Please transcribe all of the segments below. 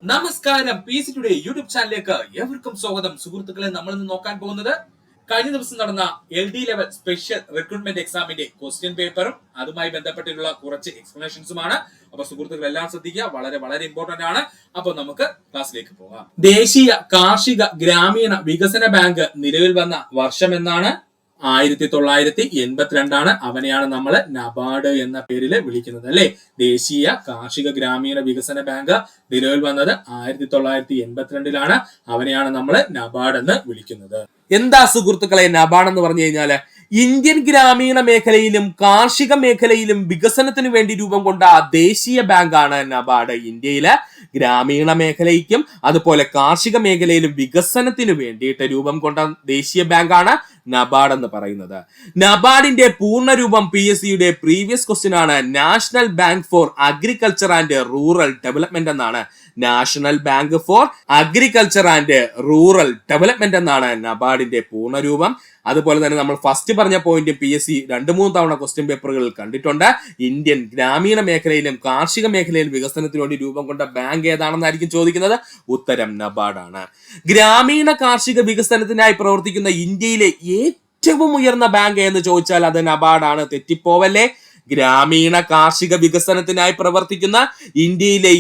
നമസ്കാരം, P C today YouTube ചാനലിലേക്ക് ഏവർക്കും സ്വാഗതം. സുഹൃത്തുക്കളെ, നമ്മൾ ഇന്ന് നോക്കാൻ പോകുന്നത് കഴിഞ്ഞ ദിവസം നടന്ന LD ലെവൽ സ്പെഷ്യൽ റിക്രൂട്ട്മെന്റ് എക്സാമിന്റെ ക്വസ്റ്റ്യൻ പേപ്പറും അതുമായി ബന്ധപ്പെട്ടിട്ടുള്ള കുറച്ച് എക്സ്പ്ലനേഷൻസുമാണ്. അപ്പൊ സുഹൃത്തുക്കൾ എല്ലാം ശ്രദ്ധിക്കുക, വളരെ വളരെ ഇമ്പോർട്ടന്റ് ആണ്. അപ്പൊ നമുക്ക് ക്ലാസ്സിലേക്ക് പോകാം. ദേശീയ കാർഷിക ഗ്രാമീണ വികസന ബാങ്ക് നിലവിൽ വന്ന വർഷം എന്നാണ്? 1982. അവനെയാണ് നമ്മൾ നബാർഡ് എന്ന പേരിൽ വിളിക്കുന്നത്, അല്ലെ? ദേശീയ കാർഷിക ഗ്രാമീണ വികസന ബാങ്ക് നിലവിൽ വന്നത് 1982. അവനെയാണ് നമ്മൾ നബാർഡ് എന്ന് വിളിക്കുന്നത്. എന്താ സുഹൃത്തുക്കളെ നബാർഡ് എന്ന് പറഞ്ഞു കഴിഞ്ഞാല് ഇന്ത്യൻ ഗ്രാമീണ മേഖലയിലും കാർഷിക മേഖലയിലും വികസനത്തിന് വേണ്ടി രൂപം കൊണ്ട ദേശീയ ബാങ്കാണ് നബാർഡ്. ഇന്ത്യയിലെ ഗ്രാമീണ മേഖലയ്ക്കും അതുപോലെ കാർഷിക മേഖലയിലും വികസനത്തിന് വേണ്ടിയിട്ട് രൂപം കൊണ്ട ദേശീയ ബാങ്കാണ് നബാർഡ് എന്ന് പറയുന്നത്. നബാർഡിന്റെ പൂർണ്ണരൂപം PSCയുടെ പ്രീവിയസ് ക്വസ്റ്റ്യൻ ആണ്. National Bank for Agriculture and Rural Development എന്നാണ്. National Bank for Agriculture and Rural Development എന്നാണ് നബാർഡിന്റെ പൂർണ്ണരൂപം. അതുപോലെ തന്നെ നമ്മൾ ഫസ്റ്റ് പറഞ്ഞ പോയിന്റ് PSC 2-3 തവണ ക്വസ്റ്റ്യൻ പേപ്പറുകളിൽ കണ്ടിട്ടുണ്ട്. ഇന്ത്യൻ ഗ്രാമീണ മേഖലയിലും കാർഷിക മേഖലയിലും വികസനത്തിന് വേണ്ടി രൂപം കൊണ്ട ബാങ്ക് ഏതാണെന്നായിരിക്കും ചോദിക്കുന്നത്. ഉത്തരം നബാർഡാണ്. ഗ്രാമീണ കാർഷിക വികസനത്തിനായി പ്രവർത്തിക്കുന്ന ഇന്ത്യയിലെ ഏറ്റവും ഉയർന്ന ബാങ്ക് എന്ന് ചോദിച്ചാൽ അത് നബാർഡാണ്. തെറ്റിപ്പോവല്ലേ. ഗ്രാമീണ കാർഷിക വികസനത്തിനായി പ്രവർത്തിക്കുന്ന ഇന്ത്യയിലെ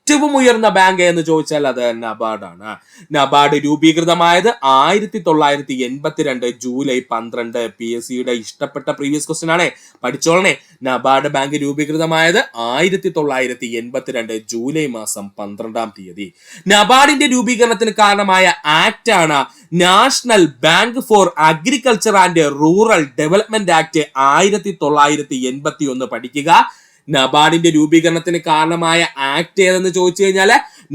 ഏറ്റവും ഉയർന്ന ബാങ്ക് എന്ന് ചോദിച്ചാൽ അത് നബാർഡാണ്. NABARD രൂപീകൃതമായത് 1982 July 12. PSCയുടെ ഇഷ്ടപ്പെട്ട പ്രീവിയസ് ക്വസ്റ്റ്യൻ ആണ്, പഠിച്ചോളണേ. നബാർഡ് ബാങ്ക് രൂപീകൃതമായത് 1982 ജൂലൈ മാസം 12. നബാർഡിന്റെ രൂപീകരണത്തിന് കാരണമായ ആക്ട് ആണ് National Bank for Agriculture and Rural development act 1981. പഠിക്കുക. നബാർഡിന്റെ രൂപീകരണത്തിന് കാരണമായ ആക്ട് ഏതെന്ന് ചോദിച്ചു കഴിഞ്ഞാൽ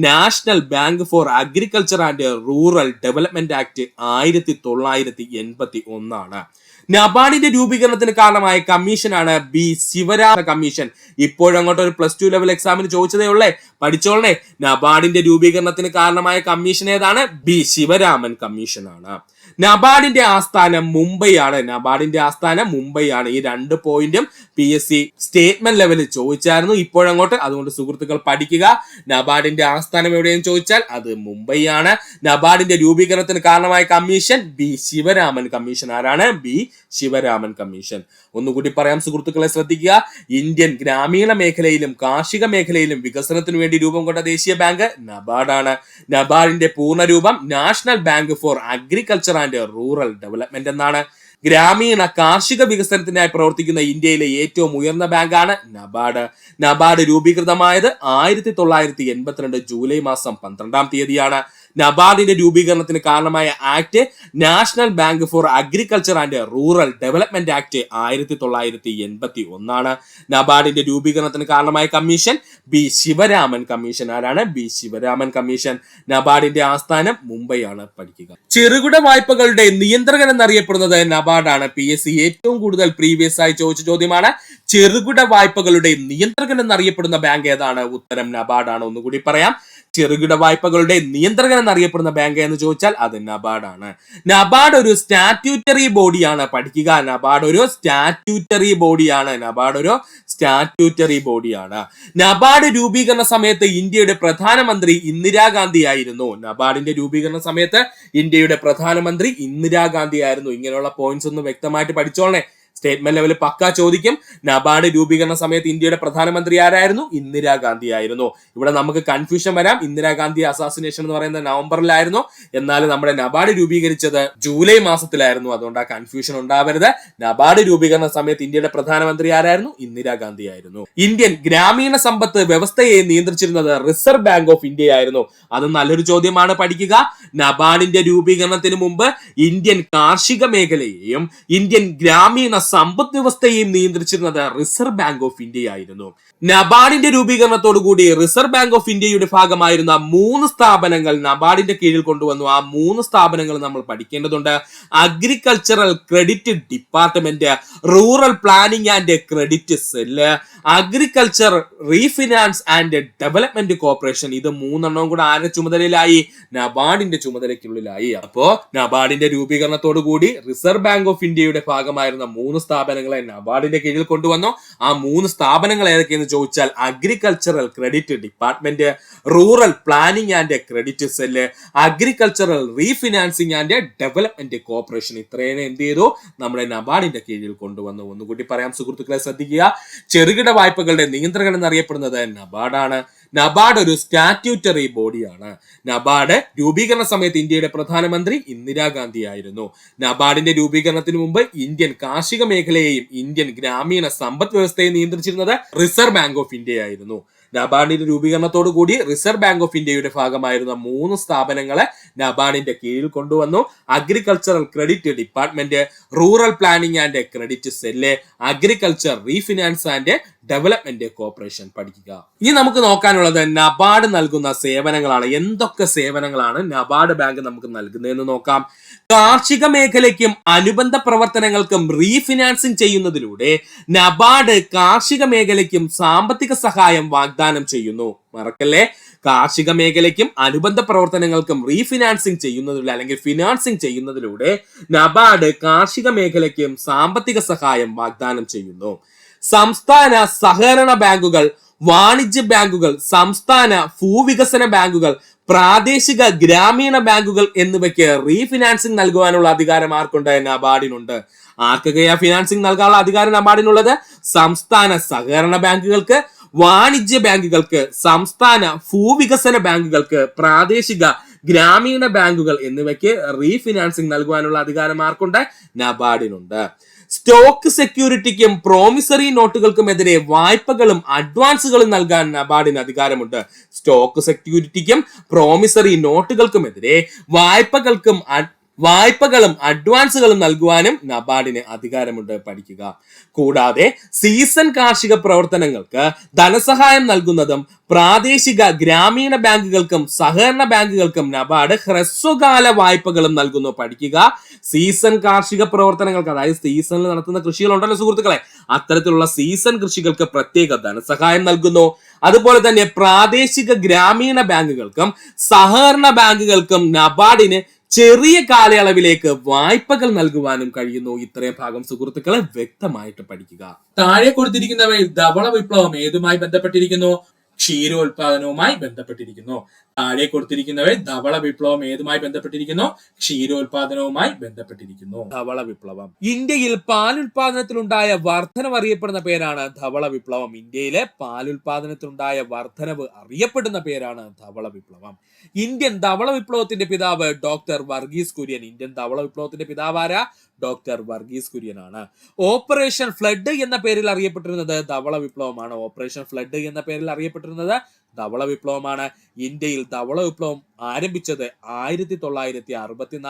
national Bank for Agriculture and Rural development act 1981. നബാർഡിന്റെ രൂപീകരണത്തിന് കാരണമായ കമ്മീഷനാണ് B. ശിവരാമൻ കമ്മീഷൻ. ഇപ്പോഴങ്ങോട്ട് ഒരു +2 ലെവൽ എക്സാമിന് ചോദിച്ചതേ ഉള്ളേ, പഠിച്ചോളണേ. നബാർഡിന്റെ രൂപീകരണത്തിന് കാരണമായ കമ്മീഷൻ ഏതാണ്? B. ശിവരാമൻ കമ്മീഷനാണ്. നബാർഡിന്റെ ആസ്ഥാനം മുംബൈ ആണ്. നബാർഡിന്റെ ആസ്ഥാനം മുംബൈ ആണ്. ഈ 2 പോയിന്റും PSC സ്റ്റേറ്റ്മെന്റ് ലെവലിൽ ചോദിച്ചായിരുന്നു ഇപ്പോഴങ്ങോട്ട്. അതുകൊണ്ട് സുഹൃത്തുക്കൾ പഠിക്കുക. നബാർഡിന്റെ ആസ്ഥാനം എവിടെയെന്ന് ചോദിച്ചാൽ അത് മുംബൈ ആണ്. നബാർഡിന്റെ രൂപീകരണത്തിന് കാരണമായ കമ്മീഷൻ B. ശിവരാമൻ കമ്മീഷൻ. ആരാണ്? B. ശിവരാമൻ കമ്മീഷൻ. ഒന്നുകൂടി പറയാം സുഹൃത്തുക്കളെ, ശ്രദ്ധിക്കുക. ഇന്ത്യൻ ഗ്രാമീണ മേഖലയിലും കാർഷിക മേഖലയിലും വികസനത്തിന് വേണ്ടി രൂപം കൊണ്ട ദേശീയ ബാങ്ക് നബാർഡാണ്. നബാർഡിന്റെ പൂർണ്ണരൂപം National Bank for Agriculture and Rural Development എന്നാണ്. ഗ്രാമീണ കാർഷിക വികസനത്തിനായി പ്രവർത്തിക്കുന്ന ഇന്ത്യയിലെ ഏറ്റവും ഉയർന്ന ബാങ്കാണ് നബാർഡ്. നബാർഡ് രൂപീകൃതമായത് 1982 ജൂലൈ മാസം 12. നബാർഡിന്റെ രൂപീകരണത്തിന് കാരണമായ act national Bank for Agriculture and Rural development act 1981. നബാർഡിന്റെ രൂപീകരണത്തിന് കാരണമായ കമ്മീഷൻ B. ശിവരാമൻ കമ്മീഷൻ. ആരാണ്? B. ശിവരാമൻ കമ്മീഷൻ. നബാർഡിന്റെ ആസ്ഥാനം മുംബൈ ആണ്. പഠിക്കുക. ചെറുകിട വായ്പകളുടെ നിയന്ത്രകൻ എന്നറിയപ്പെടുന്നത് നബാർഡാണ്. PSC ഏറ്റവും കൂടുതൽ പ്രീവിയസ് ആയി ചോദിച്ച ചോദ്യമാണ്. ചെറുകിട വായ്പകളുടെ നിയന്ത്രകൻ എന്നറിയപ്പെടുന്ന ബാങ്ക് ഏതാണ്? ഉത്തരം നബാർഡാണ്. ഒന്നുകൂടി പറയാം. ചെറുകിട വായ്പകളുടെ നിയന്ത്രകൻ എന്നറിയപ്പെടുന്ന ബാങ്ക് എന്ന് ചോദിച്ചാൽ അത് നബാർഡാണ്. നബാർഡ് ഒരു സ്റ്റാറ്റ്യൂട്ടറി ബോഡിയാണ്. പഠിക്കുക. നബാർഡ് ഒരു സ്റ്റാറ്റ്യൂട്ടറി ബോഡിയാണ്. നബാർഡ് ഒരു സ്റ്റാറ്റ്യൂട്ടറി ബോഡിയാണ്. നബാർഡ് രൂപീകരണ സമയത്ത് ഇന്ത്യയുടെ പ്രധാനമന്ത്രി ഇന്ദിരാഗാന്ധി ആയിരുന്നു. നബാർഡിന്റെ രൂപീകരണ സമയത്ത് ഇന്ത്യയുടെ പ്രധാനമന്ത്രി ഇന്ദിരാഗാന്ധി ആയിരുന്നു. ഇങ്ങനെയുള്ള പോയിന്റ്സ് ഒന്ന് വ്യക്തമായിട്ട് പഠിച്ചോളണേ. സ്റ്റേറ്റ്മെന്റ് ലെവലിൽ പക്ക ചോദിക്കും. നബാർഡ് രൂപീകരണ സമയത്ത് ഇന്ത്യയുടെ പ്രധാനമന്ത്രി ആരായിരുന്നു? ഇന്ദിരാഗാന്ധി ആയിരുന്നു. ഇവിടെ നമുക്ക് കൺഫ്യൂഷൻ വരാം. ഇന്ദിരാഗാന്ധി അസാസിനേഷൻ എന്ന് പറയുന്നത് നവംബറിലായിരുന്നു, എന്നാൽ നമ്മുടെ നബാർഡ് രൂപീകരിച്ചത് ജൂലൈ മാസത്തിലായിരുന്നു. അതുകൊണ്ട് ആ കൺഫ്യൂഷൻ ഉണ്ടാവരുത്. നബാർഡ് രൂപീകരണ സമയത്ത് ഇന്ത്യയുടെ പ്രധാനമന്ത്രി ആരായിരുന്നു? ഇന്ദിരാഗാന്ധി ആയിരുന്നു. ഇന്ത്യൻ ഗ്രാമീണ സമ്പത്ത് വ്യവസ്ഥയെ നിയന്ത്രിച്ചിരുന്നത് റിസർവ് ബാങ്ക് ഓഫ് ഇന്ത്യ ആയിരുന്നു. അത് നല്ലൊരു ചോദ്യമാണ്. പഠിക്കുക. നബാർഡിന്റെ രൂപീകരണത്തിന് മുമ്പ് ഇന്ത്യൻ കാർഷിക മേഖലയെയും ഇന്ത്യൻ ഗ്രാമീണ സമ്പദ് വ്യവസ്ഥയെയും നിയന്ത്രിച്ചിരുന്നത് റിസർവ് ബാങ്ക് ഓഫ് ഇന്ത്യ ആയിരുന്നു. നബാർഡിന്റെ രൂപീകരണത്തോടുകൂടി റിസർവ് ബാങ്ക് ഓഫ് ഇന്ത്യയുടെ ഭാഗമായിരുന്ന 3 സ്ഥാപനങ്ങൾ നബാർഡിന്റെ കീഴിൽ കൊണ്ടുവന്നു. ആ 3 സ്ഥാപനങ്ങൾ നമ്മൾ പഠിക്കേണ്ടതുണ്ട്. Agricultural credit department, rural planning and credit cell, agriculture refinance and development corporation. ഇത് 3 കൂടെ ആരുടെ ചുമതലയിലായി? നബാർഡിന്റെ ചുമതലയ്ക്കുള്ളിലായി. അപ്പോ നബാർഡിന്റെ രൂപീകരണത്തോടു കൂടി റിസർവ് ബാങ്ക് ഓഫ് ഇന്ത്യയുടെ ഭാഗമായിരുന്ന 3 സ്ഥാപനങ്ങളെ നബാർഡിന്റെ കീഴിൽ കൊണ്ടുവന്നു. ആ 3 സ്ഥാപനങ്ങൾ ഏതൊക്കെയെന്ന് ചോദിച്ചാൽ agricultural credit department, rural planning and credit cell, agricultural refinancing and development corporation. ഇത്രയും എന്ത് ചെയ്തു? നമ്മുടെ നബാർഡിന്റെ കീഴിൽ കൊണ്ടുവന്നു. ഒന്നുകൂടി പറയാം സുഹൃത്തുക്കളെ, ശ്രദ്ധിക്കുക. ചെറുകിട വായ്പകളുടെ നിയന്ത്രകൻ എന്നറിയപ്പെടുന്നത് നബാർഡാണ്. നബാർഡ് ഒരു സ്റ്റാറ്റ്യൂട്ടറി ബോഡിയാണ്. നബാർഡ് രൂപീകരണ സമയത്ത് ഇന്ത്യയുടെ പ്രധാനമന്ത്രി ഇന്ദിരാഗാന്ധി ആയിരുന്നു. നബാർഡിന്റെ രൂപീകരണത്തിന് മുമ്പ് ഇന്ത്യൻ കാർഷിക മേഖലയെയും ഇന്ത്യൻ ഗ്രാമീണ സമ്പദ് വ്യവസ്ഥയെയും നിയന്ത്രിച്ചിരുന്നത് റിസർവ് ബാങ്ക് ഓഫ് ഇന്ത്യ ആയിരുന്നു. നബാർഡിന്റെ രൂപീകരണത്തോടു കൂടി റിസർവ് ബാങ്ക് ഓഫ് ഇന്ത്യയുടെ ഭാഗമായിരുന്ന 3 സ്ഥാപനങ്ങളെ നബാർഡിന്റെ കീഴിൽ കൊണ്ടുവന്നു. Agricultural credit department, rural planning and credit cell, agriculture refinance and development corporation പഠിക്കുക. ഇനി നമുക്ക് നോക്കാനുള്ളത് നബാർഡ് നൽകുന്ന സേവനങ്ങളാണ്. എന്തൊക്കെ സേവനങ്ങളാണ് നബാർഡ് ബാങ്ക് നമുക്ക് നൽകുന്നതെന്ന് നോക്കാം. കാർഷിക മേഖലയ്ക്കും അനുബന്ധ പ്രവർത്തനങ്ങൾക്കും റീഫിനാൻസിംഗ് ചെയ്യുന്നതിലൂടെ നബാർഡ് കാർഷിക മേഖലയ്ക്കും സാമ്പത്തിക സഹായം വാഗ്ദാനം ചെയ്യുന്നു. മറക്കല്ലേ, കാർഷിക മേഖലയ്ക്കും അനുബന്ധ പ്രവർത്തനങ്ങൾക്കും റീഫിനാൻസിംഗ് ചെയ്യുന്നതിലൂടെ അല്ലെങ്കിൽ ഫിനാൻസിംഗ് ചെയ്യുന്നതിലൂടെ നബാർഡ് കാർഷിക മേഖലയ്ക്കും സാമ്പത്തിക സഹായം വാഗ്ദാനം ചെയ്യുന്നു. സംസ്ഥാന സഹകരണ ബാങ്കുകൾ, വാണിജ്യ ബാങ്കുകൾ, സംസ്ഥാന ഭൂവികസന ബാങ്കുകൾ, പ്രാദേശിക ഗ്രാമീണ ബാങ്കുകൾ എന്നിവയ്ക്ക് റീഫിനാൻസിംഗ് നൽകുവാനുള്ള അധികാരം ആർക്കുണ്ട്? നബാർഡിനുണ്ട്. ആർക്കൊക്കെയാ ഫിനാൻസിംഗ് നൽകാനുള്ള അധികാരം നബാർഡിനുള്ളത്? സംസ്ഥാന സഹകരണ ബാങ്കുകൾക്ക്, വാണിജ്യ ബാങ്കുകൾക്ക്, സംസ്ഥാന ഭൂവികസന ബാങ്കുകൾക്ക്, പ്രാദേശിക ഗ്രാമീണ ബാങ്കുകൾ എന്നിവയ്ക്ക് റീഫിനാൻസിംഗ് നൽകുവാനുള്ള അധികാരം ആർക്കുണ്ട്? നബാർഡിനുണ്ട്. സ്റ്റോക്ക് സെക്യൂരിറ്റിക്കും പ്രോമിസറി നോട്ടുകൾക്കുമെതിരെ വായ്പകളും അഡ്വാൻസുകളും നൽകാൻ നബാർഡിന് അധികാരമുണ്ട്. സ്റ്റോക്ക് സെക്യൂരിറ്റിക്കും പ്രോമിസറി നോട്ടുകൾക്കുമെതിരെ വായ്പകളും അഡ്വാൻസുകളും നൽകുവാനും നബാർഡിന് അധികാരമുണ്ട്. പഠിക്കുക. കൂടാതെ സീസൺ കാർഷിക പ്രവർത്തനങ്ങൾക്ക് ധനസഹായം നൽകുന്നതും പ്രാദേശിക ഗ്രാമീണ ബാങ്കുകൾക്കും സഹകരണ ബാങ്കുകൾക്കും നബാർഡ് ഹ്രസ്വകാല വായ്പകളും നൽകുന്നു. പഠിക്കുക. സീസൺ കാർഷിക പ്രവർത്തനങ്ങൾക്ക്, അതായത് സീസണിൽ നടത്തുന്ന കൃഷികളുണ്ടല്ലോ സുഹൃത്തുക്കളെ, അത്തരത്തിലുള്ള സീസൺ കൃഷികൾക്ക് പ്രത്യേക ധനസഹായം നൽകുന്നു. അതുപോലെ തന്നെ പ്രാദേശിക ഗ്രാമീണ ബാങ്കുകൾക്കും സഹകരണ ബാങ്കുകൾക്കും നബാർഡിന് ചെറിയ കാലയളവിലേക്ക് വായ്പകൾ നൽകുവാനും കഴിയുന്നു. ഇത്രയും ഭാഗം സുഹൃത്തുക്കളെ വ്യക്തമായിട്ട് പഠിക്കുക. താഴെ കൊടുത്തിരിക്കുന്നവയിൽ ധവള വിപ്ലവം ഏതുമായി ബന്ധപ്പെട്ടിരിക്കുന്നു? ക്ഷീരോത്പാദനവുമായി ബന്ധപ്പെട്ടിരിക്കുന്നു. താഴെ കൊടുത്തിരിക്കുന്നവയിൽ ധവള വിപ്ലവം ഏതുമായി ബന്ധപ്പെട്ടിരിക്കുന്നു? ക്ഷീരോത്പാദനവുമായി ബന്ധപ്പെട്ടിരിക്കുന്നു. ധവള വിപ്ലവം ഇന്ത്യയിൽ പാലുൽപാദനത്തിലുണ്ടായ വർധനവ് അറിയപ്പെടുന്ന പേരാണ് ധവള വിപ്ലവം. ഇന്ത്യയിലെ പാലുൽപാദനത്തിലുണ്ടായ വർധനവ് അറിയപ്പെടുന്ന പേരാണ് ധവള വിപ്ലവം. ഇന്ത്യൻ ധവള വിപ്ലവത്തിന്റെ പിതാവ് ഡോക്ടർ വർഗീസ് കുര്യൻ. ഇന്ത്യൻ ധവള വിപ്ലവത്തിന്റെ പിതാവ് ആരാ? ഡോക്ടർ വർഗീസ് കുര്യൻ ആണ്. ഓപ്പറേഷൻ ഫ്ലഡ് എന്ന പേരിൽ അറിയപ്പെട്ടിരുന്നത് ധവള വിപ്ലവമാണ്. ഓപ്പറേഷൻ ഫ്ലഡ് എന്ന പേരിൽ അറിയപ്പെട്ടിരുന്നത് ധവള വിപ്ലവമാണ്. ഇന്ത്യയിൽ ധവള വിപ്ലവം ആരംഭിച്ചത് 1964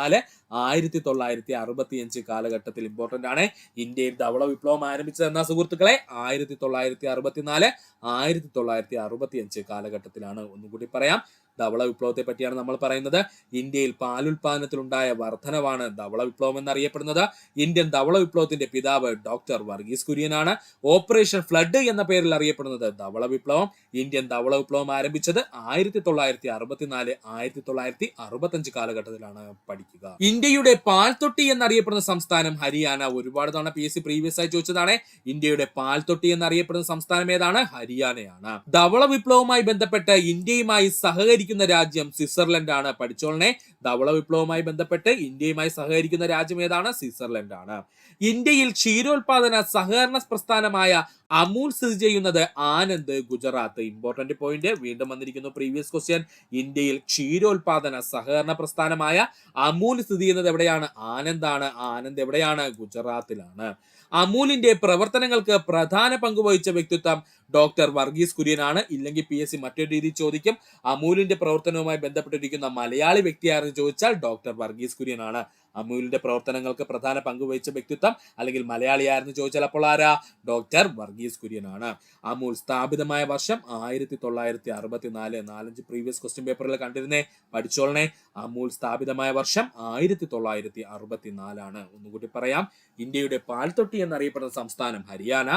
1965 കാലഘട്ടത്തിൽ. ഇമ്പോർട്ടന്റ് ആണ്. ഇന്ത്യയിൽ ധവള വിപ്ലവം ആരംഭിച്ചത് എന്നാ സുഹൃത്തുക്കളെ? 1964 1965 കാലഘട്ടത്തിലാണ്. ഒന്നുകൂടി പറയാം, ധവള വിപ്ലവത്തെ പറ്റിയാണ് നമ്മൾ പറയുന്നത്. ഇന്ത്യയിൽ പാലുൽപാദനത്തിലുണ്ടായ വർധനവാണ് ധവള വിപ്ലവം എന്നറിയപ്പെടുന്നത്. ഇന്ത്യൻ ധവള വിപ്ലവത്തിന്റെ പിതാവ് ഡോക്ടർ വർഗീസ് കുര്യൻ ആണ്. ഓപ്പറേഷൻ ഫ്ലഡ് എന്ന പേരിൽ അറിയപ്പെടുന്നത് ധവള വിപ്ലവം. ഇന്ത്യൻ ധവള വിപ്ലവം ആരംഭിച്ചത് 1964 1965 കാലഘട്ടത്തിലാണ്. പഠിക്കുക. ഇന്ത്യയുടെ പാൽത്തൊട്ടി എന്നറിയപ്പെടുന്ന സംസ്ഥാനം ഹരിയാന. ഒരുപാട് തവണ PSC പ്രീവിയസ് ആയി ചോദിച്ചതാണ്. ഇന്ത്യയുടെ പാൽത്തൊട്ടി എന്നറിയപ്പെടുന്ന സംസ്ഥാനം ഏതാണ്? ഹരിയാനയാണ്. ധവള വിപ്ലവവുമായി ബന്ധപ്പെട്ട് ഇന്ത്യയുമായി സഹകരിക്കുന്ന രാജ്യം സ്വിറ്റ്സർലൻഡ് ആണ്. പഠിച്ചോളനെ. ധവള വിപ്ലവവുമായി ബന്ധപ്പെട്ട് ഇന്ത്യയുമായി സഹകരിക്കുന്ന രാജ്യം ഏതാണ്? സ്വിറ്റ്സർലൻഡ് ആണ്. ഇന്ത്യയിൽ ക്ഷീരോത്പാദന സഹകരണ പ്രസ്ഥാനമായ അമൂൽ സ്ഥിതി ചെയ്യുന്നത് ആനന്ദ്, ഗുജറാത്ത്. ഇമ്പോർട്ടന്റ് പോയിന്റ് വീണ്ടും വന്നിരിക്കുന്നു പ്രീവിയസ് ക്വസ്റ്റ്യൻ. ഇന്ത്യയിൽ ക്ഷീരോത്പാദന സഹകരണ പ്രസ്ഥാനമായ അമൂൽ സ്ഥിതി ചെയ്യുന്നത് എവിടെയാണ്? ആനന്ദാണ്. ആനന്ദ് എവിടെയാണ്? ഗുജറാത്തിലാണ്. അമൂലിന്റെ പ്രവർത്തനങ്ങൾക്ക് പ്രധാന പങ്കുവഹിച്ച വ്യക്തിത്വം ഡോക്ടർ വർഗീസ് കുര്യൻ ആണ്. ഇല്ലെങ്കിൽ PSC മറ്റൊരു രീതിയിൽ ചോദിക്കും, അമൂലിന്റെ പ്രവർത്തനവുമായി ബന്ധപ്പെട്ടിരിക്കുന്ന മലയാളി വ്യക്തിയാണെന്ന് ചോദിച്ചാൽ ഡോക്ടർ വർഗീസ് കുര്യൻ ആണ്. അമൂലിന്റെ പ്രവർത്തനങ്ങൾക്ക് പ്രധാന പങ്കുവഹിച്ച വ്യക്തിത്വം അല്ലെങ്കിൽ മലയാളിയായിരുന്നു ചോദിച്ചാൽ അപ്പോൾ ആരാ? ഡോക്ടർ വർഗീസ് കുര്യൻ ആണ്. അമൂൽ സ്ഥാപിതമായ വർഷം 1964. 4-5 പ്രീവിയസ് ക്വസ്റ്റ്യൻ പേപ്പറിൽ കണ്ടിരുന്നേ. പഠിച്ചോളനെ. അമൂൽ സ്ഥാപിതമായ വർഷം 1964 ആണ്. ഒന്നുകൂടി പറയാം, ഇന്ത്യയുടെ പാൽത്തൊട്ടി എന്നറിയപ്പെടുന്ന സംസ്ഥാനം ഹരിയാന.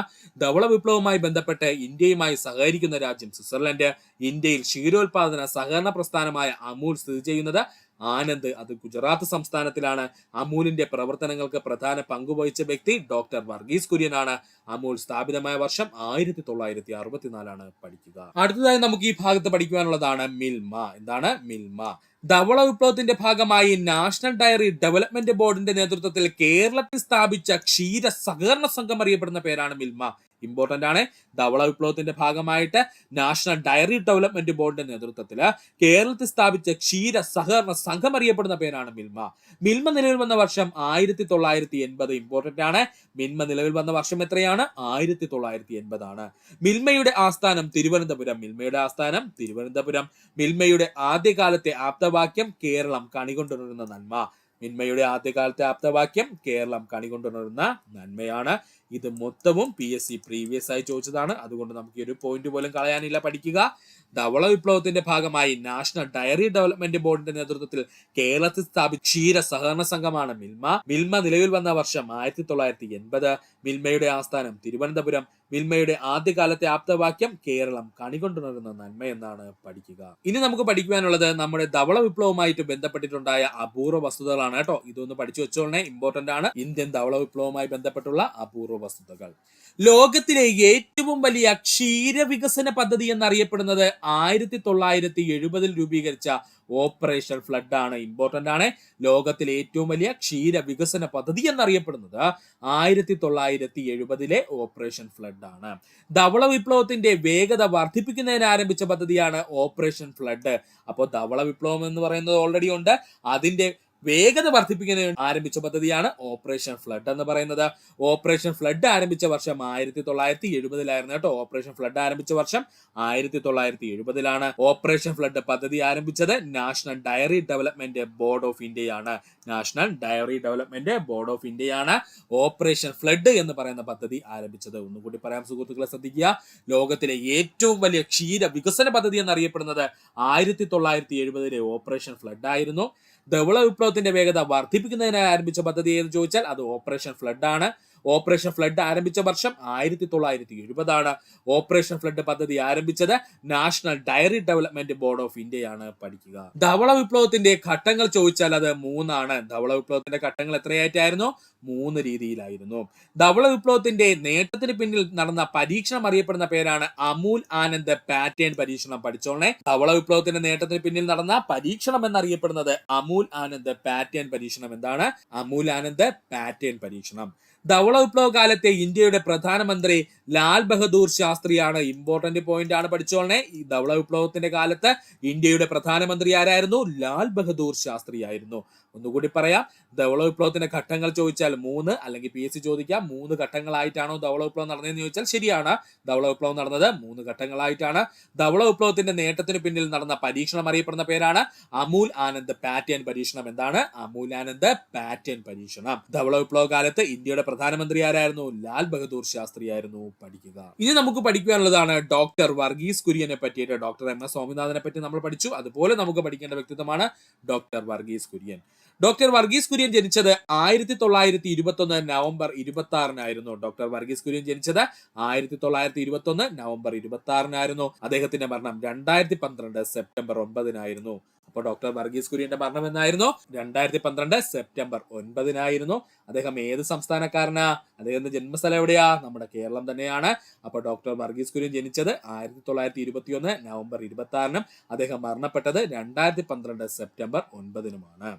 ധവള വിപ്ലവവുമായി ബന്ധപ്പെട്ട് ഇന്ത്യയുമായി സഹകരിക്കുന്ന രാജ്യം സ്വിറ്റ്സർലൻഡ്. ഇന്ത്യയിൽ ക്ഷീരോത്പാദന സഹകരണ പ്രസ്ഥാനമായ അമൂൽ സ്ഥിതി ചെയ്യുന്നത് ആനന്ദ്, അത് ഗുജറാത്ത് സംസ്ഥാനത്തിലാണ്. അമൂലിന്റെ പ്രവർത്തനങ്ങൾക്ക് പ്രധാന പങ്കുവഹിച്ച വ്യക്തി ഡോക്ടർ വർഗീസ് കുര്യനാണ്. അമൂൽ സ്ഥാപിതമായ വർഷം 1964 പഠിക്കുക. അടുത്തതായി നമുക്ക് ഈ ഭാഗത്ത് പഠിക്കുവാനുള്ളതാണ് മിൽമ. എന്താണ് മിൽമ? ധവള വിപ്ലവത്തിന്റെ ഭാഗമായി നാഷണൽ ഡയറി ഡെവലപ്മെന്റ് ബോർഡിന്റെ നേതൃത്വത്തിൽ കേരളത്തിൽ സ്ഥാപിച്ച ക്ഷീര സഹകരണ സംഘം അറിയപ്പെടുന്ന പേരാണ് മിൽമ. ഇമ്പോർട്ടന്റ് ആണ്. ധവള വിപ്ലവത്തിന്റെ ഭാഗമായിട്ട് നാഷണൽ ഡയറി ഡെവലപ്മെന്റ് ബോർഡിന്റെ നേതൃത്വത്തിൽ കേരളത്തിൽ സ്ഥാപിച്ച ക്ഷീര സഹകരണ സംഘം അറിയപ്പെടുന്ന പേരാണ് മിൽമ. മിൽമ നിലവിൽ വന്ന വർഷം 1980. ഇമ്പോർട്ടന്റ് ആണ്. മിൽമ നിലവിൽ വന്ന വർഷം എത്രയാണ്? 1980 ആണ്. മിൽമയുടെ ആസ്ഥാനം തിരുവനന്തപുരം. മിൽമയുടെ ആസ്ഥാനം തിരുവനന്തപുരം. മിൽമയുടെ ആദ്യകാലത്തെ ആപ്തവാക്യം കേരളം കണികൊണ്ടുണരുന്ന നന്മ. മിൽമയുടെ ആദ്യകാലത്തെ ആപ്തവാക്യം കേരളം കണികൊണ്ടുണരുന്ന നന്മയാണ്. ഇത് മൊത്തവും PSC പ്രീവിയസ് ആയി ചോദിച്ചതാണ്. അതുകൊണ്ട് നമുക്ക് ഒരു പോയിന്റ് പോലും കളയാനില്ല. പഠിക്കുക. ധവള വിപ്ലവത്തിന്റെ ഭാഗമായി നാഷണൽ ഡയറി ഡെവലപ്മെന്റ് ബോർഡിന്റെ നേതൃത്വത്തിൽ കേരളത്തിൽ സ്ഥാപിച്ച ക്ഷീര സഹകരണ സംഘമാണ് മിൽമ. മിൽമ നിലവിൽ വന്ന വർഷം 1980. മിൽമയുടെ ആസ്ഥാനം തിരുവനന്തപുരം. മിൽമയുടെ ആദ്യകാലത്തെ ആപ്തവാക്യം കേരളം കണികൊണ്ടുണരുന്ന നന്മ എന്നാണ് പഠിക്കുക. ഇനി നമുക്ക് പഠിക്കുവാനുള്ളത് നമ്മുടെ ധവള വിപ്ലവവുമായിട്ട് ബന്ധപ്പെട്ടിട്ടുണ്ടായ അപൂർവ വസ്തുതകളാണ് കേട്ടോ. ഇതൊന്ന് പഠിച്ചു വെച്ചോളണേ, ഇമ്പോർട്ടന്റ് ആണ്. ഇന്ത്യൻ ധവള വിപ്ലവവുമായി ബന്ധപ്പെട്ടുള്ള അപൂർവ വസ്തുതകൾ. ലോകത്തിലെ ഏറ്റവും വലിയ ക്ഷീര വികസന പദ്ധതി എന്നറിയപ്പെടുന്നത് 1970 രൂപീകരിച്ച ഓപ്പറേഷൻ ഫ്ലഡ് ആണ്. ഇമ്പോർട്ടന്റ് ആണ്. ലോകത്തിലെ ഏറ്റവും വലിയ ക്ഷീര വികസന പദ്ധതി എന്നറിയപ്പെടുന്നത് 1970 ഓപ്പറേഷൻ ഫ്ലഡ് ആണ്. ധവള വിപ്ലവത്തിന്റെ വേഗത വർദ്ധിപ്പിക്കുന്നതിന് ആരംഭിച്ച പദ്ധതിയാണ് ഓപ്പറേഷൻ ഫ്ലഡ്. അപ്പോൾ ധവള വിപ്ലവം എന്ന് പറയുന്നത് ഓൾറെഡി ഉണ്ട്. അതിന്റെ വേഗത വർദ്ധിപ്പിക്കുന്നതിന് ആരംഭിച്ച പദ്ധതിയാണ് ഓപ്പറേഷൻ ഫ്ലഡ് എന്ന് പറയുന്നത്. ഓപ്പറേഷൻ ഫ്ലഡ് ആരംഭിച്ച വർഷം 1970 കേട്ടോ. ഓപ്പറേഷൻ ഫ്ലഡ് ആരംഭിച്ച വർഷം 1970 ഓപ്പറേഷൻ ഫ്ലഡ് പദ്ധതി ആരംഭിച്ചത് National Dairy Development Board of ഇന്ത്യയാണ്. National Dairy Development Board of ഇന്ത്യയാണ് ഓപ്പറേഷൻ ഫ്ലഡ് എന്ന് പറയുന്ന പദ്ധതി ആരംഭിച്ചത്. ഒന്നുകൂടി പറയാം സുഹൃത്തുക്കളെ, ശ്രദ്ധിക്കുക. ലോകത്തിലെ ഏറ്റവും വലിയ ക്ഷീര വികസന പദ്ധതി എന്നറിയപ്പെടുന്നത് 1970 ഓപ്പറേഷൻ ഫ്ലഡ് ആയിരുന്നു. ധവള വിപ്ലവത്തിന്റെ വേഗത വർദ്ധിപ്പിക്കുന്നതിനായി ആരംഭിച്ച പദ്ധതി എന്ന് ചോദിച്ചാൽ അത് ഓപ്പറേഷൻ ഫ്ലഡ് ആണ്. ഓപ്പറേഷൻ ഫ്ലഡ് ആരംഭിച്ച വർഷം 1970 ഓപ്പറേഷൻ ഫ്ലഡ് പദ്ധതി ആരംഭിച്ചത് National Dairy Development Board of ഇന്ത്യയാണ്. പഠിക്കുക. ധവള വിപ്ലവത്തിന്റെ ഘട്ടങ്ങൾ ചോദിച്ചാൽ അത് 3 ധവള വിപ്ലവത്തിന്റെ ഘട്ടങ്ങൾ എത്രയായിട്ടായിരുന്നു? 3 രീതിയിലായിരുന്നു. ധവള വിപ്ലവത്തിന്റെ നേട്ടത്തിന് പിന്നിൽ നടന്ന പരീക്ഷണം അറിയപ്പെടുന്ന പേരാണ് അമൂൽ ആനന്ദ് പാറ്റേൺ പരീക്ഷണം. പഠിച്ചോളെ. ധവള വിപ്ലവത്തിന്റെ നേട്ടത്തിന് പിന്നിൽ നടന്ന പരീക്ഷണം എന്നറിയപ്പെടുന്നത് അമൂൽ ആനന്ദ് പാറ്റേൺ പരീക്ഷണം. എന്താണ്? അമൂൽ ആനന്ദ് പാറ്റേൺ പരീക്ഷണം. ധവള വിപ്ലവ കാലത്തെ ഇന്ത്യയുടെ പ്രധാനമന്ത്രി ലാൽ ബഹദൂർ ശാസ്ത്രിയാണ്. ഇമ്പോർട്ടന്റ് പോയിന്റ് ആണ്, പഠിച്ചോളനെ. ഈ ധവള വിപ്ലവത്തിന്റെ കാലത്ത് ഇന്ത്യയുടെ പ്രധാനമന്ത്രി ആരായിരുന്നു? ലാൽ ബഹദൂർ ശാസ്ത്രി ആയിരുന്നു. ഒന്നുകൂടി പറയാം. ധവള വിപ്ലവത്തിന്റെ ഘട്ടങ്ങൾ ചോദിച്ചാൽ 3, അല്ലെങ്കിൽ PSC ചോദിക്കാം 3 ഘട്ടങ്ങളായിട്ടാണോ ധവള വിപ്ലവം നടന്നതെന്ന് ചോദിച്ചാൽ ശരിയാണ്. ധവള വിപ്ലവം നടന്നത് 3 ഘട്ടങ്ങളായിട്ടാണ്. ധവള വിപ്ലവത്തിന്റെ നേട്ടത്തിന് പിന്നിൽ നടന്ന പരീക്ഷണം അറിയപ്പെടുന്ന പേരാണ് അമൂൽ ആനന്ദ് പാറ്റേൺ പരീക്ഷണം. എന്താണ്? അമൂൽ ആനന്ദ് പാറ്റേൺ പരീക്ഷണം. ധവള വിപ്ലവ കാലത്ത് ഇന്ത്യയുടെ പ്രധാനമന്ത്രി ആരായിരുന്നു? ലാൽ ബഹദൂർ ശാസ്ത്രി ആയിരുന്നു. പഠിക്കുക. ഇനി നമുക്ക് പഠിക്കാനുള്ളതാണ് ഡോക്ടർ വർഗീസ് കുര്യനെ പറ്റിയിട്ട്. ഡോക്ടർ MS സ്വാമിനാഥനെ പറ്റി നമ്മൾ പഠിച്ചു. അതുപോലെ നമുക്ക് പഠിക്കേണ്ട വ്യക്തിത്വമാണ് ഡോക്ടർ വർഗീസ് കുര്യൻ. ഡോക്ടർ വർഗീസ് കുര്യൻ ജനിച്ചത് 1921 നവംബർ 26 ഡോക്ടർ വർഗീസ് കുര്യൻ ജനിച്ചത് 1921 നവംബർ 26 അദ്ദേഹത്തിന്റെ മരണം 2012 സെപ്റ്റംബർ 9 അപ്പൊ ഡോക്ടർ വർഗീസ് കുര്യന്റെ മരണം എന്നായിരുന്നു? 2012 സെപ്റ്റംബർ 9 അദ്ദേഹം ഏത് സംസ്ഥാനക്കാരനാ? അദ്ദേഹത്തിന്റെ ജന്മസ്ഥലം എവിടെയാ? നമ്മുടെ കേരളം തന്നെയാണ്. അപ്പൊ ഡോക്ടർ വർഗീസ് കുര്യൻ ജനിച്ചത് 1921 നവംബർ 26 അദ്ദേഹം മരണപ്പെട്ടത് 2012 സെപ്റ്റംബർ 9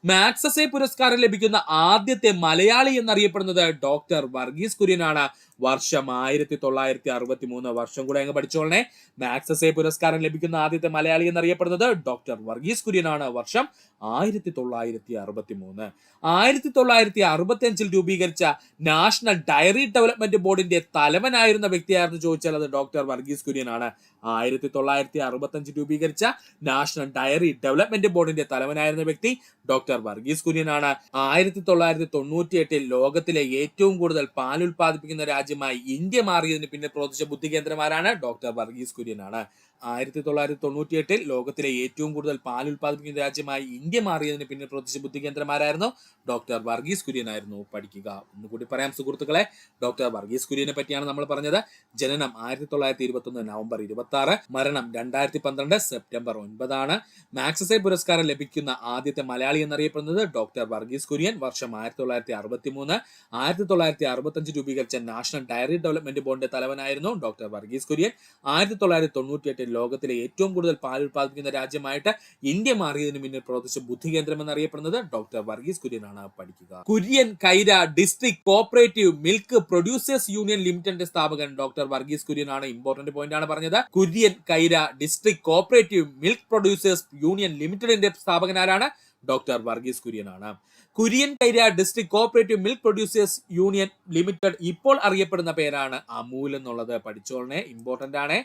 മാക്സസെ പുരസ്കാരം ലഭിക്കുന്ന ആദ്യത്തെ മലയാളി എന്നറിയപ്പെടുന്നത് ഡോക്ടർ വർഗീസ് കുര്യനാണ്. വർഷം 1963. വർഷം കൂടെ അങ്ങ് പഠിച്ചോളനെ. മാക്സസെ പുരസ്കാരം ലഭിക്കുന്ന ആദ്യത്തെ മലയാളി എന്നറിയപ്പെടുന്നത് ഡോക്ടർ വർഗീസ് കുര്യനാണ്. വർഷം 1963. 1965 രൂപീകരിച്ച നാഷണൽ ഡയറി ഡെവലപ്മെന്റ് ബോർഡിന്റെ തലവനായിരുന്ന വ്യക്തിയായിരുന്നു ചോദിച്ചാൽ അത് ഡോക്ടർ വർഗീസ് കുര്യനാണ്. 1965 രൂപീകരിച്ച നാഷണൽ ഡയറി ഡെവലപ്മെന്റ് ബോർഡിന്റെ തലവനായിരുന്ന വ്യക്തി ഡോക്ടർ വർഗീസ് കുര്യനാണ്. 1998 ലോകത്തിലെ ഏറ്റവും കൂടുതൽ പാൽ ഉൽപ്പാദിപ്പിക്കുന്ന രാജ്യം രാജ്യമായി ഇന്ത്യ മാറിയതിന് പിന്നിൽ പ്രവർത്തിച്ച ബുദ്ധി കേന്ദ്രമാരാണ്? ഡോക്ടർ വർഗീസ് കുര്യൻ ആണ്. 1998 ലോകത്തിലെ ഏറ്റവും കൂടുതൽ പാൽ ഉൽപ്പാദിപ്പിക്കുന്ന രാജ്യമായി ഇന്ത്യ മാറിയതിന് പിന്നിൽ പ്രവർത്തിച്ച ബുദ്ധി കേന്ദ്രമാരായിരുന്നു? ഡോക്ടർ വർഗീസ് കുര്യൻ ആയിരുന്നു. പഠിക്കുക. ഒന്നുകൂടി പറയാം സുഹൃത്തുക്കളെ, ഡോക്ടർ വർഗീസ് കുര്യനെ പറ്റിയാണ് നമ്മൾ പറഞ്ഞത്. ജനനം 1921 നവംബർ 26, മരണം 2012 സെപ്റ്റംബർ 9 ആണ്. മാഗ്സസെ പുരസ്കാരം ലഭിക്കുന്ന ആദ്യത്തെ മലയാളി എന്നറിയപ്പെടുന്നത് ഡോക്ടർ വർഗീസ് കുര്യൻ. വർഷം 1963. 1965 രൂപീകരിച്ച നാഷണൽ ഡയറി ഡെവലപ്മെന്റ് ബോർഡിന്റെ തലവനായിരുന്നു ഡോക്ടർ വർഗീസ് കുര്യൻ. 1998 ലോകത്തിലെ ഏറ്റവും കൂടുതൽ പാൽ ഉൽപ്പാദിപ്പിക്കുന്ന രാജ്യമായിട്ട് ഇന്ത്യ മാറിയതിനു മുന്നിൽ പ്രവർത്തിച്ച ബുദ്ധി കേന്ദ്രം എന്നറിയപ്പെടുന്നത് ഡോക്ടർ വർഗീസ് കുര്യൻ ആണ്. പഠിക്കുക. Kurian Kaira District Cooperative Milk Producers Union ലിമിറ്റഡിന്റെ സ്ഥാപകൻ ഡോക്ടർ വർഗീസ് കുര്യൻ ആണ്. ഇമ്പോർട്ടന്റ് പോയിന്റ് ആണ് പറഞ്ഞത്. Kurian Kaira District Cooperative Milk Producers Union ലിമിറ്റഡിന്റെ സ്ഥാപകൻ ആരാണ്? ഡോക്ടർ വർഗീസ് കുര്യൻ ആണ്. Kurian Kaira District Cooperative Milk Producers Union Limited ഇപ്പോൾ അറിയപ്പെടുന്ന പേരാണ് അമൂൽ എന്നുള്ളത്. പഠിച്ചോളനെ, ഇമ്പോർട്ടന്റ് ആണ്.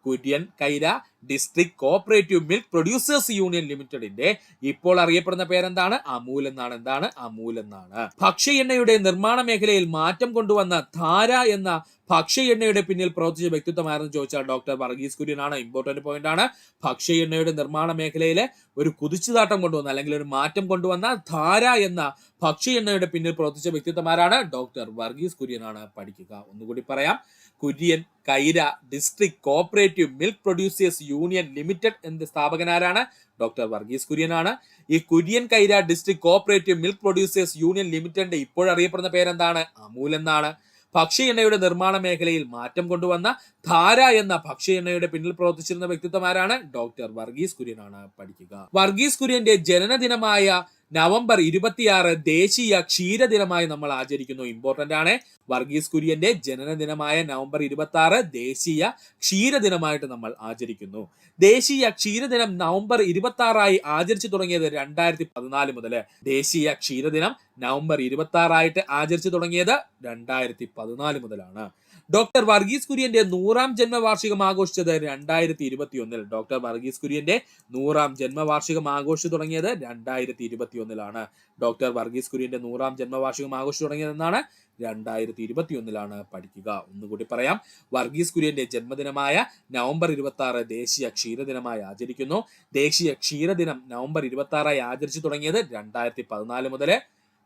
Kurian Kaira District Cooperative Milk Producers Union ലിമിറ്റഡിന്റെ ഇപ്പോൾ അറിയപ്പെടുന്ന പേരെന്താണ്? അമൂൽ എന്നാണ്. എന്താണ്? അമൂൽ എന്നാണ്. ഭക്ഷ്യ എണ്ണയുടെ നിർമ്മാണ മേഖലയിൽ മാറ്റം കൊണ്ടുവന്ന ധാര എന്ന ഭക്ഷ്യ എണ്ണയുടെ പിന്നിൽ പ്രവർത്തിച്ച വ്യക്തിത്വമായിരുന്നു ചോദിച്ചാൽ ഡോക്ടർ വർഗീസ് കുര്യൻ ആണ്. ഇമ്പോർട്ടന്റ് പോയിന്റ് ആണ്. ഭക്ഷ്യ എണ്ണയുടെ നിർമ്മാണ മേഖലയിലെ ഒരു കുതിച്ചുചാട്ടം കൊണ്ടുവന്ന അല്ലെങ്കിൽ ഒരു മാറ്റം കൊണ്ടുവന്ന ധാര എന്ന ഭക്ഷ്യ എണ്ണയുടെ പിന്നിൽ പ്രവർത്തിച്ച വ്യക്തിത്വമാരാണ്? ഡോക്ടർ വർഗീസ് കുര്യൻ ആണ്. പഠിക്കുക. ഒന്നുകൂടി പറയാം. Kurian Kaira District Cooperative Milk Producers Union Limited എന്ന സ്ഥാപകനാരാണ്? ഡോക്ടർ വർഗീസ് കുര്യൻ ആണ്. ഈ Kurian Kaira District Cooperative Milk Producers Union ലിമിറ്റഡിന്റെ ഇപ്പോഴറിയപ്പെടുന്ന പേരെന്താണ്? അമൂൽ എന്നാണ്. ഭക്ഷ്യ എണ്ണയുടെ നിർമ്മാണ മേഖലയിൽ മാറ്റം കൊണ്ടുവന്ന ധാര എന്ന ഭക്ഷ്യ എണ്ണയുടെ പിന്നിൽ പ്രവർത്തിച്ചിരുന്ന വ്യക്തിത്വമാരാണ്? ഡോക്ടർ വർഗീസ് കുര്യൻ ആണ്. പഠിക്കുക. വർഗീസ് കുര്യന്റെ ജനനദിനമായ നവംബർ 26 ദേശീയ ക്ഷീരദിനമായി നമ്മൾ ആചരിക്കുന്നു. ഇമ്പോർട്ടന്റ് ആണ്. വർഗീസ് കുര്യന്റെ ജനനദിനമായ നവംബർ 26 ദേശീയ ക്ഷീരദിനമായിട്ട് നമ്മൾ ആചരിക്കുന്നു. ദേശീയ ക്ഷീരദിനം നവംബർ 26 ആചരിച്ചു തുടങ്ങിയത് 2014 മുതൽ. ദേശീയ ക്ഷീരദിനം നവംബർ 26 ആയിട്ട് ആചരിച്ചു തുടങ്ങിയത് 2014 മുതലാണ്. ഡോക്ടർ വർഗീസ് കുര്യന്റെ 100ാം ജന്മവാർഷികം ആഘോഷിച്ചത് 2021. ഡോക്ടർ വർഗീസ് കുര്യന്റെ 100ാം ജന്മവാർഷികം ആഘോഷിച്ചു തുടങ്ങിയത് 2021 ഡോക്ടർ വർഗീസ് കുര്യന്റെ 100ാം ജന്മവാർഷികം ആഘോഷിച്ചു തുടങ്ങിയത് എന്നാണ്? 2021 പഠിക്കുക. ഒന്നുകൂടി പറയാം. വർഗീസ് കുര്യന്റെ ജന്മദിനമായ നവംബർ 26 ദേശീയ ക്ഷീരദിനമായി ആചരിക്കുന്നു. ദേശീയ ക്ഷീരദിനം നവംബർ 26 ആചരിച്ചു തുടങ്ങിയത് 2014 മുതൽ.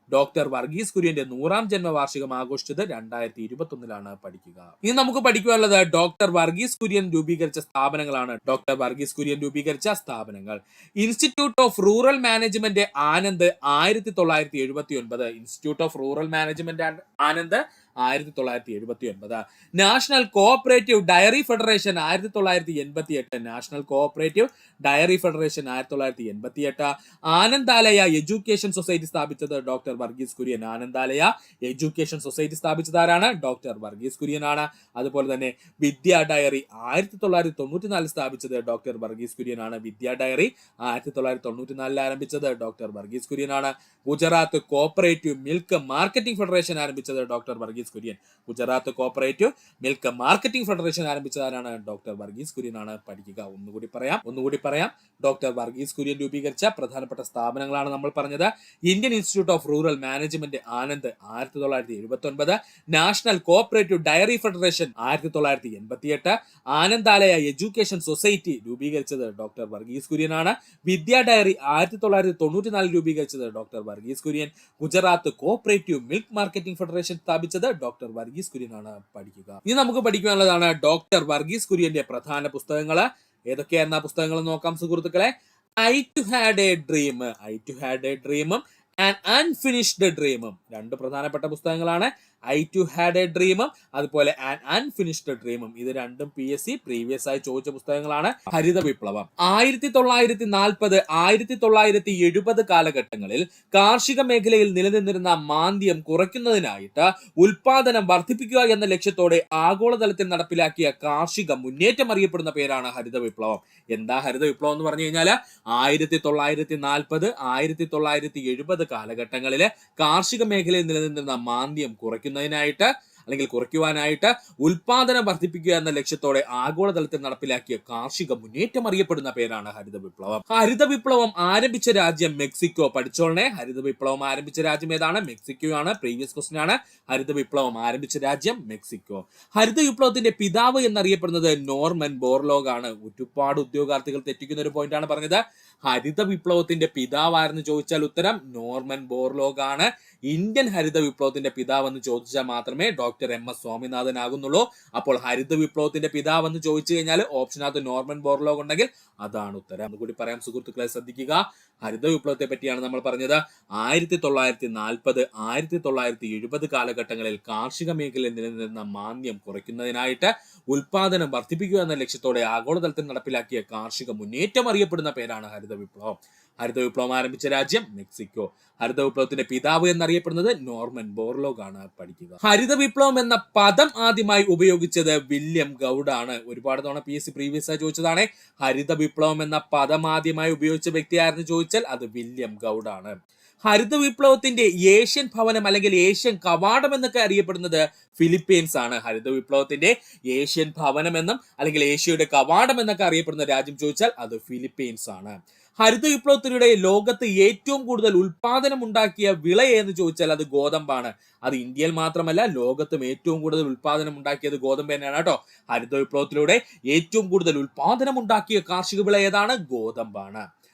ഡോക്ടർ വർഗീസ് കുര്യന്റെ 100ാം ജന്മവാർഷികം ആഘോഷിച്ചത് 2021 പഠിക്കുക. ഇനി നമുക്ക് പഠിക്കാനുള്ളത് ഡോക്ടർ വർഗീസ് കുര്യൻ രൂപീകരിച്ച സ്ഥാപനങ്ങളാണ്. ഡോക്ടർ വർഗീസ് കുര്യൻ രൂപീകരിച്ച സ്ഥാപനങ്ങൾ: Institute of rural management Anand 1979. Institute of rural management Anand 1979. National cooperative diary federation 1988. National cooperative diary federation 1988. Anandalaya education Society സ്ഥാപിച്ചത് doctor Varghese Kurian. Anandalaya education Society സ്ഥാപിച്ചതാരാണ്? ഡോക്ടർ വർഗീസ് കുര്യൻ ആണ്. അതുപോലെ തന്നെ വിദ്യാ ഡയറി 1994 സ്ഥാപിച്ചത് ഡോക്ടർ വർഗീസ് കുര്യൻ ആണ്. വിദ്യാ ഡയറി 1994 ആരംഭിച്ചത് ഡോക്ടർ വർഗീസ് കുര്യൻ ആണ്. Gujarat cooperative milk marketing Federation ആരംഭിച്ചത് doctor Varghese Kurian. Gujarat cooperative milk marketing Federation ആരംഭിച്ചതാരാണ്? ഡോക്ടർ വർഗീസ് കുര്യൻ ആണ്. പഠിക്കുക. ഒന്നുകൂടി പറയാം. ഡോക്ടർ വർഗീസ് കുര്യൻ രൂപീകരിച്ച പ്രധാനപ്പെട്ട സ്ഥാപനങ്ങളാണ് നമ്മൾ പറഞ്ഞത്. Indian institute of rural management Anand 1979. National cooperative diary federation 1988. Anandalaya education society രൂപീകരിച്ചത് ഡോക്ടർ വർഗീസ് കുര്യൻ ആണ്. വിദ്യാ ഡയറി 1994 രൂപീകരിച്ചത് doctor Varghese Kurian. Gujarat cooperative milk marketing federation സ്ഥാപിച്ചത് ഡോക്ടർ വർഗീസ് കുര്യൻ ആണ്. പഠിക്കുക. ഇനി നമുക്ക് പഠിക്കാനുള്ളതാണ് ഡോക്ടർ വർഗീസ് കുര്യന്റെ പ്രധാന പുസ്തകങ്ങൾ. ഏതൊക്കെയായിരുന്നു ആ പുസ്തകങ്ങൾ നോക്കാം സുഹൃത്തുക്കളെ. ഐ ടു ഹാഡ് എ ഡ്രീമും ആൻ അൺഫിനിഷ്ഡ് ഡ്രീമും രണ്ട് പ്രധാനപ്പെട്ട പുസ്തകങ്ങളാണ്. ഐ ടു ഹാഡ് എ ഡ്രീമും അതുപോലെ ആൻ അൺഫിനിഷ്ഡ് ഡ്രീമും. ഇത് രണ്ടും PSC പ്രീവിയസ് ആയി ചോദിച്ച പുസ്തകങ്ങളാണ്. ഹരിത വിപ്ലവം 1940, 1970 കാലഘട്ടങ്ങളിൽ കാർഷിക മേഖലയിൽ നിലനിന്നിരുന്ന മാന്ദ്യം കുറയ്ക്കുന്നതിനായിട്ട് ഉൽപാദനം വർദ്ധിപ്പിക്കുക എന്ന ലക്ഷ്യത്തോടെ ആഗോളതലത്തിൽ നടപ്പിലാക്കിയ കാർഷിക മുന്നേറ്റം അറിയപ്പെടുന്ന പേരാണ് ഹരിത വിപ്ലവം. എന്താ ഹരിത വിപ്ലവം എന്ന് പറഞ്ഞു കഴിഞ്ഞാൽ 1940, 1970 കാലഘട്ടങ്ങളിലെ കാർഷിക മേഖലയിൽ നിലനിന്നിരുന്ന മാന്ദ്യം കുറയ്ക്കുന്നതിനായിട്ട് അല്ലെങ്കിൽ കുറയ്ക്കുവാനായിട്ട് ഉൽപാദനം വർദ്ധിപ്പിക്കുക എന്ന ലക്ഷ്യത്തോടെ ആഗോളതലത്തിൽ നടപ്പിലാക്കിയ കാർഷിക മുന്നേറ്റം അറിയപ്പെടുന്ന പേരാണ് ഹരിത വിപ്ലവം. ഹരിത വിപ്ലവം ആരംഭിച്ച രാജ്യം മെക്സിക്കോ. പഠിച്ചോളനെ, ഹരിത വിപ്ലവം ആരംഭിച്ച രാജ്യം ഏതാണ്? മെക്സിക്കോ ആണ്. പ്രീവിയസ് ക്വസ്റ്റ്യൻ ആണ്. ഹരിത വിപ്ലവം ആരംഭിച്ച രാജ്യം മെക്സിക്കോ. ഹരിത വിപ്ലവത്തിന്റെ പിതാവ് എന്നറിയപ്പെടുന്നത് നോർമൻ ബോർലോഗ് ആണ്. ഒരുപാട് ഉദ്യോഗാർത്ഥികൾ തെറ്റിക്കുന്ന ഒരു പോയിന്റ് ആണ് പറഞ്ഞത്. ഹരിത വിപ്ലവത്തിന്റെ പിതാവായിരുന്നു ചോദിച്ചാൽ ഉത്തരം നോർമൻ ബോർലോഗ് ആണ്. ഇന്ത്യൻ ഹരിത വിപ്ലവത്തിന്റെ പിതാവ് എന്ന് ചോദിച്ചാൽ മാത്രമേ ഡോക്ടർ MS സ്വാമിനാഥൻ ആകുന്നുള്ളൂ. അപ്പോൾ ഹരിത വിപ്ലവത്തിന്റെ പിതാവ് എന്ന് ചോദിച്ചു കഴിഞ്ഞാൽ ഓപ്ഷനകത്ത് നോർമൻ ബോർലോഗ് ഉണ്ടെങ്കിൽ അതാണ് ഉത്തരം. അതുകൂടി പറയാം സുഹൃത്തുക്കളെ, ശ്രദ്ധിക്കുക. ഹരിത വിപ്ലവത്തെ പറ്റിയാണ് നമ്മൾ പറഞ്ഞത്. 1940, 1970 കാലഘട്ടങ്ങളിൽ കാർഷിക മേഖലയിൽ നിലനിന്നിരുന്ന മാന്ദ്യം കുറയ്ക്കുന്നതിനായിട്ട് ഉൽപാദനം വർദ്ധിപ്പിക്കുക എന്ന ലക്ഷ്യത്തോടെ ആഗോളതലത്തിൽ നടപ്പിലാക്കിയ കാർഷിക മുന്നേറ്റം അറിയപ്പെടുന്ന പേരാണ് ഹരിത വിപ്ലവം. ഹരിത വിപ്ലവം ആരംഭിച്ച രാജ്യം മെക്സിക്കോ. ഹരിത വിപ്ലവത്തിന്റെ പിതാവ് എന്നറിയപ്പെടുന്നത് നോർമൻ ബോർലോഗ് ആണ്. പഠിക്കുക. ഹരിത വിപ്ലവം എന്ന പദം ആദ്യമായി ഉപയോഗിച്ചത് വില്യം ഗൗഡ് ആണ്. ഒരുപാട് തവണ PSC പ്രീവിയസ് ആയി ചോദിച്ചതാണ്. ഹരിത വിപ്ലവം എന്ന പദം ആദ്യമായി ഉപയോഗിച്ച വ്യക്തി ആരെന്ന് ചോദിച്ചാൽ അത് വില്യം ഗൗഡ് ആണ്. ഹരിത വിപ്ലവത്തിന്റെ ഏഷ്യൻ ഭവനം അല്ലെങ്കിൽ ഏഷ്യൻ കവാടം എന്നൊക്കെ അറിയപ്പെടുന്നത് ഫിലിപ്പീൻസ് ആണ്. ഹരിത വിപ്ലവത്തിന്റെ ഏഷ്യൻ ഭവനം എന്നും അല്ലെങ്കിൽ ഏഷ്യയുടെ കവാടം എന്നൊക്കെ അറിയപ്പെടുന്ന രാജ്യം ചോദിച്ചാൽ അത് ഫിലിപ്പീൻസ് ആണ്. ഹരിത വിപ്ലവത്തിലൂടെ ലോകത്ത് ഏറ്റവും കൂടുതൽ ഉൽപാദനം ഉണ്ടാക്കിയ വിള എന്ന് ചോദിച്ചാൽ അത് ഗോതമ്പാണ്. അത് ഇന്ത്യയിൽ മാത്രമല്ല, ലോകത്തും ഏറ്റവും കൂടുതൽ ഉൽപാദനം ഉണ്ടാക്കിയത് ഗോതമ്പ് തന്നെയാണ് കേട്ടോ. ഹരിത വിപ്ലവത്തിലൂടെ ഏറ്റവും കൂടുതൽ ഉൽപാദനം ഉണ്ടാക്കിയ കാർഷിക വിള ഏതാണ്? ഗോതമ്പാണ്.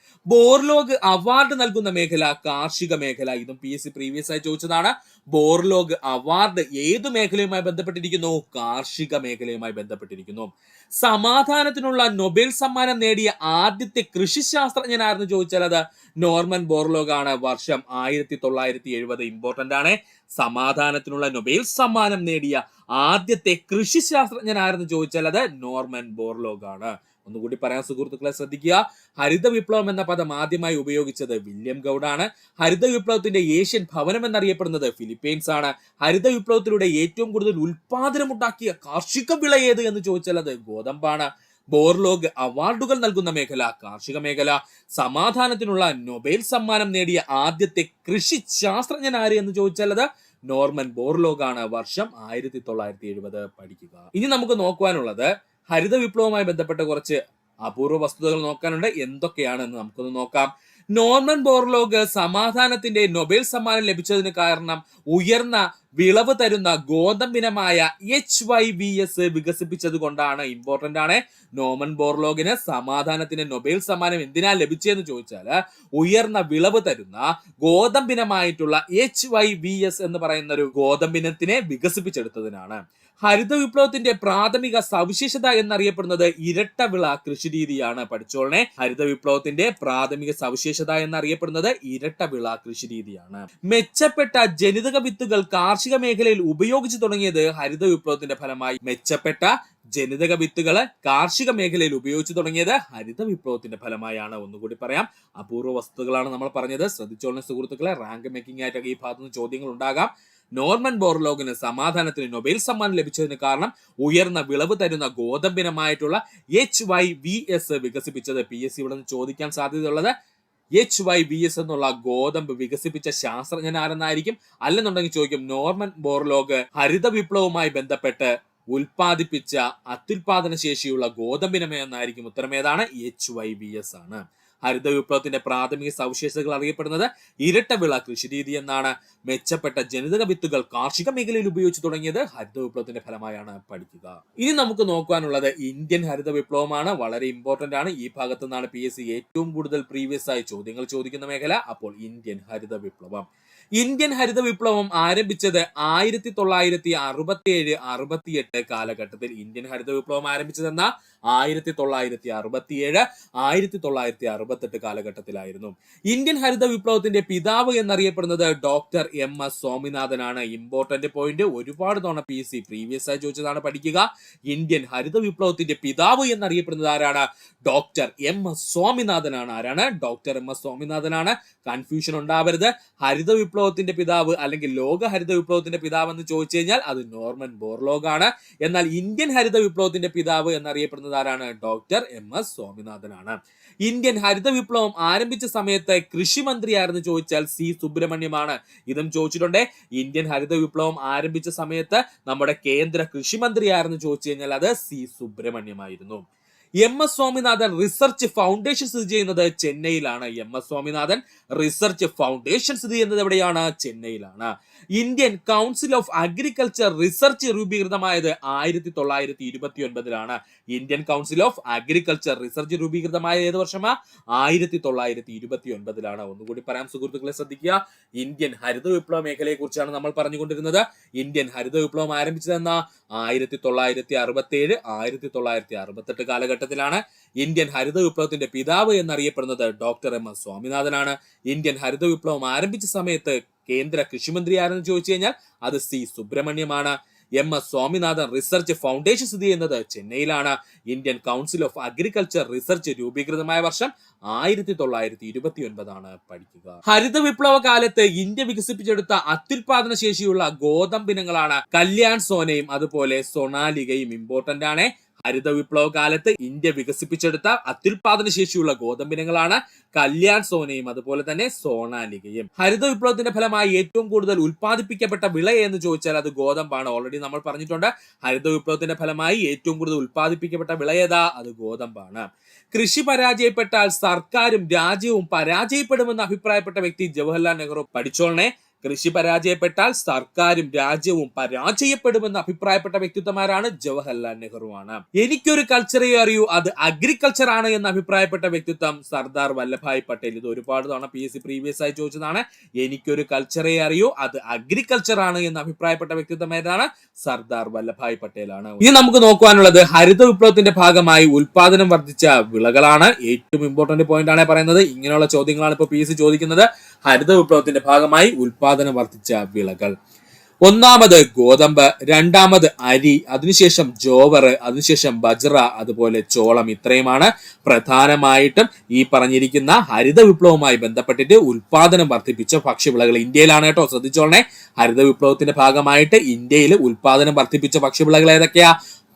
ബോർലോഗ് അവാർഡ് നൽകുന്ന മേഖല കാർഷിക മേഖല. ഇതും PSC പ്രീവിയസ് ആയി ചോദിച്ചതാണ്. ബോർലോഗ് അവാർഡ് ഏതു മേഖലയുമായി ബന്ധപ്പെട്ടിരിക്കുന്നു? കാർഷിക മേഖലയുമായി ബന്ധപ്പെട്ടിരിക്കുന്നു. സമാധാനത്തിനുള്ള നൊബേൽ സമ്മാനം നേടിയ ആദ്യത്തെ കൃഷി ശാസ്ത്രജ്ഞനായിരുന്നു ചോദിച്ചാൽ അത് നോർമൻ ബോർലോഗ് ആണ്. വർഷം 1970. ഇമ്പോർട്ടന്റ് ആണ്. സമാധാനത്തിനുള്ള നൊബേൽ സമ്മാനം നേടിയ ആദ്യത്തെ കൃഷി ശാസ്ത്രജ്ഞനായിരുന്നു ചോദിച്ചാൽ അത് നോർമൻ ബോർലോഗ് ആണ്. ഒന്നുകൂടി പറയാൻ സുഹൃത്തുക്കളെ, ശ്രദ്ധിക്കുക. ഹരിത വിപ്ലവം എന്ന പദം ആദ്യമായി ഉപയോഗിച്ചത് വില്യം ഗൗഡ് ആണ്. ഹരിത വിപ്ലവത്തിന്റെ ഏഷ്യൻ ഭവനം എന്നറിയപ്പെടുന്നത് ഫിലിപ്പീൻസ് ആണ്. ഹരിത വിപ്ലവത്തിലൂടെ ഏറ്റവും കൂടുതൽ ഉൽപാദനം ഉണ്ടാക്കിയ കാർഷിക വിള ഏത് എന്ന് ചോദിച്ചാൽ അത് ഗോതമ്പാണ്. ബോർലോഗ് അവാർഡുകൾ നൽകുന്ന മേഖല കാർഷിക മേഖല. സമാധാനത്തിനുള്ള നൊബേൽ സമ്മാനം നേടിയ ആദ്യത്തെ കൃഷി ശാസ്ത്രജ്ഞൻ ആര് എന്ന് ചോദിച്ചാൽ അത് നോർമൻ ബോർലോഗ് ആണ്. വർഷം 1970. പഠിക്കുക. ഇനി നമുക്ക് നോക്കുവാനുള്ളത് ഹരിത വിപ്ലവവുമായി ബന്ധപ്പെട്ട കുറച്ച് അപൂർവ വസ്തുതകൾ നോക്കാനുണ്ട്. എന്തൊക്കെയാണെന്ന് നമുക്കൊന്ന് നോക്കാം. നോർമൻ ബോർലോഗ് സമാധാനത്തിന്റെ നൊബേൽ സമ്മാനം ലഭിച്ചതിന് കാരണം ഉയർന്ന വിളവ് തരുന്ന ഗോതമ്പിനമായ HYVS വികസിപ്പിച്ചത് കൊണ്ടാണ്. ഇമ്പോർട്ടന്റ് ആണ്. നോർമൻ ബോർലോഗിന് സമാധാനത്തിന്റെ നൊബേൽ സമ്മാനം എന്തിനാ ലഭിച്ചതെന്ന് ചോദിച്ചാൽ ഉയർന്ന വിളവ് തരുന്ന ഗോതമ്പിനമായിട്ടുള്ള HYVS എന്ന് പറയുന്ന ഒരു ഗോതമ്പിനത്തിനെ വികസിപ്പിച്ചെടുത്തതിനാണ്. ഹരിത വിപ്ലവത്തിന്റെ പ്രാഥമിക സവിശേഷത എന്നറിയപ്പെടുന്നത് ഇരട്ട വിള കൃഷി രീതിയാണ്. പഠിച്ചോളനെ. ഹരിത വിപ്ലവത്തിന്റെ പ്രാഥമിക സവിശേഷത എന്നറിയപ്പെടുന്നത് ഇരട്ട വിള കൃഷി രീതിയാണ്. മെച്ചപ്പെട്ട ജനിതക വിത്തുകൾ കാർഷിക മേഖലയിൽ ഉപയോഗിച്ചു തുടങ്ങിയത് ഹരിത വിപ്ലവത്തിന്റെ ഫലമായി. മെച്ചപ്പെട്ട ജനിതക വിത്തുകൾ കാർഷിക മേഖലയിൽ ഉപയോഗിച്ചു തുടങ്ങിയത് ഹരിത വിപ്ലവത്തിന്റെ ഫലമായാണ്. ഒന്നുകൂടി പറയാം. അപൂർവ വസ്തുക്കളാണ് നമ്മൾ പറഞ്ഞത്. ശ്രദ്ധിച്ചോളനെ സുഹൃത്തുക്കളെ. റാങ്ക് മേക്കിംഗ് ആയിട്ടൊക്കെ ഈ ഭാഗത്ത് നിന്ന് ചോദ്യങ്ങൾ ഉണ്ടാകാം. നോർമൻ ബോർലോഗിന് സമാധാനത്തിന് നൊബേൽ സമ്മാനം ലഭിച്ചതിന് കാരണം ഉയർന്ന വിളവ് തരുന്ന ഗോതമ്പിനമായിട്ടുള്ള HYVS വികസിപ്പിച്ചത്. PSC ഇവിടെ നിന്ന് ചോദിക്കാൻ സാധ്യതയുള്ളത് HYVS എന്നുള്ള ഗോതമ്പ് വികസിപ്പിച്ച ശാസ്ത്രജ്ഞൻ ആരെന്നായിരിക്കും. അല്ലെന്നുണ്ടെങ്കിൽ ചോദിക്കും നോർമൻ ബോർലോഗ് ഹരിത വിപ്ലവവുമായി ബന്ധപ്പെട്ട് ഉൽപാദിപ്പിച്ച അത്യുൽപാദന ശേഷിയുള്ള ഗോതമ്പിനമേ എന്നായിരിക്കും. ഉത്തരമേതാണ്? HYVS ആണ്. ഹരിത വിപ്ലവത്തിന്റെ പ്രാഥമിക സവിശേഷതകൾ അറിയപ്പെടുന്നത് ഇരട്ട വിള കൃഷിരീതി എന്നാണ്. മെച്ചപ്പെട്ട ജനിതക വിത്തുകൾ കാർഷിക മേഖലയിൽ ഉപയോഗിച്ചു തുടങ്ങിയത് ഹരിത വിപ്ലവത്തിന്റെ ഫലമായാണ്. പഠിക്കുക. ഇനി നമുക്ക് നോക്കാനുള്ളത് ഇന്ത്യൻ ഹരിത വിപ്ലവമാണ്. വളരെ ഇമ്പോർട്ടന്റ് ആണ്. ഈ ഭാഗത്തു നിന്നാണ് PSC ഏറ്റവും കൂടുതൽ പ്രീവിയസ് ആയി ചോദ്യങ്ങൾ ചോദിക്കുന്ന മേഖല. അപ്പോൾ ഇന്ത്യൻ ഹരിത വിപ്ലവം. ഇന്ത്യൻ ഹരിത വിപ്ലവം ആരംഭിച്ചത് 1967, 68 കാലഘട്ടത്തിൽ. ഇന്ത്യൻ ഹരിത വിപ്ലവം ആരംഭിച്ചതെന്ന 1967, 1968 കാലഘട്ടത്തിലായിരുന്നു. ഇന്ത്യൻ ഹരിത വിപ്ലവത്തിന്റെ പിതാവ് എന്നറിയപ്പെടുന്നത് ഡോക്ടർ MS സ്വാമിനാഥനാണ്. Important point. ഒരുപാട് തവണ PSC പ്രീവിയസ് ആയി ചോദിച്ചതാണ്. പഠിക്കുക. ഇന്ത്യൻ ഹരിത വിപ്ലവത്തിന്റെ പിതാവ് എന്നറിയപ്പെടുന്നത് ആരാണ്? Doctor MS സ്വാമിനാഥനാണ്. ആരാണ്? Doctor MS സ്വാമിനാഥനാണ്. കൺഫ്യൂഷൻ ഉണ്ടാവരുത്. ഹരിത വിപ്ലവത്തിന്റെ പിതാവ് അല്ലെങ്കിൽ ലോക ഹരിത വിപ്ലവത്തിന്റെ പിതാവ് എന്ന് ചോദിച്ചു കഴിഞ്ഞാൽ അത് നോർമൻ ബോർലോഗ് ആണ്. എന്നാൽ ഇന്ത്യൻ ഹരിത വിപ്ലവത്തിന്റെ പിതാവ് എന്നറിയപ്പെടുന്നത് എന്നറിയപ്പെടുന്നത് ആരാണ്? Doctor MS സ്വാമിനാഥനാണ്. ഇന്ത്യൻ ഹരിത വിപ്ലവം ആരംഭിച്ച സമയത്ത് കൃഷി മന്ത്രിയായിരുന്നു ചോദിച്ചാൽ C സുബ്രഹ്മണ്യമാണ്. ഇതും ചോദിച്ചിട്ടുണ്ട്. ഇന്ത്യൻ ഹരിത വിപ്ലവം ആരംഭിച്ച സമയത്ത് നമ്മുടെ കേന്ദ്ര കൃഷി മന്ത്രിയായിരുന്നു ചോദിച്ചു കഴിഞ്ഞാൽ അത് C സുബ്രഹ്മണ്യമായിരുന്നു. MS സ്വാമിനാഥൻ റിസർച്ച് ഫൗണ്ടേഷൻ സ്ഥിതി ചെയ്യുന്നത് ചെന്നൈയിലാണ്. MS സ്വാമിനാഥൻ റിസർച്ച് ഫൗണ്ടേഷൻ സ്ഥിതി ചെയ്യുന്നത് എവിടെയാണ്? ചെന്നൈയിലാണ്. Indian council of agriculture research രൂപീകൃതമായത് 1929 Indian council of agriculture research രൂപീകൃതമായ ഏത് വർഷമാ? 1929. ഒന്നുകൂടി പറയാം സുഹൃത്തുക്കളെ, ശ്രദ്ധിക്കുക. ഇന്ത്യൻ ഹരിത വിപ്ലവ മേഖലയെ കുറിച്ചാണ് നമ്മൾ പറഞ്ഞുകൊണ്ടിരുന്നത്. ഇന്ത്യൻ ഹരിത വിപ്ലവം ആരംഭിച്ചതെന്ന 1967 1968 കാലഘട്ടത്തിലാണ്. ഇന്ത്യൻ ഹരിത വിപ്ലവത്തിന്റെ പിതാവ് എന്നറിയപ്പെടുന്നത് ഡോക്ടർ MS സ്വാമിനാഥനാണ്. ഇന്ത്യൻ ഹരിത വിപ്ലവം ആരംഭിച്ച സമയത്ത് കേന്ദ്ര കൃഷിമന്ത്രി ആരെന്ന് ചോദിച്ചു കഴിഞ്ഞാൽ അത് C സുബ്രഹ്മണ്യമാണ്. MS സ്വാമിനാഥൻ റിസർച്ച് ഫൗണ്ടേഷൻ സ്ഥിതി ചെയ്യുന്നത് ചെന്നൈയിലാണ്. Indian council of agriculture research രൂപീകൃതമായ വർഷം 1929 പഠിക്കുക. ഹരിത വിപ്ലവ കാലത്ത് ഇന്ത്യ വികസിപ്പിച്ചെടുത്ത അത്യുൽപാദന ശേഷിയുള്ള ഗോതമ്പിനങ്ങളാണ് കല്യാൺ സോനയും അതുപോലെ സൊണാലികയും. ഇമ്പോർട്ടന്റ് ആണ്. ഹരിത വിപ്ലവ കാലത്ത് ഇന്ത്യ വികസിപ്പിച്ചെടുത്ത അത്യുൽപാദന ശേഷിയുള്ള ഗോതമ്പിനങ്ങളാണ് കല്യാൺ സോനയും അതുപോലെ തന്നെ സോണാലികയും. ഹരിത വിപ്ലവത്തിന്റെ ഫലമായി ഏറ്റവും കൂടുതൽ ഉൽപ്പാദിപ്പിക്കപ്പെട്ട വിള എന്ന് ചോദിച്ചാൽ അത് ഗോതമ്പാണ്. ഓൾറെഡി നമ്മൾ പറഞ്ഞിട്ടുണ്ട്. ഹരിത വിപ്ലവത്തിന്റെ ഫലമായി ഏറ്റവും കൂടുതൽ ഉൽപ്പാദിപ്പിക്കപ്പെട്ട വിള ഏതാ? അത് ഗോതമ്പാണ്. കൃഷി പരാജയപ്പെട്ടാൽ സർക്കാരും രാജ്യവും പരാജയപ്പെടുമെന്ന് അഭിപ്രായപ്പെട്ട വ്യക്തി ജവഹർലാൽ നെഹ്റു. പഠിച്ചോളണേ. കൃഷി പരാജയപ്പെട്ടാൽ സർക്കാരും രാജ്യവും പരാജയപ്പെടുമെന്ന് അഭിപ്രായപ്പെട്ട വ്യക്തിത്വമാരാണ്? ജവഹർലാൽ നെഹ്റു ആണ്. എനിക്കൊരു കൾച്ചറേ അറിയൂ, അത് അഗ്രികൾച്ചർ ആണ് എന്ന് അഭിപ്രായപ്പെട്ട വ്യക്തിത്വം സർദാർ വല്ലഭായ് പട്ടേൽ. ഇത് ഒരുപാട് തവണ PSC പ്രീവിയസ് ആയി ചോദിച്ചതാണ്. എനിക്കൊരു കൾച്ചറേ അറിയൂ, അത് അഗ്രികൾച്ചർ ആണ് എന്ന് അഭിപ്രായപ്പെട്ട വ്യക്തിത്വം ഏതാണ്? സർദാർ വല്ലഭായ് പട്ടേൽ ആണ്. ഇനി നമുക്ക് നോക്കുവാനുള്ളത് ഹരിത വിപ്ലവത്തിന്റെ ഭാഗമായി ഉൽപാദനം വർദ്ധിച്ച വിളകളാണ്. ഏറ്റവും ഇമ്പോർട്ടന്റ് പോയിന്റ് ആണ് പറയുന്നത്. ഇങ്ങനെയുള്ള ചോദ്യങ്ങളാണ് ഇപ്പോൾ PSC ചോദിക്കുന്നത്. ഹരിത വിപ്ലവത്തിന്റെ ഭാഗമായി ഉൽപാദനം വർദ്ധിച്ച വിളകൾ. ഒന്നാമത് ഗോതമ്പ്, രണ്ടാമത് അരി, അതിനുശേഷം ജോവർ, അതിനുശേഷം ബജ്റ, അതുപോലെ ചോളം. ഇത്രയുമാണ് പ്രധാനമായിട്ടും ഈ പറഞ്ഞിരിക്കുന്ന ഹരിത വിപ്ലവവുമായി ബന്ധപ്പെട്ടിട്ട് ഉൽപാദനം വർദ്ധിപ്പിച്ച ഭക്ഷ്യവിളകൾ. ഇന്ത്യയിലാണ് കേട്ടോ, ശ്രദ്ധിച്ചോളണേ. ഹരിത വിപ്ലവത്തിന്റെ ഭാഗമായിട്ട് ഇന്ത്യയിൽ ഉൽപാദനം വർദ്ധിപ്പിച്ച ഭക്ഷ്യവിളകൾ ഏതൊക്കെയാ?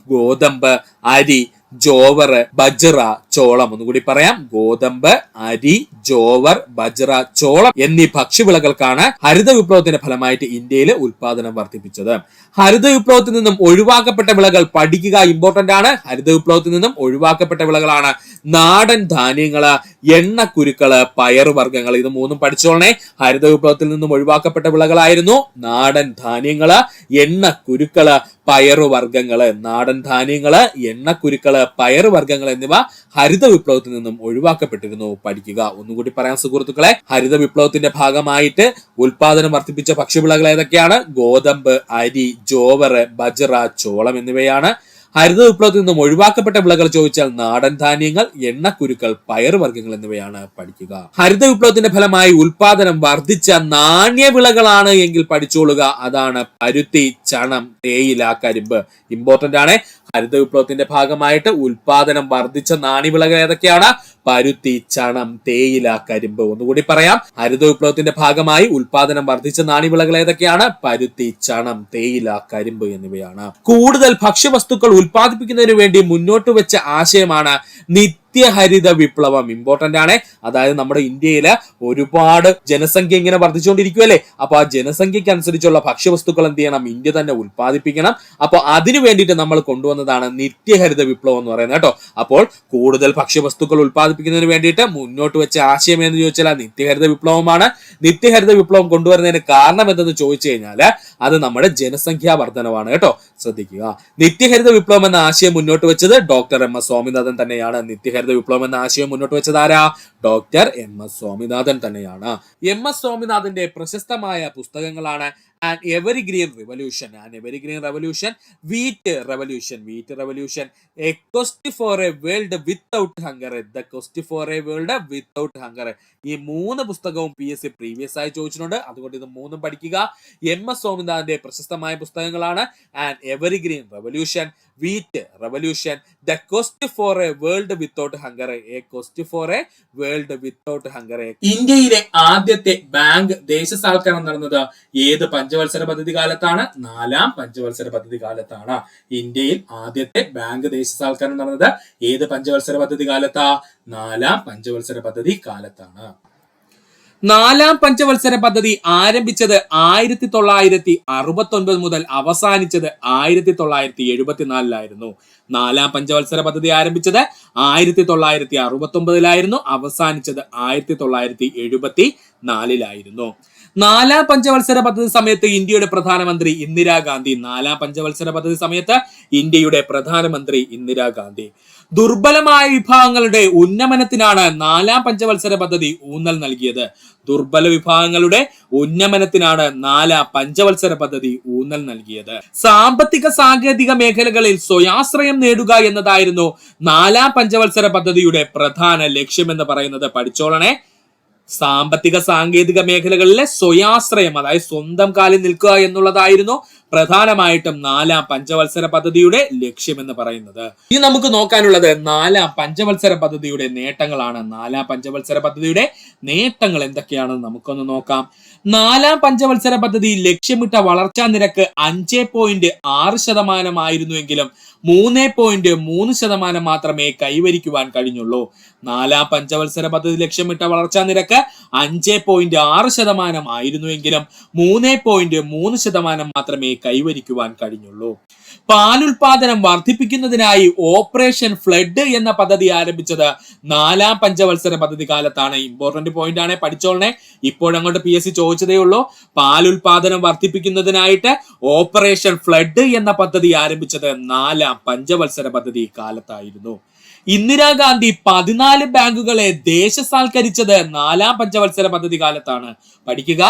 ഗോതമ്പ്, അരി, ജോവർ, ബജ്റ, ചോളം. ഒന്നുകൂടി പറയാം. ഗോതമ്പ്, അരി, ജോവർ, ബജ്റ, ചോളം എന്നീ ഭക്ഷ്യവിളകൾക്കാണ് ഹരിത വിപ്ലവത്തിന്റെ ഫലമായിട്ട് ഇന്ത്യയിൽ ഉൽപാദനം വർദ്ധിപ്പിച്ചത്. ഹരിത വിപ്ലവത്തിൽ നിന്നും ഒഴിവാക്കപ്പെട്ട വിളകൾ പഠിക്കുക. ഇമ്പോർട്ടന്റ് ആണ്. ഹരിത വിപ്ലവത്തിൽ നിന്നും ഒഴിവാക്കപ്പെട്ട വിളകളാണ് നാടൻ ധാന്യങ്ങള്, എണ്ണക്കുരുക്കള്, പയറുവർഗ്ഗങ്ങൾ. ഇത് മൂന്നും പഠിച്ചോളണേ. ഹരിത വിപ്ലവത്തിൽ നിന്നും ഒഴിവാക്കപ്പെട്ട വിളകളായിരുന്നു നാടൻ ധാന്യങ്ങള്, എണ്ണക്കുരുക്കള്, പയറുവർഗ്ഗങ്ങള്. നാടൻ ധാന്യങ്ങള്, എണ്ണക്കുരുക്കള്, പയറുവർഗ്ഗങ്ങൾ എന്നിവ ഹരിത വിപ്ലവത്തിൽ നിന്നും ഒഴിവാക്കപ്പെട്ടിരുന്നു. പഠിക്കുക. ഒന്നുകൂടി പറയാം സുഹൃത്തുക്കളെ. ഹരിത വിപ്ലവത്തിന്റെ ഭാഗമായിട്ട് ഉൽപാദനം വർദ്ധിപ്പിച്ച ഭക്ഷ്യവിളകൾ ഏതൊക്കെയാണ്? ഗോതമ്പ്, അരി, ജോവർ, ബജ്റ, ചോളം എന്നിവയാണ്. ഹരിത വിപ്ലവത്തിൽ നിന്നും ഒഴിവാക്കപ്പെട്ട വിളകൾ ചോദിച്ചാൽ നാടൻ ധാന്യങ്ങൾ, എണ്ണക്കുരുക്കൾ, പയറുവർഗ്ഗങ്ങൾ എന്നിവയാണ് പഠിക്കുക. ഹരിത വിപ്ലവത്തിന്റെ ഫലമായി ഉൽപാദനം വർദ്ധിച്ച നാണ്യവിളകളാണ് എങ്കിൽ പഠിച്ചോളുക. അതാണ് പരുത്തി, ചണം, തേയില, കരിമ്പ്. ഇമ്പോർട്ടന്റ് ആണ്. ഹരിത വിപ്ലവത്തിന്റെ ഭാഗമായിട്ട് ഉൽപാദനം വർദ്ധിച്ച നാണ്യവിളകൾ ഏതൊക്കെയാണ്? പരുത്തി, ചണം, തേയില, കരിമ്പ്. ഒന്നുകൂടി പറയാം. ഹരിത വിപ്ലവത്തിന്റെ ഭാഗമായി ഉൽപാദനം വർദ്ധിച്ച നാണ്യവിളകൾ ഏതൊക്കെയാണ്? പരുത്തി, ചണം, തേയില, കരിമ്പ് എന്നിവയാണ്. കൂടുതൽ ഭക്ഷ്യവസ്തുക്കൾ ഉൽപ്പാദിപ്പിക്കുന്നതിന് വേണ്ടി മുന്നോട്ട് വെച്ച ആശയമാണ് നിത്യഹരിത വിപ്ലവം. ഇമ്പോർട്ടന്റ് ആണ്. അതായത് നമ്മുടെ ഇന്ത്യയില് ഒരുപാട് ജനസംഖ്യ ഇങ്ങനെ വർദ്ധിച്ചുകൊണ്ടിരിക്കുമല്ലേ. അപ്പൊ ആ ജനസംഖ്യക്ക് അനുസരിച്ചുള്ള ഭക്ഷ്യവസ്തുക്കൾ എന്ത് ചെയ്യണം? ഇന്ത്യ തന്നെ ഉൽപ്പാദിപ്പിക്കണം. അപ്പൊ അതിനു വേണ്ടിയിട്ട് നമ്മൾ കൊണ്ടുവന്നതാണ് നിത്യഹരിത വിപ്ലവം എന്ന് പറയുന്നത് കേട്ടോ. അപ്പോൾ കൂടുതൽ ഭക്ഷ്യവസ്തുക്കൾ ഉൽപ്പാദിപ്പിക്കുന്നതിന് വേണ്ടിയിട്ട് മുന്നോട്ട് വെച്ച ആശയം എന്ന് ചോദിച്ചാൽ നിത്യഹരിത വിപ്ലവമാണ്. നിത്യഹരിത വിപ്ലവം കൊണ്ടുവരുന്നതിന് കാരണം എന്തെന്ന് ചോദിച്ചു കഴിഞ്ഞാൽ അത് നമ്മുടെ ജനസംഖ്യാ വർധനവാണ് കേട്ടോ. ശ്രദ്ധിക്കുക. നിത്യഹരിത വിപ്ലവം എന്ന ആശയം മുന്നോട്ട് വെച്ചത് ഡോക്ടർ MS സ്വാമിനാഥൻ തന്നെയാണ്. നിത്യഹരിത വിപ്ലവം എന്ന ആശയം മുന്നോട്ട് വെച്ചത് ആരാ? ഡോക്ടർ MS സ്വാമിനാഥൻ തന്നെയാണ്. MS സ്വാമിനാഥന്റെ പ്രശസ്തമായ പുസ്തകങ്ങളാണ് An Evergreen Revolution, An Evergreen Revolution, Wheat Revolution, Wheat Revolution, A Quest for a World Without Hunger, The Quest for a World Without Hunger. ഈ മൂന്ന് പുസ്തകവും PSC പ്രീവിയസ് ആയി ചോദിച്ചിട്ടുണ്ട്. അതുകൊണ്ട് ഇത് മൂന്നും പഠിക്കുക. MS സ്വാമിനാഥന്റെ പ്രശസ്തമായ പുസ്തകങ്ങളാണ് An Evergreen Revolution, Wheat Revolution, The Quest for a World Without Hunger, A Quest for a World Without Hunger. ഇന്ത്യയിലെ ആദ്യത്തെ ബാങ്ക് ദേശസാൽക്കരണം നടന്നത് ഏത് പഞ്ചായത്ത് പഞ്ചവത്സര പദ്ധതി കാലത്താണ്? 4-ാം പഞ്ചവത്സര പദ്ധതി കാലത്താണ്. ഇന്ത്യയിൽ ആദ്യത്തെ ബാങ്ക് ദേശസാൽക്കരണം നടന്നത് ഏത് പഞ്ചവത്സര പദ്ധതി കാലത്താ? 4-ാം പഞ്ചവത്സര പദ്ധതി കാലത്താണ്. 4-ാം പഞ്ചവത്സര പദ്ധതി ആരംഭിച്ചത് 1969 മുതൽ അവസാനിച്ചത് 1974 4-ാം പഞ്ചവത്സര പദ്ധതി ആരംഭിച്ചത് 1969 അവസാനിച്ചത് 1974 4-ാം പഞ്ചവത്സര പദ്ധതി സമയത്ത് ഇന്ത്യയുടെ പ്രധാനമന്ത്രി ഇന്ദിരാഗാന്ധി. 4-ാം പഞ്ചവത്സര പദ്ധതി സമയത്ത് ഇന്ത്യയുടെ പ്രധാനമന്ത്രി ഇന്ദിരാഗാന്ധി. ദുർബലമായ വിഭാഗങ്ങളുടെ ഉന്നമനത്തിനാണ് 4-ാം പഞ്ചവത്സര പദ്ധതി ഊന്നൽ നൽകിയത്. ദുർബല വിഭാഗങ്ങളുടെ ഉന്നമനത്തിനാണ് 4-ാം പഞ്ചവത്സര പദ്ധതി ഊന്നൽ നൽകിയത്. സാമ്പത്തിക സാങ്കേതിക മേഖലകളിൽ സ്വയാശ്രയം നേടുക എന്നതായിരുന്നു 4-ാം പഞ്ചവത്സര പദ്ധതിയുടെ പ്രധാന ലക്ഷ്യമെന്ന് പറയുന്നത്. പഠിച്ചോളണേ. സാമ്പത്തിക സാങ്കേതിക മേഖലകളിലെ സ്വയാശ്രയം, അതായത് സ്വന്തം കാലിൽ നിൽക്കുക എന്നുള്ളതായിരുന്നു പ്രധാനമായിട്ടും 4-ാം പഞ്ചവത്സര പദ്ധതിയുടെ ലക്ഷ്യമെന്ന് പറയുന്നത്. ഇനി നമുക്ക് നോക്കാനുള്ളത് 4-ാം പഞ്ചവത്സര പദ്ധതിയുടെ നേട്ടങ്ങളാണ്. 4-ാം പഞ്ചവത്സര പദ്ധതിയുടെ നേട്ടങ്ങൾ എന്തൊക്കെയാണെന്ന് നമുക്കൊന്ന് നോക്കാം. 4-ാം പഞ്ചവത്സര പദ്ധതി ലക്ഷ്യമിട്ട വളർച്ചാ നിരക്ക് 5.6% ആയിരുന്നുവെങ്കിലും 3.3% മാത്രമേ കൈവരിക്കുവാൻ കഴിഞ്ഞുള്ളൂ. 4-ാം പഞ്ചവത്സര പദ്ധതി ലക്ഷ്യമിട്ട വളർച്ചാ നിരക്ക് 5.6% ആയിരുന്നുവെങ്കിലും 3.3% മാത്രമേ കൈവരിക്കുവാൻ കഴിഞ്ഞുള്ളൂ. പാലുൽപാദനം വർദ്ധിപ്പിക്കുന്നതിനായി ഓപ്പറേഷൻ ഫ്ലഡ് എന്ന പദ്ധതി ആരംഭിച്ചത് 4-ാം പഞ്ചവത്സര പദ്ധതി കാലത്താണ്. ഇമ്പോർട്ടന്റ് പോയിന്റ് ആണ്, പഠിച്ചോളണേ. ഇപ്പോഴങ്ങോട്ട് PSC ചോദിച്ചതേ ഉള്ളൂ. പാലുൽപാദനം വർദ്ധിപ്പിക്കുന്നതിനായിട്ട് ഓപ്പറേഷൻ ഫ്ലഡ് എന്ന പദ്ധതി ആരംഭിച്ചത് 4-ാം പഞ്ചവത്സര പദ്ധതി കാലത്തായിരുന്നു. ഇന്ദിരാഗാന്ധി 14 ബാങ്കുകളെ ദേശസാൽക്കരിച്ചത് 4-ാം പഞ്ചവത്സര പദ്ധതി കാലത്താണ്. പഠിക്കുക.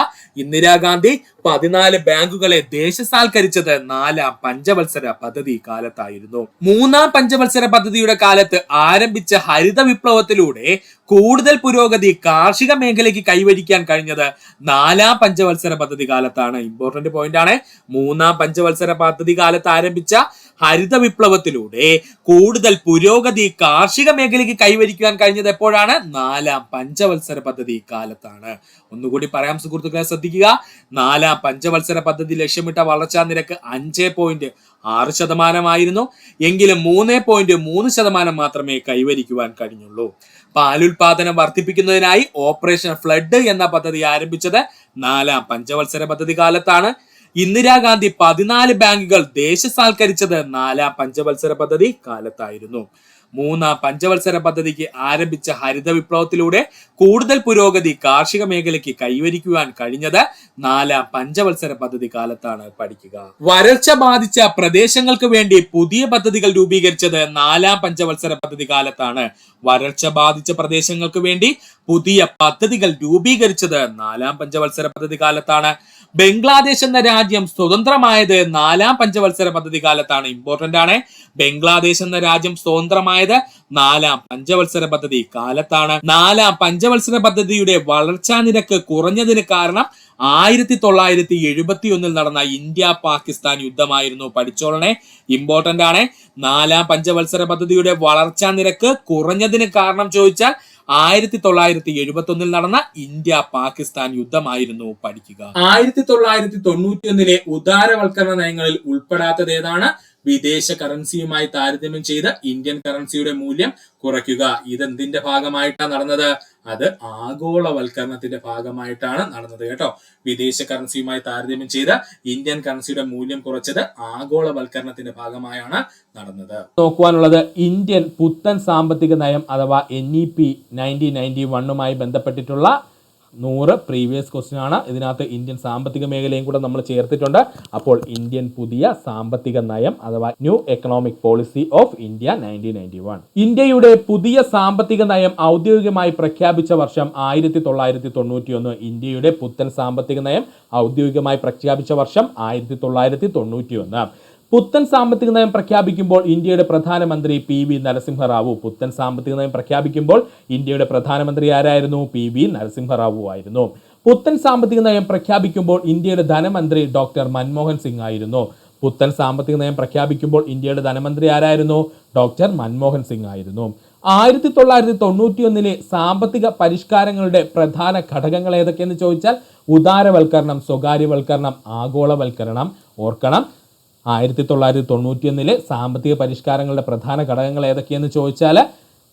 ഇന്ദിരാഗാന്ധി 14 ബാങ്കുകളെ ദേശസാൽക്കരിച്ചത് 4-ാം പഞ്ചവത്സര പദ്ധതി കാലത്തായിരുന്നു. 3-ാം പഞ്ചവത്സര പദ്ധതിയുടെ കാലത്ത് ആരംഭിച്ച ഹരിത വിപ്ലവത്തിലൂടെ കൂടുതൽ പുരോഗതി കാർഷിക മേഖലയ്ക്ക് കൈവരിക്കാൻ കഴിഞ്ഞത് 4-ാം പഞ്ചവത്സര പദ്ധതി കാലത്താണ്. ഇമ്പോർട്ടന്റ് പോയിന്റ് ആണ്. 3-ാം പഞ്ചവത്സര പദ്ധതി കാലത്ത് ആരംഭിച്ച ഹരിത വിപ്ലവത്തിലൂടെ കൂടുതൽ പുരോഗതി കാർഷിക മേഖലയ്ക്ക് കൈവരിക്കാൻ കഴിഞ്ഞത് എപ്പോഴാണ്? 4-ാം പഞ്ചവത്സര പദ്ധതി കാലത്താണ്. ഒന്നുകൂടി പറയാം സുഹൃത്തുക്കളെ, ശ്രദ്ധിക്കുക. 4-ാം പഞ്ചവത്സര പദ്ധതി ലക്ഷ്യമിട്ട വളർച്ചാ നിരക്ക് 5.6% ആയിരുന്നു, എങ്കിലും 3.3% മാത്രമേ കൈവരിക്കുവാൻ കഴിഞ്ഞുള്ളൂ. പാലുൽപാദനം വർദ്ധിപ്പിക്കുന്നതിനായി ഓപ്പറേഷൻ ഫ്ലഡ് എന്ന പദ്ധതി ആരംഭിച്ചത് 4-ാം പഞ്ചവത്സര പദ്ധതി കാലത്താണ്. ഇന്ദിരാഗാന്ധി 14 ബാങ്കുകൾ ദേശസാൽക്കരിച്ചത് 4-ാം പഞ്ചവത്സര പദ്ധതി കാലത്തായിരുന്നു. 3-ാം പഞ്ചവത്സര പദ്ധതിക്ക് ആരംഭിച്ച ഹരിത വിപ്ലവത്തിലൂടെ കൂടുതൽ പുരോഗതി കാർഷിക മേഖലയ്ക്ക് കൈവരിക്കുവാൻ കഴിഞ്ഞത് 4-ാം പഞ്ചവത്സര പദ്ധതി കാലത്താണ്. പഠിക്കുക. വരൾച്ച ബാധിച്ച പ്രദേശങ്ങൾക്ക് വേണ്ടി പുതിയ പദ്ധതികൾ രൂപീകരിച്ചത് 4-ാം പഞ്ചവത്സര പദ്ധതി കാലത്താണ്. വരൾച്ച ബാധിച്ച പ്രദേശങ്ങൾക്ക് വേണ്ടി പുതിയ പദ്ധതികൾ രൂപീകരിച്ചത് 4-ാം പഞ്ചവത്സര പദ്ധതി കാലത്താണ്. ബംഗ്ലാദേശ് എന്ന രാജ്യം സ്വതന്ത്രമായത് 4-ാം പഞ്ചവത്സര പദ്ധതി കാലത്താണ്. ഇമ്പോർട്ടന്റ് ആണ്. ബംഗ്ലാദേശ് എന്ന രാജ്യം സ്വതന്ത്രമായത് 4-ാം പഞ്ചവത്സര പദ്ധതി കാലത്താണ്. 4-ാം പഞ്ചവത്സര പദ്ധതിയുടെ വളർച്ചാ നിരക്ക് കുറഞ്ഞതിന് കാരണം 1971 നടന്ന ഇന്ത്യ പാകിസ്ഥാൻ യുദ്ധമായിരുന്നു. പഠിച്ചോളണേ. ഇമ്പോർട്ടന്റ് ആണ്. 4-ാം പഞ്ചവത്സര പദ്ധതിയുടെ വളർച്ചാ നിരക്ക് കുറഞ്ഞതിന് കാരണം ചോദിച്ചാൽ 1971 നടന്ന ഇന്ത്യ പാകിസ്ഥാൻ യുദ്ധമായിരുന്നു. പഠിക്കുക. 1991 ഉദാരവൽക്കരണ നയങ്ങളിൽ ഉൾപ്പെടാത്തത് ഏതാണ്? വിദേശ കറൻസിയുമായി താരതമ്യം ചെയ്ത് ഇന്ത്യൻ കറൻസിയുടെ മൂല്യം കുറയ്ക്കുക. ഇതെന്തിന്റെ ഭാഗമായിട്ടാണ് നടന്നത്? അത് ആഗോളവൽക്കരണത്തിന്റെ ഭാഗമായിട്ടാണ് നടന്നത് കേട്ടോ. വിദേശ കറൻസിയുമായി താരതമ്യം ചെയ്ത് ഇന്ത്യൻ കറൻസിയുടെ മൂല്യം കുറച്ചത് ആഗോളവൽക്കരണത്തിന്റെ ഭാഗമായാണ് നടന്നത്. നോക്കുവാനുള്ളത് ഇന്ത്യൻ പുത്തൻ സാമ്പത്തിക നയം അഥവാ NEP 1991 ബന്ധപ്പെട്ടിട്ടുള്ള 100 പ്രീവിയസ് ക്വസ്റ്റ്യൻ ആണ്. ഇതിനകത്ത് ഇന്ത്യൻ സാമ്പത്തിക മേഖലയും കൂടെ നമ്മൾ ചേർത്തിട്ടുണ്ട്. അപ്പോൾ ഇന്ത്യൻ പുതിയ സാമ്പത്തിക നയം അഥവാ new economic policy of India 1991. ഇന്ത്യയുടെ പുതിയ സാമ്പത്തിക നയം ഔദ്യോഗികമായി പ്രഖ്യാപിച്ച വർഷം 1991. ഇന്ത്യയുടെ പുത്തൻ സാമ്പത്തിക നയം ഔദ്യോഗികമായി പ്രഖ്യാപിച്ച വർഷം 1991. പുത്തൻ സാമ്പത്തിക നയം പ്രഖ്യാപിക്കുമ്പോൾ ഇന്ത്യയുടെ പ്രധാനമന്ത്രി PV നരസിംഹറാവു. പുത്തൻ സാമ്പത്തിക നയം പ്രഖ്യാപിക്കുമ്പോൾ ഇന്ത്യയുടെ പ്രധാനമന്ത്രി ആരായിരുന്നു? PV നരസിംഹറാവു ആയിരുന്നു. പുത്തൻ സാമ്പത്തിക നയം പ്രഖ്യാപിക്കുമ്പോൾ ഇന്ത്യയുടെ ധനമന്ത്രി ഡോക്ടർ മൻമോഹൻ സിംഗ് ആയിരുന്നു. പുത്തൻ സാമ്പത്തിക നയം പ്രഖ്യാപിക്കുമ്പോൾ ഇന്ത്യയുടെ ധനമന്ത്രി ആരായിരുന്നു? ഡോക്ടർ മൻമോഹൻ സിംഗ് ആയിരുന്നു. 1991 സാമ്പത്തിക പരിഷ്കാരങ്ങളുടെ പ്രധാന ഘടകങ്ങൾ ഏതൊക്കെയെന്ന് ചോദിച്ചാൽ ഉദാരവൽക്കരണം, സ്വകാര്യവൽക്കരണം, ആഗോളവൽക്കരണം. ഓർക്കണം, 1991 സാമ്പത്തിക പരിഷ്കാരങ്ങളുടെ പ്രധാന ഘടകങ്ങൾ ഏതൊക്കെയെന്ന് ചോദിച്ചാൽ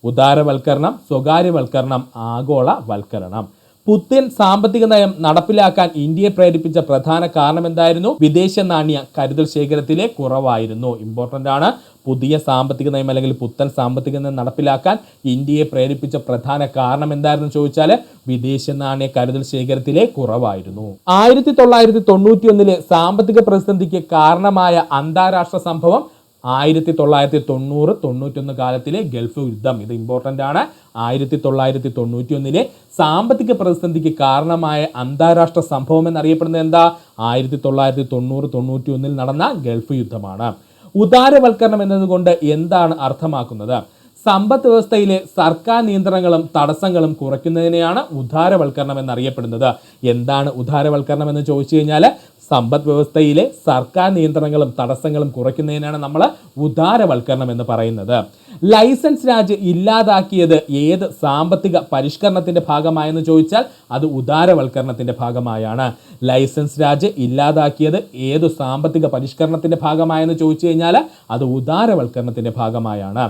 ഉദാരവൽക്കരണം, സ്വകാര്യവൽക്കരണം, ആഗോളവൽക്കരണം. പുത്തൻ സാമ്പത്തിക നയം നടപ്പിലാക്കാൻ ഇന്ത്യയെ പ്രേരിപ്പിച്ച പ്രധാന കാരണം എന്തായിരുന്നു? വിദേശ നാണ്യ കരുതൽ ശേഖരത്തിലെ കുറവായിരുന്നു. ഇമ്പോർട്ടൻ്റ് ആണ്. പുതിയ സാമ്പത്തിക നയം അല്ലെങ്കിൽ പുത്തൻ സാമ്പത്തിക നയം നടപ്പിലാക്കാൻ ഇന്ത്യയെ പ്രേരിപ്പിച്ച പ്രധാന കാരണം എന്തായിരുന്നു ചോദിച്ചാൽ വിദേശ നാണ്യ കരുതൽ ശേഖരത്തിലെ കുറവായിരുന്നു. 1991 സാമ്പത്തിക പ്രതിസന്ധിക്ക് കാരണമായ അന്താരാഷ്ട്ര സംഭവം 1990-91 കാലത്തിലെ ഗൾഫ് യുദ്ധം. ഇത് ഇമ്പോർട്ടൻ്റ് ആണ്. 1991 സാമ്പത്തിക പ്രതിസന്ധിക്ക് കാരണമായ അന്താരാഷ്ട്ര സംഭവം എന്നറിയപ്പെടുന്നത് എന്താ? 1990-91 നടന്ന ഗൾഫ് യുദ്ധമാണ്. ഉദാരവൽക്കരണം എന്നതുകൊണ്ട് എന്താണ് അർത്ഥമാക്കുന്നത്? സമ്പദ് വ്യവസ്ഥയിലെ സർക്കാർ നിയന്ത്രണങ്ങളും തടസ്സങ്ങളും കുറയ്ക്കുന്നതിനെയാണ് ഉദാരവൽക്കരണം എന്നറിയപ്പെടുന്നത്. എന്താണ് ഉദാരവൽക്കരണം എന്ന് ചോദിച്ചു കഴിഞ്ഞാൽ സമ്പദ് വ്യവസ്ഥയിലെ സർക്കാർ നിയന്ത്രണങ്ങളും തടസ്സങ്ങളും കുറയ്ക്കുന്നതിനാണ് നമ്മൾ ഉദാരവൽക്കരണം എന്ന് പറയുന്നത്. ലൈസൻസ് രാജ് ഇല്ലാതാക്കിയത് ഏത് സാമ്പത്തിക പരിഷ്കരണത്തിന്റെ ഭാഗമായെന്ന് ചോദിച്ചാൽ അത് ഉദാരവൽക്കരണത്തിന്റെ ഭാഗമായാണ്. ലൈസൻസ് രാജ് ഇല്ലാതാക്കിയത് ഏത് സാമ്പത്തിക പരിഷ്കരണത്തിന്റെ ഭാഗമായെന്ന് ചോദിച്ചു കഴിഞ്ഞാൽ അത് ഉദാരവൽക്കരണത്തിന്റെ ഭാഗമായാണ്.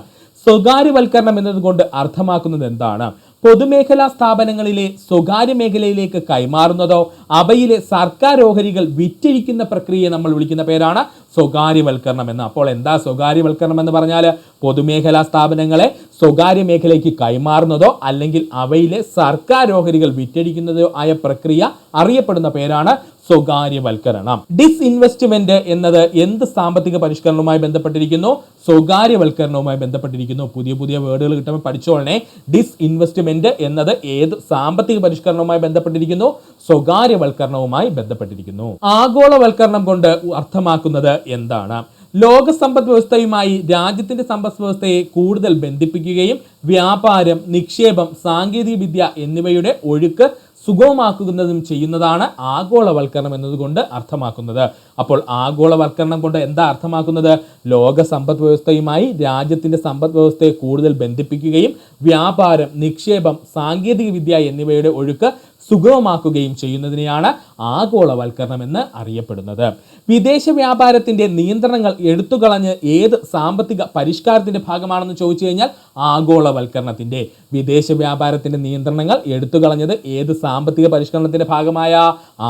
സ്വകാര്യവൽക്കരണം എന്നതുകൊണ്ട് അർത്ഥമാക്കുന്നത് എന്താണ്? പൊതുമേഖലാ സ്ഥാപനങ്ങളിലെ സ്വകാര്യ മേഖലയിലേക്ക് കൈമാറുന്നതോ അവയിലെ സർക്കാർ ഓഹരികൾ വിറ്റഴിക്കുന്ന പ്രക്രിയയെ നമ്മൾ വിളിക്കുന്ന പേരാണ് സ്വകാര്യവൽക്കരണം എന്ന്. അപ്പോൾ എന്താ സ്വകാര്യവൽക്കരണം എന്ന് പറഞ്ഞാൽ പൊതുമേഖലാ സ്ഥാപനങ്ങളെ സ്വകാര്യ മേഖലയ്ക്ക് കൈമാറുന്നതോ അല്ലെങ്കിൽ അവയിലെ സർക്കാർ ഓഹരികൾ വിറ്റഴിക്കുന്നതോ ആയ പ്രക്രിയ അറിയപ്പെടുന്ന പേരാണ് സ്വകാര്യവൽക്കരണം. ഡിസ്ഇൻവെസ്റ്റ്മെന്റ് എന്നത് എന്ത് സാമ്പത്തിക പരിഷ്കരണവുമായി ബന്ധപ്പെട്ടിരിക്കുന്നു? സ്വകാര്യവൽക്കരണവുമായി ബന്ധപ്പെട്ടിരിക്കുന്നു. പുതിയ പുതിയ വേർഡുകൾ കിട്ടുമ്പോൾ പഠിച്ചോളണേ. ഡിസ്ഇൻവെസ്റ്റ്മെന്റ് എന്നത് ഏത് സാമ്പത്തിക പരിഷ്കരണവുമായി ബന്ധപ്പെട്ടിരിക്കുന്നു? സ്വകാര്യവൽക്കരണവുമായി ബന്ധപ്പെട്ടിരിക്കുന്നു. ആഗോളവൽക്കരണം കൊണ്ട് അർത്ഥമാക്കുന്നത് എന്താണ്? ലോക സമ്പദ് വ്യവസ്ഥയുമായി രാജ്യത്തിന്റെ സമ്പദ് വ്യവസ്ഥയെ കൂടുതൽ ബന്ധിപ്പിക്കുകയും വ്യാപാരം, നിക്ഷേപം, സാങ്കേതിക വിദ്യ എന്നിവയുടെ ഒഴുക്ക് സുഗമമാക്കുന്നതും ചെയ്യുന്നതാണ് ആഗോളവൽക്കരണം എന്നതുകൊണ്ട് അർത്ഥമാക്കുന്നത്. അപ്പോൾ ആഗോളവൽക്കരണം കൊണ്ട് എന്താ അർത്ഥമാക്കുന്നത്? ലോക സമ്പദ് വ്യവസ്ഥയുമായി രാജ്യത്തിന്റെ സമ്പദ് വ്യവസ്ഥയെ കൂടുതൽ ബന്ധിപ്പിക്കുകയും വ്യാപാരം, നിക്ഷേപം, സാങ്കേതിക വിദ്യ എന്നിവയുടെ ഒഴുക്ക് സുഗമമാക്കുകയും ചെയ്യുന്നതിനെയാണ് ആഗോളവൽക്കരണം എന്ന് അറിയപ്പെടുന്നത്. വിദേശ വ്യാപാരത്തിന്റെ നിയന്ത്രണങ്ങൾ എടുത്തുകളഞ്ഞ് ഏത് സാമ്പത്തിക പരിഷ്കാരത്തിന്റെ ഭാഗമാണെന്ന് ചോദിച്ചു കഴിഞ്ഞാൽ ആഗോളവൽക്കരണത്തിന്റെ. വിദേശ വ്യാപാരത്തിന്റെ നിയന്ത്രണങ്ങൾ എടുത്തുകളഞ്ഞത് ഏത് സാമ്പത്തിക പരിഷ്കരണത്തിന്റെ ഭാഗമായ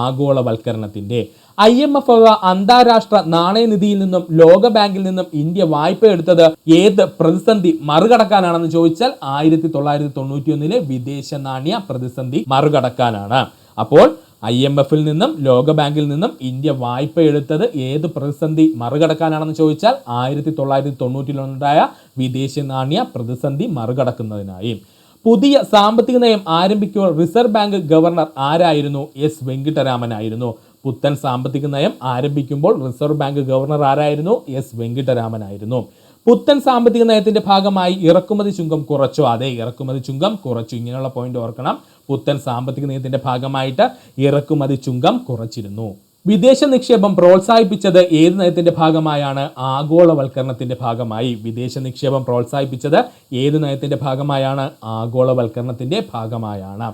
ആഗോളവൽക്കരണത്തിന്റെ. IMF അന്താരാഷ്ട്ര നാണയനിധിയിൽ നിന്നും ലോക ബാങ്കിൽ നിന്നും ഇന്ത്യ വായ്പ എടുത്തത് ഏത് പ്രതിസന്ധി മറികടക്കാനാണെന്ന് ചോദിച്ചാൽ 1991 വിദേശ നാണ്യ പ്രതിസന്ധി മറികടക്കാനാണ്. അപ്പോൾ IMF-ൽ നിന്നും ലോക ബാങ്കിൽ നിന്നും ഇന്ത്യ വായ്പ എടുത്തത് ഏത് പ്രതിസന്ധി മറികടക്കാനാണെന്ന് ചോദിച്ചാൽ 1991 വിദേശ നാണ്യ പ്രതിസന്ധി മറികടക്കുന്നതിനായി. പുതിയ സാമ്പത്തിക നയം ആരംഭിക്കുമ്പോൾ റിസർവ് ബാങ്ക് ഗവർണർ ആരായിരുന്നു? എസ് വെങ്കിട്ടരാമൻ ആയിരുന്നു. പുത്തൻ സാമ്പത്തിക നയം ആരംഭിക്കുമ്പോൾ റിസർവ് ബാങ്ക് ഗവർണർ ആരായിരുന്നു? എസ് വെങ്കിട്ടരാമൻ ആയിരുന്നു. പുത്തൻ സാമ്പത്തിക നയത്തിന്റെ ഭാഗമായി ഇറക്കുമതി ചുങ്കം കുറച്ചോ? അതെ, ഇറക്കുമതി ചുങ്കം കുറച്ചു. ഇങ്ങനെയുള്ള പോയിന്റ് ഓർക്കണം. പുത്തൻ സാമ്പത്തിക നയത്തിന്റെ ഭാഗമായിട്ട് ഇറക്കുമതി ചുങ്കം കുറച്ചിരുന്നു. വിദേശ നിക്ഷേപം പ്രോത്സാഹിപ്പിച്ചത് ഏത് നയത്തിന്റെ ഭാഗമായാണ്? ആഗോളവൽക്കരണത്തിന്റെ ഭാഗമായി. വിദേശ നിക്ഷേപം പ്രോത്സാഹിപ്പിച്ചത് ഏത് നയത്തിന്റെ ഭാഗമായാണ്? ആഗോളവൽക്കരണത്തിന്റെ ഭാഗമായാണ്.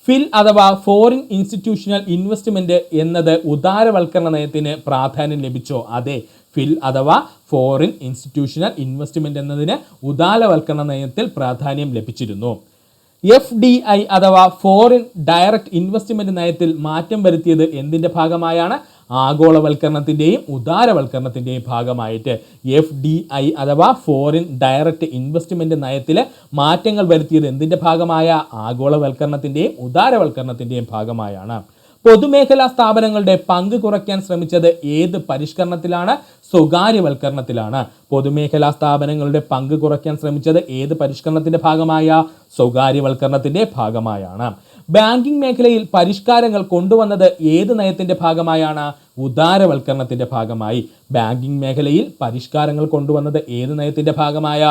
ഫിൽ അഥവാ ഫോറിൻ ഇൻസ്റ്റിറ്റ്യൂഷണൽ ഇൻവെസ്റ്റ്മെന്റ് എന്നത് ഉദാരവൽക്കരണ നയത്തിന് പ്രാധാന്യം ലഭിച്ചോ? അതെ, ഫിൽ അഥവാ ഫോറിൻ ഇൻസ്റ്റിറ്റ്യൂഷണൽ ഇൻവെസ്റ്റ്മെന്റ് എന്നതിന് ഉദാരവൽക്കരണ നയത്തിൽ പ്രാധാന്യം ലഭിച്ചിരുന്നു. FDI അഥവാ ഫോറിൻ ഡയറക്റ്റ് ഇൻവെസ്റ്റ്മെന്റ് നയത്തിൽ മാറ്റം വരുത്തിയത് എന്തിന്റെ ഭാഗമായാണ്? ആഗോളവൽക്കരണത്തിന്റെയും ഉദാരവൽക്കരണത്തിന്റെയും ഭാഗമായിട്ട്. FDI അഥവാ ഫോറിൻ ഡയറക്റ്റ് ഇൻവെസ്റ്റ്മെന്റ് നയത്തിൽ മാറ്റങ്ങൾ വരുത്തിയത് എന്തിന്റെ ഭാഗമായ? ആഗോളവൽക്കരണത്തിന്റെയും ഉദാരവൽക്കരണത്തിന്റെയും ഭാഗമായാണ്. പൊതുമേഖലാ സ്ഥാപനങ്ങളുടെ പങ്ക് കുറയ്ക്കാൻ ശ്രമിച്ചത് ഏത് പരിഷ്കരണത്തിലാണ്? സ്വകാര്യവൽക്കരണത്തിലാണ്. പൊതുമേഖലാ സ്ഥാപനങ്ങളുടെ പങ്ക് കുറയ്ക്കാൻ ശ്രമിച്ചത് ഏത് പരിഷ്കരണത്തിന്റെ ഭാഗമായ? സ്വകാര്യവൽക്കരണത്തിന്റെ ഭാഗമായാണ്. ബാങ്കിംഗ് മേഖലയിൽ പരിഷ്കാരങ്ങൾ കൊണ്ടുവന്നത് ഏത് നയത്തിന്റെ ഭാഗമായാണ്? ഉദാരവൽക്കരണത്തിന്റെ ഭാഗമായി. ബാങ്കിംഗ് മേഖലയിൽ പരിഷ്കാരങ്ങൾ കൊണ്ടുവന്നത് ഏത് നയത്തിന്റെ ഭാഗമായ?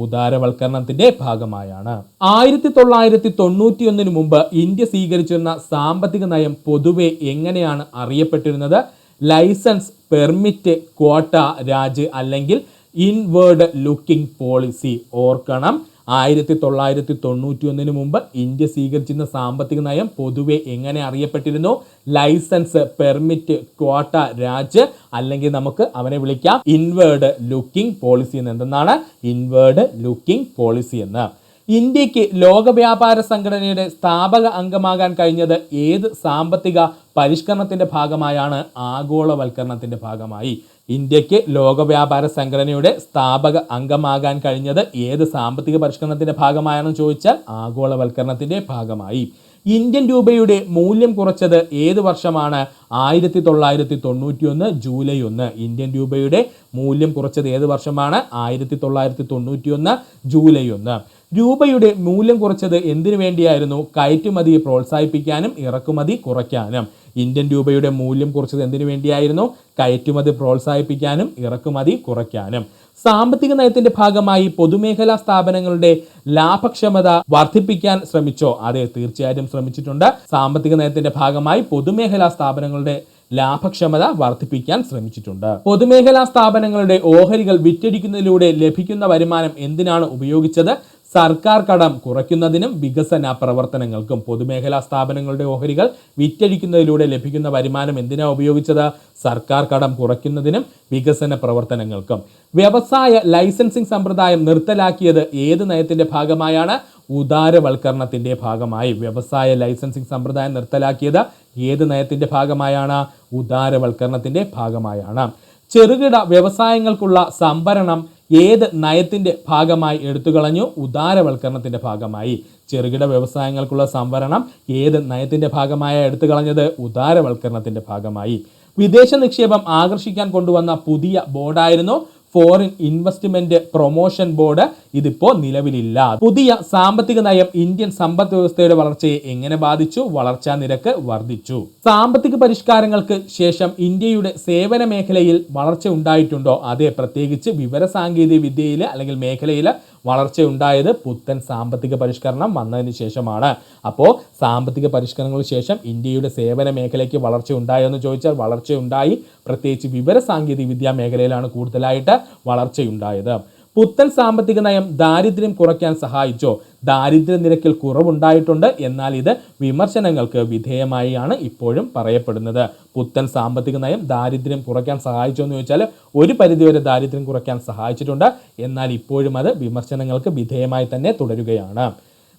ഉദാരവൽക്കരണത്തിന്റെ ഭാഗമായാണ്. 1991 മുമ്പ് ഇന്ത്യ സ്വീകരിച്ചിരുന്ന സാമ്പത്തിക നയം പൊതുവെ എങ്ങനെയാണ് അറിയപ്പെട്ടിരുന്നത്? ലൈസൻസ്, പെർമിറ്റ്, ക്വാട്ട, രാജ് അല്ലെങ്കിൽ ഇൻവേർഡ് ലുക്കിംഗ് പോളിസി. ഓർക്കണം, 1991 മുമ്പ് ഇന്ത്യ സ്വീകരിച്ചിരുന്ന സാമ്പത്തിക നയം പൊതുവെ എങ്ങനെ അറിയപ്പെട്ടിരുന്നു? ലൈസൻസ്, പെർമിറ്റ്, ക്വാട്ട, രാജ് അല്ലെങ്കിൽ നമുക്ക് അവനെ വിളിക്കാം ഇൻവേർഡ് ലുക്കിംഗ് പോളിസി എന്ന്. എന്തെന്നാണ് ഇൻവേർഡ് ലുക്കിംഗ് പോളിസി എന്ന്. ഇന്ത്യക്ക് ലോക വ്യാപാര സംഘടനയുടെ സ്ഥാപക അംഗമാകാൻ കഴിഞ്ഞത് ഏത് സാമ്പത്തിക പരിഷ്കരണത്തിന്റെ ഭാഗമായാണ്? ആഗോളവൽക്കരണത്തിന്റെ ഭാഗമായി. ഇന്ത്യക്ക് ലോക വ്യാപാര സംഘടനയുടെ സ്ഥാപക അംഗമാകാൻ കഴിഞ്ഞത് ഏത് സാമ്പത്തിക പരിഷ്കരണത്തിന്റെ ഭാഗമായാണെന്ന് ചോദിച്ചാൽ ആഗോളവൽക്കരണത്തിന്റെ ഭാഗമായി. ഇന്ത്യൻ രൂപയുടെ മൂല്യം കുറച്ചത് ഏത് വർഷമാണ്? 1991 ജൂലൈ 1. ഇന്ത്യൻ രൂപയുടെ മൂല്യം കുറച്ചത് ഏത് വർഷമാണ്? 1991 ജൂലൈ 1. രൂപയുടെ മൂല്യം കുറച്ചത് എന്തിനു വേണ്ടിയായിരുന്നു? കയറ്റുമതി പ്രോത്സാഹിപ്പിക്കാനും ഇറക്കുമതി കുറയ്ക്കാനും. ഇന്ത്യൻ രൂപയുടെ മൂല്യം കുറച്ചത് എന്തിനു വേണ്ടിയായിരുന്നു? കയറ്റുമതി പ്രോത്സാഹിപ്പിക്കാനും ഇറക്കുമതി കുറയ്ക്കാനും. സാമ്പത്തിക നയത്തിന്റെ ഭാഗമായി പൊതുമേഖലാ സ്ഥാപനങ്ങളുടെ ലാഭക്ഷമത വർദ്ധിപ്പിക്കാൻ ശ്രമിച്ചോ? അതെ, തീർച്ചയായും ശ്രമിച്ചിട്ടുണ്ട്. സാമ്പത്തിക നയത്തിന്റെ ഭാഗമായി പൊതുമേഖലാ സ്ഥാപനങ്ങളുടെ ലാഭക്ഷമത വർദ്ധിപ്പിക്കാൻ ശ്രമിച്ചിട്ടുണ്ട്. പൊതുമേഖലാ സ്ഥാപനങ്ങളുടെ ഓഹരികൾ വിറ്റഴിക്കുന്നതിലൂടെ ലഭിക്കുന്ന വരുമാനം എന്തിനാണ് ഉപയോഗിച്ചത്? സർക്കാർ കടം കുറയ്ക്കുന്നതിനും വികസന പ്രവർത്തനങ്ങൾക്കും. പൊതുമേഖലാ സ്ഥാപനങ്ങളുടെ ഓഹരികൾ വിറ്റഴിക്കുന്നതിലൂടെ ലഭിക്കുന്ന വരുമാനം എന്തിനാണ് ഉപയോഗിച്ചത്? സർക്കാർ കടം കുറയ്ക്കുന്നതിനും വികസന പ്രവർത്തനങ്ങൾക്കും. വ്യവസായ ലൈസൻസിംഗ് സമ്പ്രദായം നിർത്തലാക്കിയത് ഏത് നയത്തിന്റെ ഭാഗമായാണ്? ഉദാരവൽക്കരണത്തിന്റെ ഭാഗമായി. വ്യവസായ ലൈസൻസിംഗ് സമ്പ്രദായം നിർത്തലാക്കിയത് ഏത് നയത്തിന്റെ ഭാഗമായാണ്? ഉദാരവൽക്കരണത്തിന്റെ ഭാഗമായാണ്. ചെറുകിട വ്യവസായങ്ങൾക്കുള്ള സംഭരണം ഏത് നയത്തിന്റെ ഭാഗമായി എടുത്തുകളഞ്ഞു? ഉദാരവൽക്കരണത്തിന്റെ ഭാഗമായി. ചെറുകിട വ്യവസായങ്ങൾക്കുള്ള സംവരണം ഏത് നയത്തിന്റെ ഭാഗമായി എടുത്തുകളഞ്ഞത്? ഉദാരവൽക്കരണത്തിന്റെ ഭാഗമായി. വിദേശ നിക്ഷേപം ആകർഷിക്കാൻ കൊണ്ടുവന്ന പുതിയ ബോർഡായിരുന്നു ഫോറിൻ ഇൻവെസ്റ്റ്മെന്റ് പ്രൊമോഷൻ ബോർഡ്. ഇതിപ്പോ നിലവിലില്ല. പുതിയ സാമ്പത്തിക നയം ഇന്ത്യൻ സമ്പദ് വ്യവസ്ഥയുടെ വളർച്ചയെ എങ്ങനെ ബാധിച്ചു? വളർച്ചാ നിരക്ക് വർദ്ധിച്ചു. സാമ്പത്തിക പരിഷ്കാരങ്ങൾക്ക് ശേഷം ഇന്ത്യയുടെ സേവന മേഖലയിൽ വളർച്ച ഉണ്ടായിട്ടുണ്ടോ? അതെ, പ്രത്യേകിച്ച് വിവര സാങ്കേതിക വിദ്യയിൽ അല്ലെങ്കിൽ മേഖലയിൽ വളർച്ച ഉണ്ടായത് പുത്തൻ സാമ്പത്തിക പരിഷ്കരണം വന്നതിന് ശേഷമാണ്. അപ്പോൾ സാമ്പത്തിക പരിഷ്കരണങ്ങൾക്ക് ശേഷം ഇന്ത്യയുടെ സേവന മേഖലയ്ക്ക് വളർച്ച ഉണ്ടായോ എന്ന് ചോദിച്ചാൽ വളർച്ചയുണ്ടായി. പ്രത്യേകിച്ച് വിവര സാങ്കേതിക വിദ്യാ മേഖലയിലാണ് കൂടുതലായിട്ട് വളർച്ചയുണ്ടായത്. പുത്തൻ സാമ്പത്തിക നയം ദാരിദ്ര്യം കുറയ്ക്കാൻ സഹായിച്ചോ? ദാരിദ്ര്യ നിരക്കിൽ കുറവുണ്ടായിട്ടുണ്ട്. എന്നാൽ ഇത് വിമർശനങ്ങൾക്ക് വിധേയമായാണ് ഇപ്പോഴും പറയപ്പെടുന്നത്. പുത്തൻ സാമ്പത്തിക നയം ദാരിദ്ര്യം കുറയ്ക്കാൻ സഹായിച്ചോ എന്ന് ചോദിച്ചാൽ ഒരു പരിധിവരെ ദാരിദ്ര്യം കുറയ്ക്കാൻ സഹായിച്ചിട്ടുണ്ട്. എന്നാൽ ഇപ്പോഴും അത് വിമർശനങ്ങൾക്ക് വിധേയമായി തന്നെ തുടരുകയാണ്.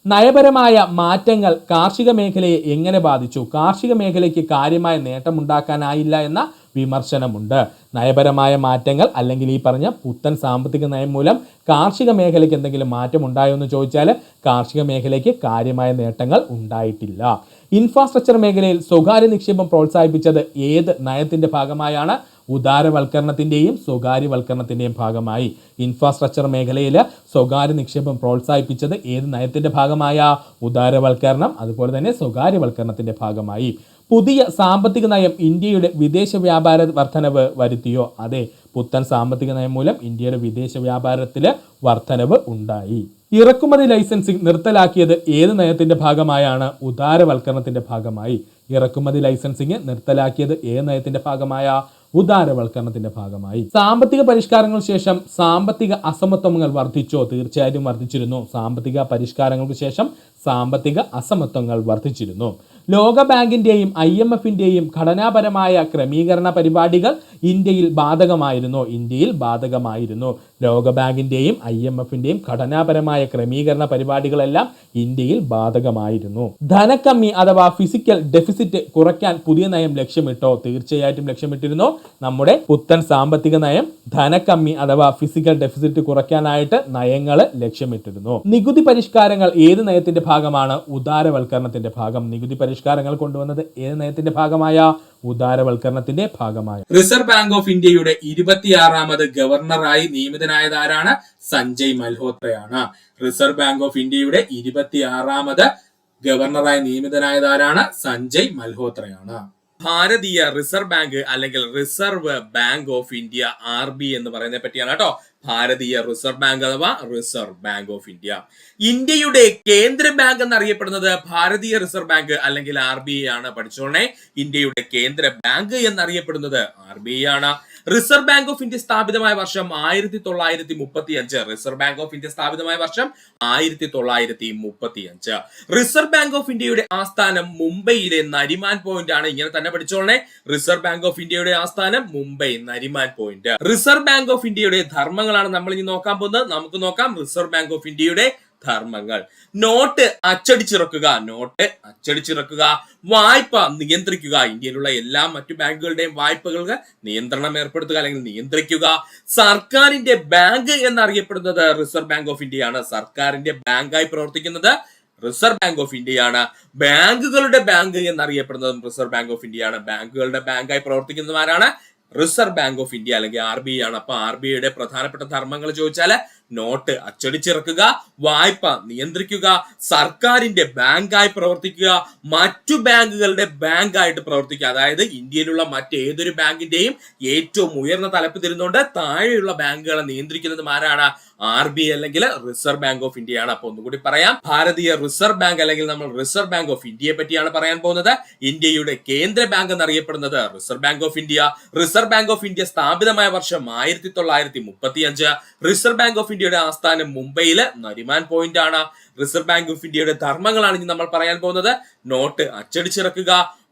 നയപരമായ മാറ്റങ്ങൾ കാർഷിക മേഖലയെ എങ്ങനെ ബാധിച്ചു? കാർഷിക മേഖലയ്ക്ക് കാര്യമായ നേട്ടമുണ്ടാക്കാനായില്ല എന്ന വിമർശനമുണ്ട്. നയപരമായ മാറ്റങ്ങൾ അല്ലെങ്കിൽ ഈ പറഞ്ഞ പുത്തൻ സാമ്പത്തിക നയം മൂലം കാർഷിക മേഖലയ്ക്ക് എന്തെങ്കിലും മാറ്റം ഉണ്ടായോ എന്ന് ചോദിച്ചാൽ കാർഷിക മേഖലയ്ക്ക് കാര്യമായ നേട്ടങ്ങൾ ഉണ്ടായിട്ടില്ല. ഇൻഫ്രാസ്ട്രക്ചർ മേഖലയിൽ സ്വകാര്യ നിക്ഷേപം പ്രോത്സാഹിപ്പിച്ചത് ഏത് നയത്തിന്റെ ഭാഗമായാണ്? ഉദാരവൽക്കരണത്തിന്റെയും സ്വകാര്യവൽക്കരണത്തിന്റെയും ഭാഗമായി. ഇൻഫ്രാസ്ട്രക്ചർ മേഖലയിൽ സ്വകാര്യ നിക്ഷേപം പ്രോത്സാഹിപ്പിച്ചത് ഏത് നയത്തിന്റെ ഭാഗമായ? ഉദാരവൽക്കരണം അതുപോലെ തന്നെ സ്വകാര്യവൽക്കരണത്തിന്റെ ഭാഗമായി. പുതിയ സാമ്പത്തിക നയം ഇന്ത്യയുടെ വിദേശ വ്യാപാര വർധനവ് വരുത്തിയോ? അതെ, പുത്തൻ സാമ്പത്തിക നയം മൂലം ഇന്ത്യയുടെ വിദേശ വ്യാപാരത്തിൽ വർധനവ് ഉണ്ടായി. ഇറക്കുമതി ലൈസൻസിംഗ് നിർത്തലാക്കിയത് ഏത് നയത്തിന്റെ ഭാഗമായാണ്? ഉദാരവൽക്കരണത്തിന്റെ ഭാഗമായി. ഇറക്കുമതി ലൈസൻസിംഗ് നിർത്തലാക്കിയത് ഏത് നയത്തിന്റെ ഭാഗമായ? ഉദാരവൽക്കരണത്തിന്റെ ഭാഗമായി. സാമ്പത്തിക പരിഷ്കാരങ്ങൾക്ക് ശേഷം സാമ്പത്തിക അസമത്വങ്ങൾ വർദ്ധിച്ചോ? തീർച്ചയായും വർദ്ധിച്ചിരുന്നു. സാമ്പത്തിക പരിഷ്കാരങ്ങൾക്ക് ശേഷം സാമ്പത്തിക അസമത്വങ്ങൾ വർദ്ധിച്ചിരുന്നു. ലോകബാങ്കിന്റെയും IMFന്റെയും ഘടനാപരമായ ക്രമീകരണ പരിപാടികൾ ഇന്ത്യയിൽ ബാധകമായിരുന്നു. ലോകബാങ്കിന്റെയും IMFന്റെയും ഘടനാപരമായ ക്രമീകരണ പരിപാടികളെല്ലാം ഇന്ത്യയിൽ ബാധകമായിരുന്നു. ധനക്കമ്മി അഥവാ ഫിസിക്കൽ ഡെഫിസിറ്റ് കുറയ്ക്കാൻ പുതിയ നയം ലക്ഷ്യമിട്ടോ? തീർച്ചയായിട്ടും ലക്ഷ്യമിട്ടിരുന്നു. നമ്മുടെ പുത്തൻ സാമ്പത്തിക നയം ധനക്കമ്മി അഥവാ ഫിസിക്കൽ ഡെഫിസിറ്റ് കുറയ്ക്കാനായിട്ട് നയങ്ങൾ ലക്ഷ്യമിട്ടിരുന്നു. നികുതി പരിഷ്കാരങ്ങൾ ഏത് നയത്തിന്റെ ഭാഗമാണ്? ഉദാരവൽക്കരണത്തിന്റെ ഭാഗം. നികുതി പരിഷ്കാരങ്ങൾ കൊണ്ടുവന്നത് ഏത് നയത്തിന്റെ ഭാഗമായ? ഉദാരവൽക്കരണത്തിന്റെ ഭാഗമായി. റിസർവ് ബാങ്ക് ഓഫ് ഇന്ത്യയുടെ 26ാമത് ഗവർണറായി നിയമിതനായത് ആരാണ്? സഞ്ജയ് മൽഹോത്രയാണ്. റിസർവ് ബാങ്ക് ഓഫ് ഇന്ത്യയുടെ 26ാമത് ഗവർണറായി നിയമിതനായത് ആരാണ്? സഞ്ജയ് മൽഹോത്രയാണ്. ഭാരതീയ റിസർവ് ബാങ്ക് അല്ലെങ്കിൽ reserve bank of India RBI എന്ന് പറയുന്നതിനെ പറ്റിയാണ് കേട്ടോ. ഭാരതീയ റിസർവ് ബാങ്ക് അഥവാ റിസർവ് ബാങ്ക് ഓഫ് ഇന്ത്യ. ഇന്ത്യയുടെ കേന്ദ്ര ബാങ്ക് എന്നറിയപ്പെടുന്നത് ഭാരതീയ റിസർവ് ബാങ്ക് അല്ലെങ്കിൽ RBI ആണ്. പഠിച്ചോണേ, ഇന്ത്യയുടെ കേന്ദ്ര ബാങ്ക് എന്നറിയപ്പെടുന്നത് RBI ആണ്. റിസർവ് ബാങ്ക് ഓഫ് ഇന്ത്യ സ്ഥാപിതമായ വർഷം 1935. റിസർവ് ബാങ്ക് ഓഫ് ഇന്ത്യ സ്ഥാപിതമായ വർഷം 1935. റിസർവ് ബാങ്ക് ഓഫ് ഇന്ത്യയുടെ ആസ്ഥാനം മുംബൈയിലെ നരിമാൻ പോയിന്റ് ആണ്. ഇങ്ങനെ തന്നെ പഠിച്ചോളണേ, റിസർവ് ബാങ്ക് ഓഫ് ഇന്ത്യയുടെ ആസ്ഥാനം Mumbai Nariman point. Reserve bank of ഇന്ത്യയുടെ ധർമ്മങ്ങളാണ് നമ്മൾ ഇനി നോക്കാൻ പോകുന്നത്. നമുക്ക് നോക്കാം റിസർവ് ബാങ്ക് ഓഫ് ഇന്ത്യയുടെ ധർമ്മങ്ങൾ. നോട്ട് അച്ചടിച്ചിറക്കുക, വായ്പ നിയന്ത്രിക്കുക, ഇന്ത്യയിലുള്ള എല്ലാ മറ്റു ബാങ്കുകളുടെയും വായ്പകൾക്ക് നിയന്ത്രണം ഏർപ്പെടുത്തുക അല്ലെങ്കിൽ നിയന്ത്രിക്കുക. സർക്കാരിന്റെ ബാങ്ക് എന്നറിയപ്പെടുന്നത് റിസർവ് ബാങ്ക് ഓഫ് ഇന്ത്യയാണ്. സർക്കാരിന്റെ ബാങ്കായി പ്രവർത്തിക്കുന്നത് റിസർവ് ബാങ്ക് ഓഫ് ഇന്ത്യയാണ്. ബാങ്കുകളുടെ ബാങ്ക് എന്നറിയപ്പെടുന്നതും റിസർവ് ബാങ്ക് ഓഫ് ഇന്ത്യയാണ്. ബാങ്കുകളുടെ ബാങ്കായി പ്രവർത്തിക്കുന്നവരാണ് റിസർവ് ബാങ്ക് ഓഫ് ഇന്ത്യ അല്ലെങ്കിൽ RBI ആണ്. അപ്പൊ RBIയുടെ പ്രധാനപ്പെട്ട ധർമ്മങ്ങൾ ചോദിച്ചാൽ നോട്ട് അച്ചടിച്ചിറക്കുക, വായ്പ നിയന്ത്രിക്കുക, സർക്കാരിന്റെ ബാങ്കായി പ്രവർത്തിക്കുക, മറ്റു ബാങ്കുകളുടെ ബാങ്കായിട്ട് പ്രവർത്തിക്കുക. അതായത് ഇന്ത്യയിലുള്ള മറ്റേതൊരു ബാങ്കിന്റെയും ഏറ്റവും ഉയർന്ന തലപ്പ് തരുന്നുണ്ട് താഴെയുള്ള ബാങ്കുകളെ നിയന്ത്രിക്കുന്നതും ആരാണ്? RBI അല്ലെങ്കിൽ റിസർവ് ബാങ്ക് ഓഫ് ഇന്ത്യയാണ്. അപ്പൊ ഒന്നുകൂടി പറയാം, ഭാരതീയ റിസർവ് ബാങ്ക് അല്ലെങ്കിൽ നമ്മൾ റിസർവ് ബാങ്ക് ഓഫ് ഇന്ത്യയെ പറ്റിയാണ് പറയാൻ പോകുന്നത്. ഇന്ത്യയുടെ കേന്ദ്ര ബാങ്ക് എന്നറിയപ്പെടുന്നത് reserve bank of India. Reserve bank of India സ്ഥാപിതമായ വർഷം 1935. റിസർവ് ബാങ്ക് ഓഫ് ഇന്ത്യയുടെ ആസ്ഥാനം മുംബൈയിലെ നരിമാൻ പോയിന്റ് ആണ്. റിസർവ് ബാങ്ക് ഓഫ് ഇന്ത്യയുടെ ധർമ്മങ്ങളാണ് ഇനി നമ്മൾ പറയാൻ പോകുന്നത്. നോട്ട് അച്ചടിച്ചിറക്കുക,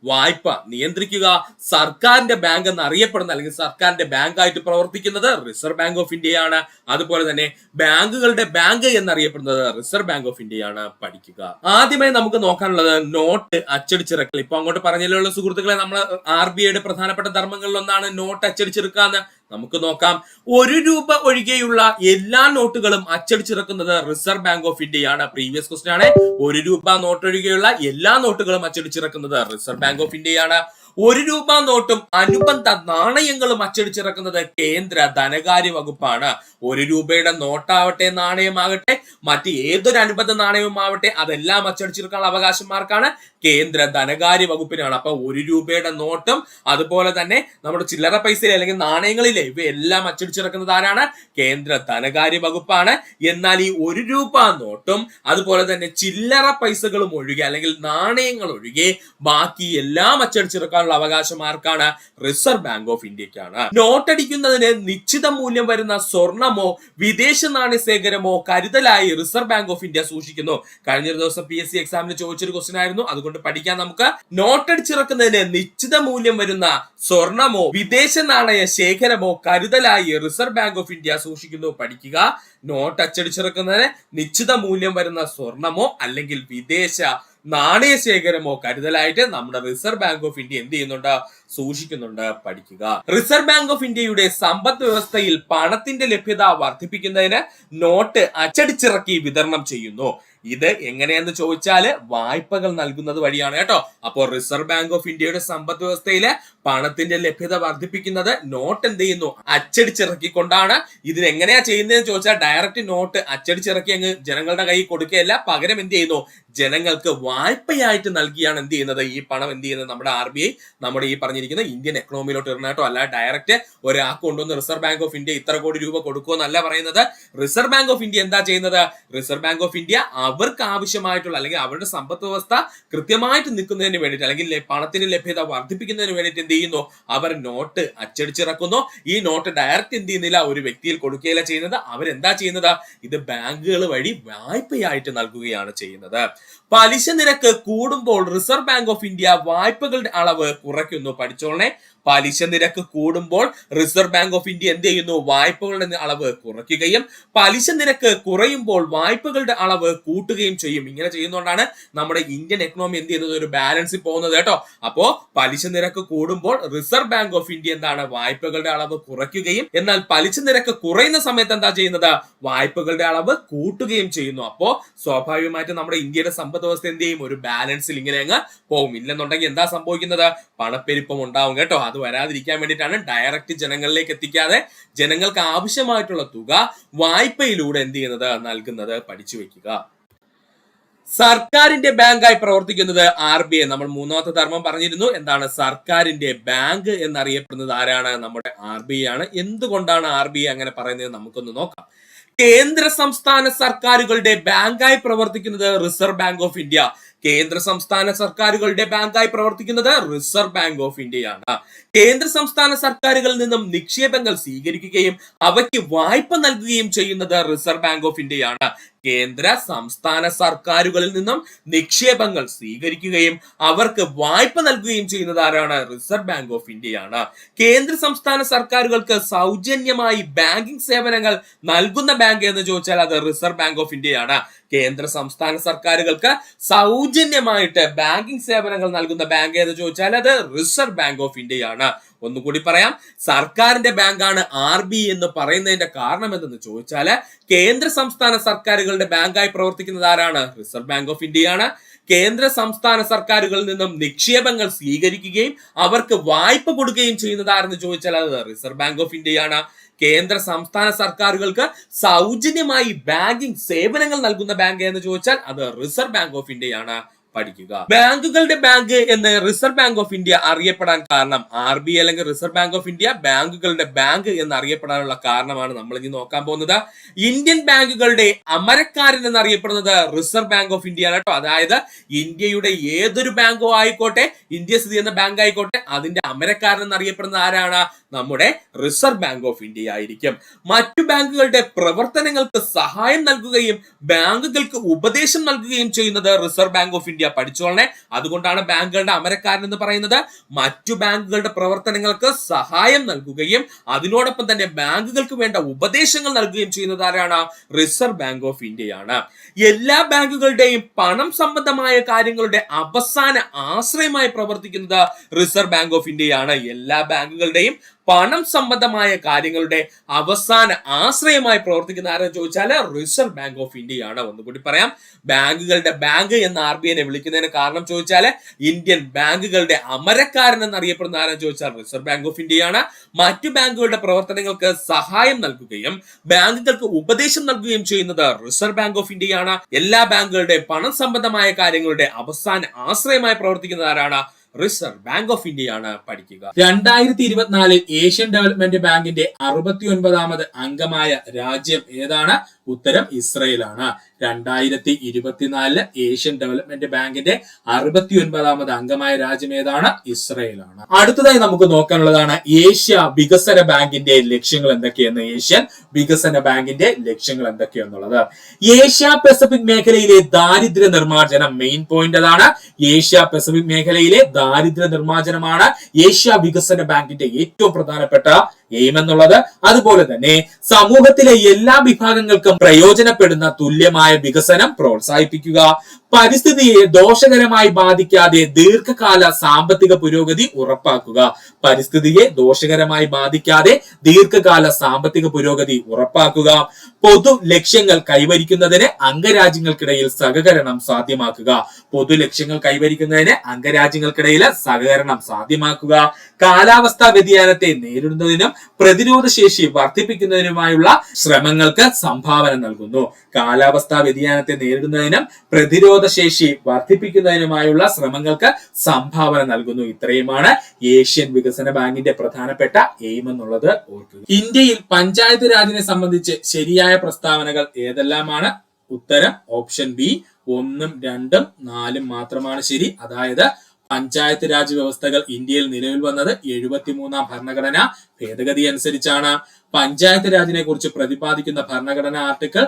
വായ്പ നിയന്ത്രിക്കുക, സർക്കാരിന്റെ ബാങ്ക് എന്നറിയപ്പെടുന്ന അല്ലെങ്കിൽ സർക്കാരിന്റെ ബാങ്കായിട്ട് പ്രവർത്തിക്കുന്നത് റിസർവ് ബാങ്ക് ഓഫ് ഇന്ത്യയാണ്. അതുപോലെ തന്നെ ബാങ്കുകളുടെ ബാങ്ക് എന്നറിയപ്പെടുന്നത് റിസർവ് ബാങ്ക് ഓഫ് ഇന്ത്യയാണ്. പഠിക്കുക. ആദ്യമായി നമുക്ക് നോക്കാനുള്ളത് നോട്ട് അച്ചടിച്ചിറക്കൽ. ഇപ്പൊ അങ്ങോട്ട് പറഞ്ഞതിലുള്ള സുഹൃത്തുക്കളെ, നമ്മൾ RBIയുടെ പ്രധാനപ്പെട്ട ധർമ്മങ്ങളിൽ ഒന്നാണ് നോട്ട് അച്ചടിച്ചിറക്കുക എന്ന്. നമുക്ക് നോക്കാം. 1 രൂപ ഒഴികെയുള്ള എല്ലാ നോട്ടുകളും അച്ചടിച്ചിറക്കുന്നത് റിസർവ് ബാങ്ക് ഓഫ് ഇന്ത്യയാണ്. പ്രീവിയസ് ക്വസ്റ്റ്യൻ ആണ്. 1 രൂപ നോട്ട് ഒഴികെയുള്ള എല്ലാ നോട്ടുകളും അച്ചടിച്ചിറക്കുന്നത് റിസർവ് ബാങ്ക് ഓഫ് ഇന്ത്യയാണ്. 1 രൂപ നോട്ടും അനുബന്ധ നാണയങ്ങളും അച്ചടിച്ചിറക്കുന്നത് കേന്ദ്ര ധനകാര്യ വകുപ്പാണ്. 1 രൂപയുടെ നോട്ടാവട്ടെ, നാണയമാകട്ടെ, മറ്റ് ഏതൊരു അനുബന്ധ നാണയവുമാവട്ടെ, അതെല്ലാം അച്ചടിച്ചിറക്കാനുള്ള അവകാശമാർക്കാണ്? കേന്ദ്ര ധനകാര്യ വകുപ്പിനാണ്. അപ്പൊ 1 രൂപയുടെ നോട്ടും അതുപോലെ തന്നെ നമ്മുടെ ചില്ലറ പൈസ അല്ലെങ്കിൽ നാണയങ്ങളിലെ ഇവയെല്ലാം അച്ചടിച്ചിറക്കുന്നത് ആരാണ്? കേന്ദ്ര ധനകാര്യ വകുപ്പാണ്. എന്നാൽ ഈ 1 രൂപ നോട്ടും അതുപോലെ തന്നെ ചില്ലറ പൈസകളും ഒഴികെ അല്ലെങ്കിൽ നാണയങ്ങൾ ഒഴികെ ബാക്കി എല്ലാം അച്ചടിച്ചിറക്കാനുള്ള അവകാശം ആർക്കാണ്? റിസർവ് ബാങ്ക് ഓഫ് ഇന്ത്യക്കാണ്. നോട്ടടിക്കുന്നതിന് നിശ്ചിത മൂല്യം വരുന്ന സ്വർണമോ വിദേശ നാണ്യ ശേഖരമോ കരുതലായി റിസർവ് ബാങ്ക് ഓഫ് ഇന്ത്യ സൂക്ഷിക്കുന്നു. കഴിഞ്ഞ ദിവസം PSC എക്സാമിന് ചോദിച്ചൊരു ക്വസ്റ്റ്യൻ ആയിരുന്നു, അതുകൊണ്ട് പഠിക്കാൻ നമുക്ക്. നോട്ടടിച്ചിറക്കുന്നതിന് നിശ്ചിത മൂല്യം വരുന്ന സ്വർണമോ വിദേശ നാണയ ശേഖരമോ കരുതലായി റിസർവ് ബാങ്ക് ഓഫ് ഇന്ത്യ സൂക്ഷിക്കുന്നു. പഠിക്കുക. നോട്ട് അച്ചടിച്ചിറക്കുന്നതിന് നിശ്ചിത മൂല്യം വരുന്ന സ്വർണമോ അല്ലെങ്കിൽ വിദേശ നാണയ ശേഖരമോ കരുതലായിട്ട് നമ്മുടെ റിസർവ് ബാങ്ക് ഓഫ് ഇന്ത്യ എന്ത് ചെയ്യുന്നുണ്ട്? സൂക്ഷിക്കുന്നുണ്ട്. പഠിക്കുക. റിസർവ് ബാങ്ക് ഓഫ് ഇന്ത്യയുടെ സമ്പദ് വ്യവസ്ഥയിൽ പണത്തിന്റെ ലഭ്യത വർദ്ധിപ്പിക്കുന്നതിന് നോട്ട് അച്ചടിച്ചിറക്കി വിതരണം ചെയ്യുന്നു. ഇത് എങ്ങനെയെന്ന് ചോദിച്ചാല് വായ്പകൾ നൽകുന്നത് വഴിയാണ് കേട്ടോ. അപ്പോൾ റിസർവ് ബാങ്ക് ഓഫ് ഇന്ത്യയുടെ സമ്പദ് വ്യവസ്ഥയില് പണത്തിന്റെ ലഭ്യത വർദ്ധിപ്പിക്കുന്നത് നോട്ട് എന്ത് ചെയ്യുന്നു? അച്ചടിച്ചിറക്കിക്കൊണ്ടാണ്. ഇതിന് എങ്ങനെയാ ചെയ്യുന്നതെന്ന് ചോദിച്ചാൽ ഡയറക്റ്റ് നോട്ട് അച്ചടിച്ചിറക്കി അങ്ങ് ജനങ്ങളുടെ കയ്യിൽ കൊടുക്കുകയല്ല, പകരം എന്ത് ചെയ്യുന്നു? ജനങ്ങൾക്ക് വായ്പയായിട്ട് നൽകിയാണ് എന്ത് ചെയ്യുന്നത്? ഈ പണം എന്ത് ചെയ്യുന്നത്? നമ്മുടെ RBI നമ്മുടെ ഈ പറഞ്ഞിരിക്കുന്ന ഇന്ത്യൻ എക്കണോമിയിലോട്ട് ഇടണം കേട്ടോ. അല്ല ഡയറക്റ്റ് ഒരാൾക്ക് കൊണ്ടുവന്ന് റിസർവ് ബാങ്ക് ഓഫ് ഇന്ത്യ ഇത്ര കോടി രൂപ കൊടുക്കുമെന്നല്ല പറയുന്നത്. റിസർവ് ബാങ്ക് ഓഫ് ഇന്ത്യ എന്താ ചെയ്യുന്നത്? റിസർവ് ബാങ്ക് ഓഫ് ഇന്ത്യ അവർക്ക് ആവശ്യമായിട്ടുള്ള അല്ലെങ്കിൽ അവരുടെ സമ്പദ് വ്യവസ്ഥ കൃത്യമായിട്ട് നിൽക്കുന്നതിന് വേണ്ടിയിട്ട് അല്ലെങ്കിൽ പണത്തിന്റെ ലഭ്യത വർദ്ധിപ്പിക്കുന്നതിന് വേണ്ടിയിട്ട് എന്ത് ചെയ്യുന്നു? അവർ നോട്ട് അച്ചടിച്ചിറക്കുന്നു. ഈ നോട്ട് ഡയറക്റ്റ് എന്ത് ചെയ്യുന്നില്ല, ഒരു വ്യക്തിയിൽ കൊടുക്കുകയല്ല ചെയ്യുന്നത്. അവരെന്താ ചെയ്യുന്നത്? ഇത് ബാങ്കുകൾ വഴി വായ്പയായിട്ട് നൽകുകയാണ് ചെയ്യുന്നത്. പലിശ നിരക്ക് കൂടുമ്പോൾ റിസർവ് ബാങ്ക് ഓഫ് ഇന്ത്യ വായ്പകളുടെ അളവ് കുറയ്ക്കുന്നു. പഠിച്ചോളനെ. പലിശ നിരക്ക് കൂടുമ്പോൾ റിസർവ് ബാങ്ക് ഓഫ് ഇന്ത്യ എന്ത് ചെയ്യുന്നു? വായ്പകളുടെ അളവ് കുറയ്ക്കുകയും പലിശ നിരക്ക് കുറയുമ്പോൾ വായ്പകളുടെ അളവ് കൂട്ടുകയും ചെയ്യും. ഇങ്ങനെ ചെയ്യുന്നതുകൊണ്ടാണ് നമ്മുടെ ഇന്ത്യൻ എക്കണോമി എന്ത് ചെയ്യുന്നത്? ഒരു ബാലൻസിൽ പോകുന്നത് കേട്ടോ. അപ്പോ പലിശ നിരക്ക് കൂടുമ്പോൾ റിസർവ് ബാങ്ക് ഓഫ് ഇന്ത്യ എന്താണ്? വായ്പകളുടെ അളവ് കുറയ്ക്കുകയും, എന്നാൽ പലിശ നിരക്ക് കുറയുന്ന സമയത്ത് എന്താ ചെയ്യുന്നത്? വായ്പകളുടെ അളവ് കൂട്ടുകയും ചെയ്യുന്നു. അപ്പോ സ്വാഭാവികമായിട്ട് നമ്മുടെ ഇന്ത്യയുടെ സമ്പദ് വ്യവസ്ഥ എന്ത് ചെയ്യും? ഒരു ബാലൻസിൽ ഇങ്ങനെ അങ്ങ് പോകും. ഇല്ലെന്നുണ്ടെങ്കിൽ എന്താ സംഭവിക്കുന്നത്? പണപ്പെരുപ്പം ഉണ്ടാവും കേട്ടോ. അത് വരാതിരിക്കാൻ വേണ്ടിയിട്ടാണ് ഡയറക്റ്റ് ജനങ്ങളിലേക്ക് എത്തിക്കാതെ ജനങ്ങൾക്ക് ആവശ്യമായിട്ടുള്ള തുക വായ്പയിലൂടെ എന്ത് ചെയ്യുന്നത്? നൽകുന്നത്. പഠിച്ചു വെക്കുക. സർക്കാരിന്റെ ബാങ്കായി പ്രവർത്തിക്കുന്നത് RBI. നമ്മൾ മൂന്നാമത്തെ ധർമ്മം പറഞ്ഞിരുന്നു. എന്താണ് സർക്കാരിന്റെ ബാങ്ക് എന്നറിയപ്പെടുന്നത് ആരാണ്? നമ്മുടെ RBI ആണ്. എന്തുകൊണ്ടാണ് RBI അങ്ങനെ പറയുന്നത് നമുക്കൊന്ന് നോക്കാം. കേന്ദ്ര സംസ്ഥാന സർക്കാരുകളുടെ ബാങ്കായി പ്രവർത്തിക്കുന്നത് റിസർവ് ബാങ്ക് ഓഫ് ഇന്ത്യ. കേന്ദ്ര സംസ്ഥാന സർക്കാരുകളുടെ ബാങ്കായി പ്രവർത്തിക്കുന്നത് റിസർവ് ബാങ്ക് ഓഫ് ഇന്ത്യയാണ്. കേന്ദ്ര സംസ്ഥാന സർക്കാരുകളിൽ നിന്നും നിക്ഷേപങ്ങൾ സ്വീകരിക്കുകയും അവയ്ക്ക് വായ്പ നൽകുകയും ചെയ്യുന്നത് റിസർവ് ബാങ്ക് ഓഫ് ഇന്ത്യയാണ്. കേന്ദ്ര സംസ്ഥാന സർക്കാരുകളിൽ നിന്നും നിക്ഷേപങ്ങൾ സ്വീകരിക്കുകയും അവർക്ക് വായ്പ നൽകുകയും ചെയ്യുന്നത് ആരാണ്? റിസർവ് ബാങ്ക് ഓഫ് ഇന്ത്യയാണ്. കേന്ദ്ര സംസ്ഥാന സർക്കാരുകൾക്ക് സൗജന്യമായി ബാങ്കിംഗ് സേവനങ്ങൾ നൽകുന്ന ബാങ്ക് എന്ന് ചോദിച്ചാൽ അത് റിസർവ് ബാങ്ക് ഓഫ് ഇന്ത്യയാണ്. കേന്ദ്ര സംസ്ഥാന സർക്കാരുകൾക്ക് സൗജന്യമായിട്ട് ബാങ്കിംഗ് സേവനങ്ങൾ നൽകുന്ന ബാങ്ക് എന്ന് ചോദിച്ചാൽ അത് റിസർവ് ബാങ്ക് ഓഫ് ഇന്ത്യയാണ്. ഒന്നുകൂടി പറയാം, സർക്കാരിന്റെ ബാങ്കാണ് RBI എന്ന് പറയുന്നതിന്റെ കാരണം എന്തെന്ന് ചോദിച്ചാല് കേന്ദ്ര സംസ്ഥാന സർക്കാരുകളുടെ ബാങ്കായി പ്രവർത്തിക്കുന്നത് ആരാണ്? റിസർവ് ബാങ്ക് ഓഫ് ഇന്ത്യയാണ്. കേന്ദ്ര സംസ്ഥാന സർക്കാരുകളിൽ നിന്നും നിക്ഷേപങ്ങൾ സ്വീകരിക്കുകയും അവർക്ക് വായ്പ കൊടുക്കുകയും ചെയ്യുന്നത് ആരെന്ന് ചോദിച്ചാൽ അത് റിസർവ് ബാങ്ക് ഓഫ് ഇന്ത്യയാണ്. കേന്ദ്ര സംസ്ഥാന സർക്കാരുകൾക്ക് സൗജന്യമായി ബാങ്കിംഗ് സേവനങ്ങൾ നൽകുന്ന ബാങ്ക് എന്ന് ചോദിച്ചാൽ അത് റിസർവ് ബാങ്ക് ഓഫ് ഇന്ത്യയാണ്. പഠിക്കുക. ബാങ്കുകളുടെ ബാങ്ക് എന്ന് റിസർവ് ബാങ്ക് ഓഫ് ഇന്ത്യ അറിയപ്പെടാൻ കാരണം RBI അല്ലെങ്കിൽ റിസർവ് ബാങ്ക് ഓഫ് ഇന്ത്യ ബാങ്കുകളുടെ ബാങ്ക് എന്ന് അറിയപ്പെടാനുള്ള കാരണമാണ് നമ്മൾ ഇനി നോക്കാൻ പോകുന്നത്. ഇന്ത്യൻ ബാങ്കുകളുടെ അമരക്കാരൻ എന്നറിയപ്പെടുന്നത് റിസർവ് ബാങ്ക് ഓഫ് ഇന്ത്യ ആണ് കേട്ടോ. അതായത് ഇന്ത്യയുടെ ഏതൊരു ബാങ്കോ ആയിക്കോട്ടെ, ഇന്ത്യ സ്ഥിതി ചെയ്യുന്ന ബാങ്ക് ആയിക്കോട്ടെ, അതിന്റെ അമരക്കാരൻ എന്നറിയപ്പെടുന്നത് ആരാണ്? നമ്മുടെ റിസർവ് ബാങ്ക് ഓഫ് ഇന്ത്യ ആയിരിക്കും. മറ്റു ബാങ്കുകളുടെ പ്രവർത്തനങ്ങൾക്ക് സഹായം നൽകുകയും ബാങ്കുകൾക്ക് ഉപദേശം നൽകുകയും ചെയ്യുന്നത് റിസർവ് ബാങ്ക് ഓഫ് ഇന്ത്യ. പഠിച്ചോളണേ. അതുകൊണ്ടാണ് ബാങ്കുകളുടെ അമരക്കാരൻ എന്ന് പറയുന്നത്. മറ്റു ബാങ്കുകളുടെ പ്രവർത്തനങ്ങൾക്ക് സഹായം നൽകുകയും അതിനോടൊപ്പം തന്നെ ബാങ്കുകൾക്ക് വേണ്ട ഉപദേശങ്ങൾ നൽകുകയും ചെയ്യുന്നത് ആരാണ്? റിസർവ് ബാങ്ക് ഓഫ് ഇന്ത്യയാണ്. എല്ലാ ബാങ്കുകളുടെയും പണം സംബന്ധമായ കാര്യങ്ങളുടെ അവസാന ആശ്രയമായി പ്രവർത്തിക്കുന്നത് റിസർവ് ബാങ്ക് ഓഫ് ഇന്ത്യയാണ്. എല്ലാ ബാങ്കുകളുടെയും പണം സംബന്ധമായ കാര്യങ്ങളുടെ അവസാന ആശ്രയമായി പ്രവർത്തിക്കുന്ന ആരെന്ന് ചോദിച്ചാൽ റിസർവ് ബാങ്ക് ഓഫ് ഇന്ത്യയാണ്. ഒന്നുകൂടി പറയാം, ബാങ്കുകളുടെ ബാങ്ക് എന്ന് RBI വിളിക്കുന്നതിന് കാരണം ചോദിച്ചാൽ ഇന്ത്യൻ ബാങ്കുകളുടെ അമരക്കാരൻ എന്നറിയപ്പെടുന്ന ആരെന്ന് ചോദിച്ചാൽ റിസർവ് ബാങ്ക് ഓഫ് ഇന്ത്യയാണ്. മറ്റു ബാങ്കുകളുടെ പ്രവർത്തനങ്ങൾക്ക് സഹായം നൽകുകയും ബാങ്കുകൾക്ക് ഉപദേശം നൽകുകയും ചെയ്യുന്നത് റിസർവ് ബാങ്ക് ഓഫ് ഇന്ത്യയാണ്. എല്ലാ ബാങ്കുകളുടെ പണം സംബന്ധമായ കാര്യങ്ങളുടെ അവസാന ആശ്രയമായി പ്രവർത്തിക്കുന്ന ആരാണ്? റിസർവ് ബാങ്ക് ഓഫ് ഇന്ത്യയാണ്. പഠിക്കുക. 2024 ഏഷ്യൻ ഡെവലപ്മെന്റ് ബാങ്കിന്റെ 69ാമത് അംഗമായ രാജ്യം ഏതാണ്? ഉത്തരം ഇസ്രയേലാണ്. 2024 ഏഷ്യൻ ഡെവലപ്മെന്റ് ബാങ്കിന്റെ 69ാമത് അംഗമായ രാജ്യം ഏതാണ്? ഇസ്രയേലാണ്. അടുത്തതായി നമുക്ക് നോക്കാനുള്ളതാണ് ഏഷ്യ വികസന ബാങ്കിന്റെ ലക്ഷ്യങ്ങൾ എന്തൊക്കെയെന്ന്. ഏഷ്യൻ വികസന ബാങ്കിന്റെ ലക്ഷ്യങ്ങൾ എന്തൊക്കെയെന്നുള്ളത്. ഏഷ്യ പസഫിക് മേഖലയിലെ ദാരിദ്ര്യ നിർമ്മാർജ്ജനം മെയിൻ പോയിന്റ് അതാണ്. ഏഷ്യ പസഫിക് മേഖലയിലെ ദാരിദ്ര്യ നിർമ്മാർജ്ജനമാണ് ഏഷ്യ വികസന ബാങ്കിന്റെ ഏറ്റവും പ്രധാനപ്പെട്ട എയിം എന്നുള്ളത്. അതുപോലെ തന്നെ സമൂഹത്തിലെ എല്ലാ വിഭാഗങ്ങൾക്കും പ്രയോജനപ്പെടുന്ന തുല്യമായ വികസനം പ്രോത്സാഹിപ്പിക്കുക. പരിസ്ഥിതിയെ ദോഷകരമായി ബാധിക്കാതെ ദീർഘകാല സാമ്പത്തിക പുരോഗതി ഉറപ്പാക്കുക. പരിസ്ഥിതിയെ ദോഷകരമായി ബാധിക്കാതെ ദീർഘകാല സാമ്പത്തിക പുരോഗതി ഉറപ്പാക്കുക. പൊതു ലക്ഷ്യങ്ങൾ കൈവരിക്കുന്നതിന് അംഗരാജ്യങ്ങൾക്കിടയിൽ സഹകരണം സാധ്യമാക്കുക. പൊതു ലക്ഷ്യങ്ങൾ കൈവരിക്കുന്നതിന് അംഗരാജ്യങ്ങൾക്കിടയിൽ സഹകരണം സാധ്യമാക്കുക. കാലാവസ്ഥാ വ്യതിയാനത്തെ നേരിടുന്നതിനും പ്രതിരോധ ശേഷി വർദ്ധിപ്പിക്കുന്നതിനുമായുള്ള ശ്രമങ്ങൾക്ക് സംഭാവന നൽകുന്നു. കാലാവസ്ഥാ വ്യതിയാനത്തെ നേരിടുന്നതിനും പ്രതിരോധ ശേഷി വർദ്ധിപ്പിക്കുന്നതിനുമായുള്ള ശ്രമങ്ങൾക്ക് സംഭാവന നൽകുന്നു. ഇത്രയുമാണ് ഏഷ്യൻ വികസന ബാങ്കിന്റെ പ്രധാനപ്പെട്ട എയിം എന്നുള്ളത് ഓർക്കുക. ഇന്ത്യയിൽ പഞ്ചായത്ത് രാജിനെ സംബന്ധിച്ച് ശരിയായ പ്രസ്താവനകൾ ഏതെല്ലാമാണ്? ഉത്തരം ഓപ്ഷൻ ബി 1, 2, 4 മാത്രമാണ് ശരി. അതായത് പഞ്ചായത്ത് രാജ് വ്യവസ്ഥകൾ ഇന്ത്യയിൽ നിലവിൽ വന്നത് 73ാം ഭരണഘടനാ ഭേദഗതി അനുസരിച്ചാണ്. പഞ്ചായത്ത് രാജിനെ കുറിച്ച് പ്രതിപാദിക്കുന്ന ഭരണഘടനാ ആർട്ടിക്കിൾ